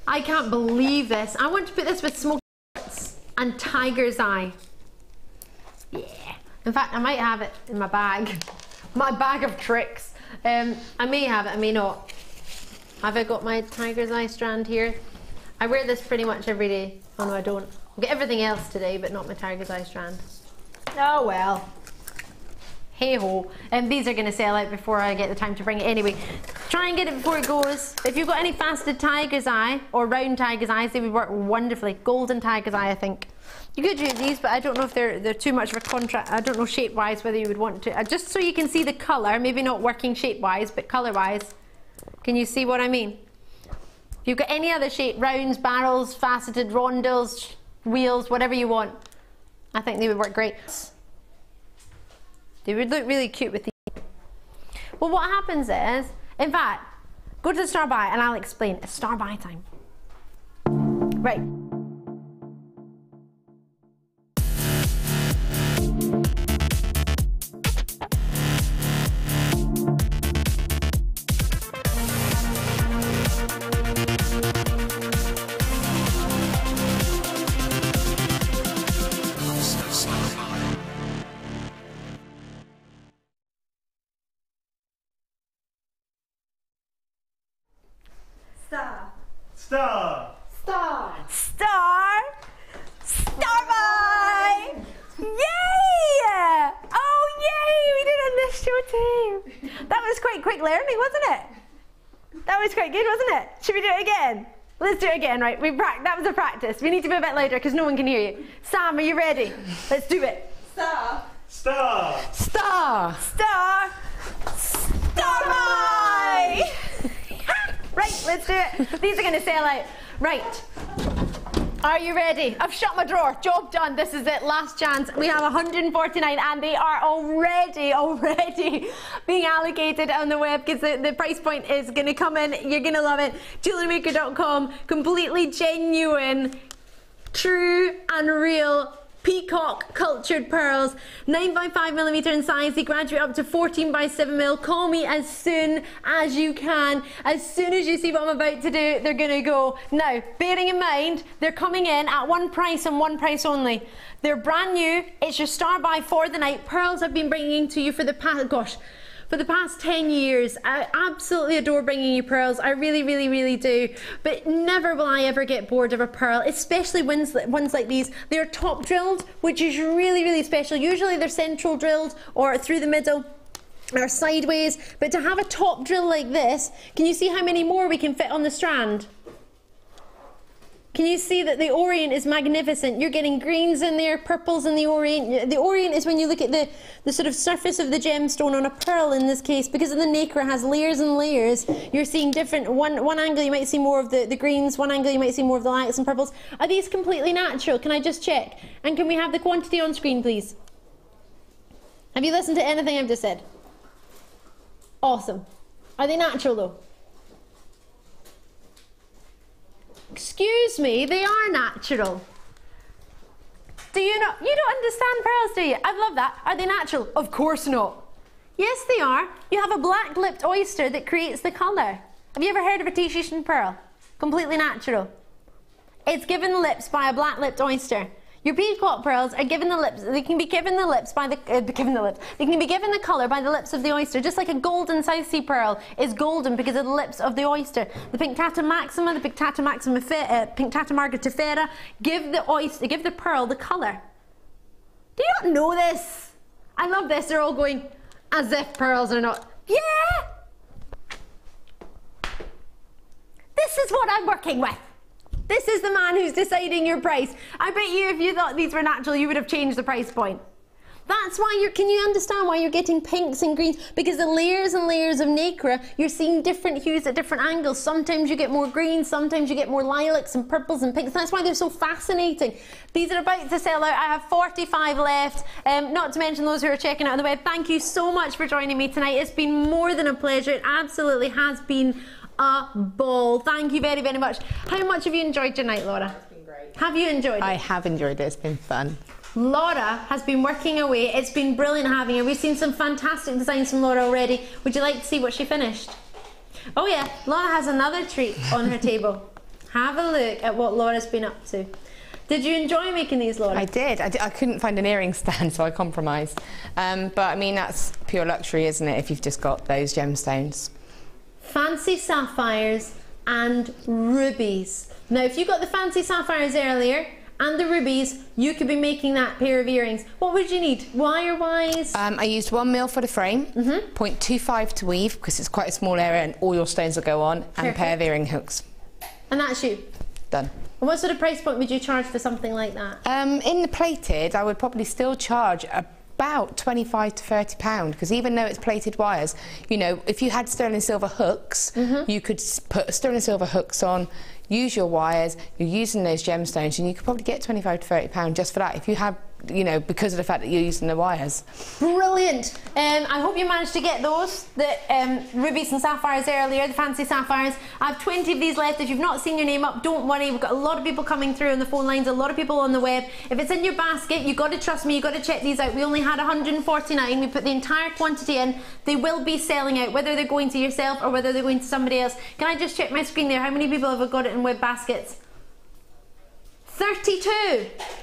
I can't believe this. I want to put this with Smoky Quartz and Tiger's Eye. Yeah. In fact, I might have it in my bag. My bag of tricks. I may have it, I may not. Have I got my Tiger's Eye strand here? I wear this pretty much every day. Oh no, I don't. I'll get everything else today, but not my Tiger's Eye strand. Oh well. hey ho. And these are going to sell out before I get the time to bring it anyway. Try and get it before it goes. If you've got any faceted tiger's eye or round tiger's eyes, they would work wonderfully. Golden tiger's eye, I think. You could use these, but I don't know if they're too much of a contrast. I don't know shape-wise whether you would want to. Just so you can see the colour, maybe not working shape-wise, but colour-wise. Can you see what I mean? If you've got any other shape, rounds, barrels, faceted, rondels, wheels, whatever you want, I think they would work great. They would look really cute with these. Well, what happens is, in fact, go to the star buy and I'll explain. It's star buy time. Right. Star. Star buy! Yay! Oh yay! We did it on this show too. That was quite quick learning, wasn't it? That was quite good, wasn't it? Should we do it again? Let's do it again, right? That was a practice. We need to be a bit louder because no one can hear you. Sam, are you ready? Let's do it. Star buy! Right, let's do it. These are going to sell out. Right. Are you ready? I've shut my drawer. Job done. This is it. Last chance. We have 149 and they are already being allocated on the web because the price point is going to come in. You're going to love it. JewelleryMaker.com. Completely genuine, true and real peacock cultured pearls, 9x5mm in size. They graduate up to 14x7mm. Call me as soon as you can. As soon as you see what I'm about to do, they're gonna go. Now, bearing in mind, they're coming in at one price and one price only. They're brand new. It's your star buy for the night. Pearls I've been bringing to you for the past, for the past 10 years. I absolutely adore bringing you pearls. I really do. But never will I ever get bored of a pearl, especially ones like these. They're top drilled, which is really special. Usually they're central drilled or through the middle or sideways. But to have a top drill like this, can you see how many more we can fit on the strand? Can you see that the orient is magnificent? You're getting greens in there, purples in the orient. The orient is when you look at the sort of surface of the gemstone on a pearl in this case, because of the nacre has layers and layers. You're seeing different, one angle you might see more of the greens, one angle you might see more of the lilacs and purples. Are these completely natural? Can I just check? And can we have the quantity on screen, please? Have you listened to anything I've just said? Awesome. Are they natural though? Excuse me, they are natural. Do you not? You don't understand pearls, do you? I love that. Are they natural? Of course not. Yes, they are. You have a black-lipped oyster that creates the colour. Have you ever heard of a Tahitian pearl? Completely natural. It's given the lips by a black-lipped oyster. Your peacock pearls are given the lips. They can be given the lips by the They can be given the colour by the lips of the oyster, just like a golden South Sea pearl is golden because of the lips of the oyster. The Pinctata maxima, the Pinctata margitifera give the pearl the colour. Do you not know this? I love this. They're all going as if pearls are not. Yeah. This is what I'm working with. This is the man who's deciding your price. I bet you if you thought these were natural, you would have changed the price point. That's why can you understand why you're getting pinks and greens? Because the layers and layers of nacre, you're seeing different hues at different angles. Sometimes you get more greens, sometimes you get more lilacs and purples and pinks. That's why they're so fascinating. These are about to sell out. I have 45 left, not to mention those who are checking out on the web. Thank you so much for joining me tonight. It's been more than a pleasure. It absolutely has been a ball. Thank you very much. How much have you enjoyed your night, Laura? It's been great. Have you enjoyed it? I have enjoyed it. It's been fun. Laura has been working away. It's been brilliant having her. We've seen some fantastic designs from Laura already. Would you like to see what she finished? Oh yeah, Laura has another treat on her table. Have a look at what Laura's been up to. Did you enjoy making these, Laura? I did. I couldn't find an earring stand, so I compromised. But I mean, that's pure luxury, isn't it, if you've just got those gemstones? Fancy sapphires and rubies. Now, if you got the fancy sapphires earlier and the rubies, you could be making that pair of earrings. What would you need, wire-wise? I used 1 mil for the frame, 0.25 to weave, because it's quite a small area and all your stones will go on, and a pair of earring hooks. And that's you? Done. And what sort of price point would you charge for something like that? In the plated, I would probably still charge about £25 to £30, because even though it's plated wires, you know, if you had sterling silver hooks, you could put sterling silver hooks on, use your wires, you're using those gemstones, and you could probably get £25 to £30 just for that, if you have, you know, because of the fact that you're using the wires. Brilliant. I hope you managed to get those, the rubies and sapphires earlier, the fancy sapphires. I have 20 of these left. If you've not seen your name up, don't worry. We've got a lot of people coming through on the phone lines, a lot of people on the web. If it's in your basket, you've got to trust me, you've got to check these out. We only had 149. We put the entire quantity in. They will be selling out, whether they're going to yourself or whether they're going to somebody else. Can I just check my screen there? How many people have got it in web baskets? 32.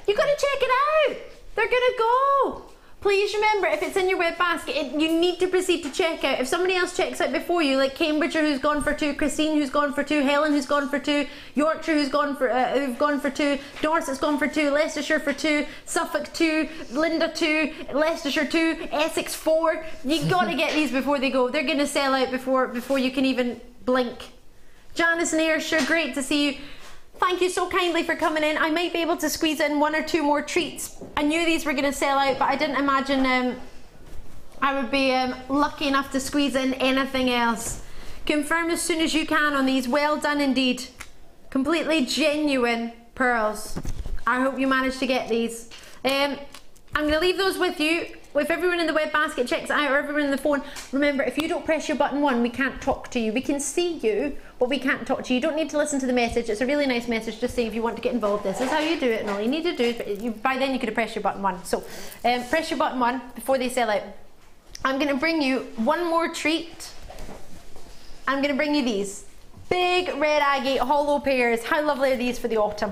You've got to check it out. They're gonna go. Please remember, if it's in your web basket, you need to proceed to check out. If somebody else checks out before you, like Cambridgeshire who's gone for 2, Christine who's gone for 2, Helen who's gone for 2, Yorkshire who've gone for 2, Dorset's gone for 2, Leicestershire for 2, Suffolk 2, Linda 2, Leicestershire 2, Essex 4. You gotta get these before they go. They're gonna sell out before you can even blink. Janice and Ayrshire, great to see you. Thank you so kindly for coming in. I might be able to squeeze in 1 or 2 more treats. I knew these were going to sell out, but I didn't imagine I would be lucky enough to squeeze in anything else. Confirm as soon as you can on these. Well done indeed. Completely genuine pearls. I hope you managed to get these. I'm going to leave those with you. If everyone in the web basket checks it out, or everyone in the phone, remember, if you don't press your button 1, we can't talk to you. We can see you, but we can't talk to you. You don't need to listen to the message. It's a really nice message just saying if you want to get involved. This is how you do it, and all you need to do is, by then you could have pressed your button 1. So press your button 1 before they sell out. I'm going to bring you one more treat. I'm going to bring you these big red agate hollow pairs. How lovely are these for the autumn?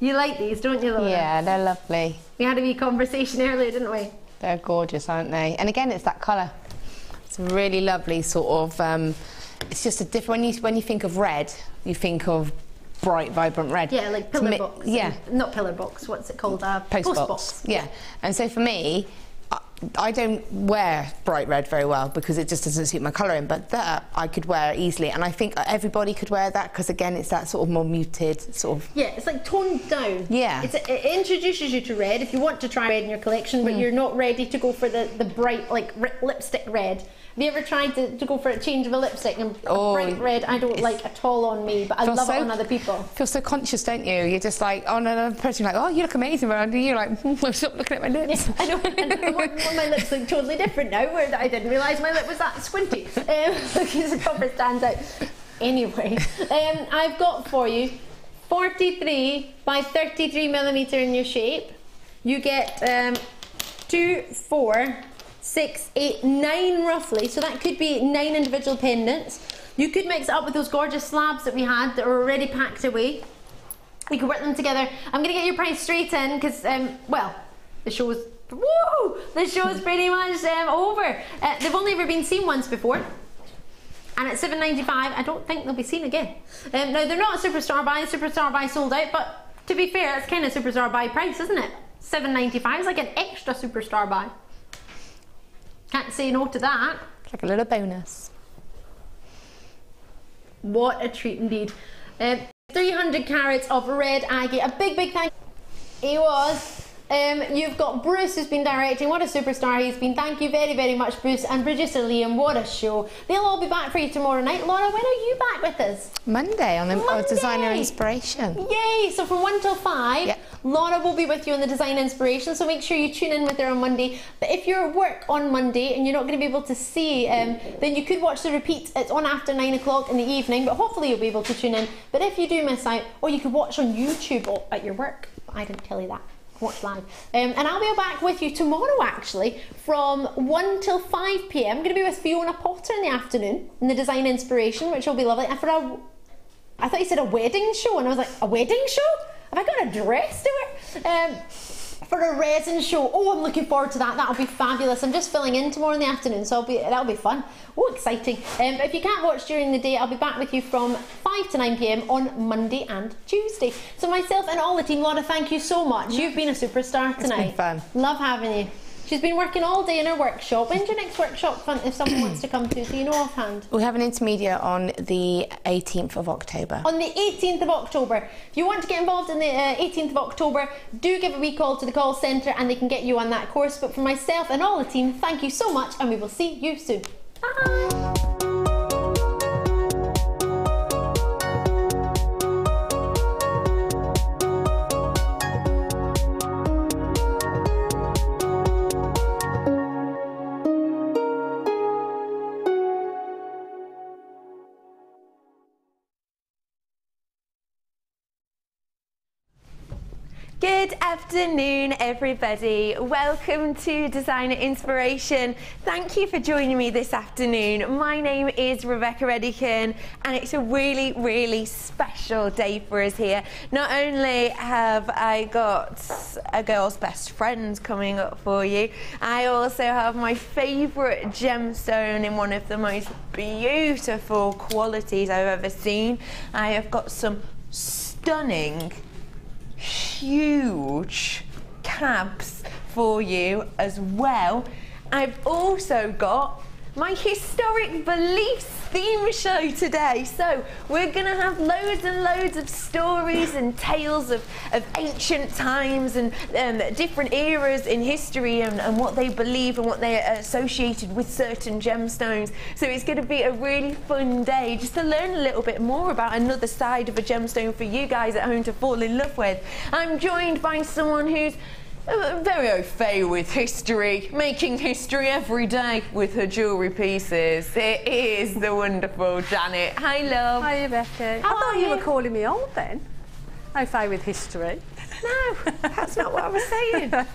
You like these, don't you, Laura? Yeah, they're lovely. We had a wee conversation earlier, didn't we? They're gorgeous, aren't they? And again, it's that colour. It's a really lovely sort of, it's just a different, when you think of red, you think of bright, vibrant red. Yeah, like pillar box. Yeah. Not pillar box, what's it called? Post box. Yeah. And so for me, I don't wear bright red very well because it just doesn't suit my colouring, but that I could wear easily, and I think everybody could wear that because again it's that sort of more muted sort of... Yeah, it's like toned down. Yeah. It introduces you to red if you want to try red in your collection, but you're not ready to go for the bright, like lipstick red. Have you ever tried to go for a change of a lipstick and bright red? I don't like at all on me, but I love it on other people. Feel so conscious, don't you? You're just like, oh, another person like, oh, you look amazing, but you're like, stop looking at my lips. Yeah, I know, and my lips look totally different now, where I didn't realise my lip was that squinty. The cover stands out. Anyway, I've got for you 43 by 33 millimetre in your shape. You get 2, 4, 6, 8, 9 roughly, so that could be 9 individual pendants. You could mix it up with those gorgeous slabs that we had that are already packed away. You could work them together. I'm going to get your price straight in because, well, the show's pretty much over. They've only ever been seen once before, and at $7.95, I don't think they'll be seen again. Now, they're not a superstar buy. Superstar buy sold out, but to be fair, that's kind of superstar buy price, isn't it? $7.95 is like an extra superstar buy. Can't say no to that. It's like a little bonus. What a treat indeed. 300 carats of red agate. A big thank you. He was. You've got Bruce who's been directing. What a superstar he's been. Thank you very much, Bruce. And producer Liam, what a show. They'll all be back for you tomorrow night. Laura, when are you back with us? Monday on the Designer Inspiration. Yay! So from 1 till 5, yep. Laura will be with you on the Design Inspiration, so make sure you tune in with her on Monday. But if you're at work on Monday and you're not going to be able to see, then you could watch the repeat. It's on after 9 o'clock in the evening, but hopefully you'll be able to tune in. But if you do miss out, or you could watch on YouTube at your work. I didn't tell you that. Watch live. And I'll be back with you tomorrow actually from 1 till 5 p.m. I'm going to be with Fiona Potter in the afternoon in the Design Inspiration, which will be lovely. And for I thought you said a wedding show, and I was like, a wedding show? Have I got a dress to wear? for a resin show. Oh, I'm looking forward to that. That'll be fabulous. I'm just filling in tomorrow in the afternoon, so that'll be fun. Oh, exciting. But if you can't watch during the day, I'll be back with you from 5 to 9 p.m. on Monday and Tuesday. So myself and all the team, Laura, thank you so much. You've been a superstar tonight. It's been fun. Love having you. She's been working all day in her workshop. When's your next workshop fun if someone wants to come to? Do you know offhand? We have an intermediate on the 18th of October. On the 18th of October. If you want to get involved in the 18th of October, do give a wee call to the call centre and they can get you on that course. But for myself and all the team, thank you so much and we will see you soon. Bye! Good afternoon, everybody. Welcome to Designer Inspiration. Thank you for joining me this afternoon. My name is Rebecca Redican and it's a really, really special day for us here. Not only have I got a girl's best friend coming up for you, I also have my favourite gemstone in one of the most beautiful qualities I've ever seen. I have got some stunning huge cabs for you as well. I've also got my historic beliefs theme show today. So we're gonna have loads and loads of stories and tales of ancient times and different eras in history and what they believe and what they are associated with certain gemstones. So it's gonna be a really fun day just to learn a little bit more about another side of a gemstone for you guys at home to fall in love with. I'm joined by someone who's very au fait with history, making history every day with her jewellery pieces. It is the wonderful Janet. Hi, love. Hi, Rebecca. How I thought are you you? were calling me old then. Au fait with history. No, that's not what I was saying.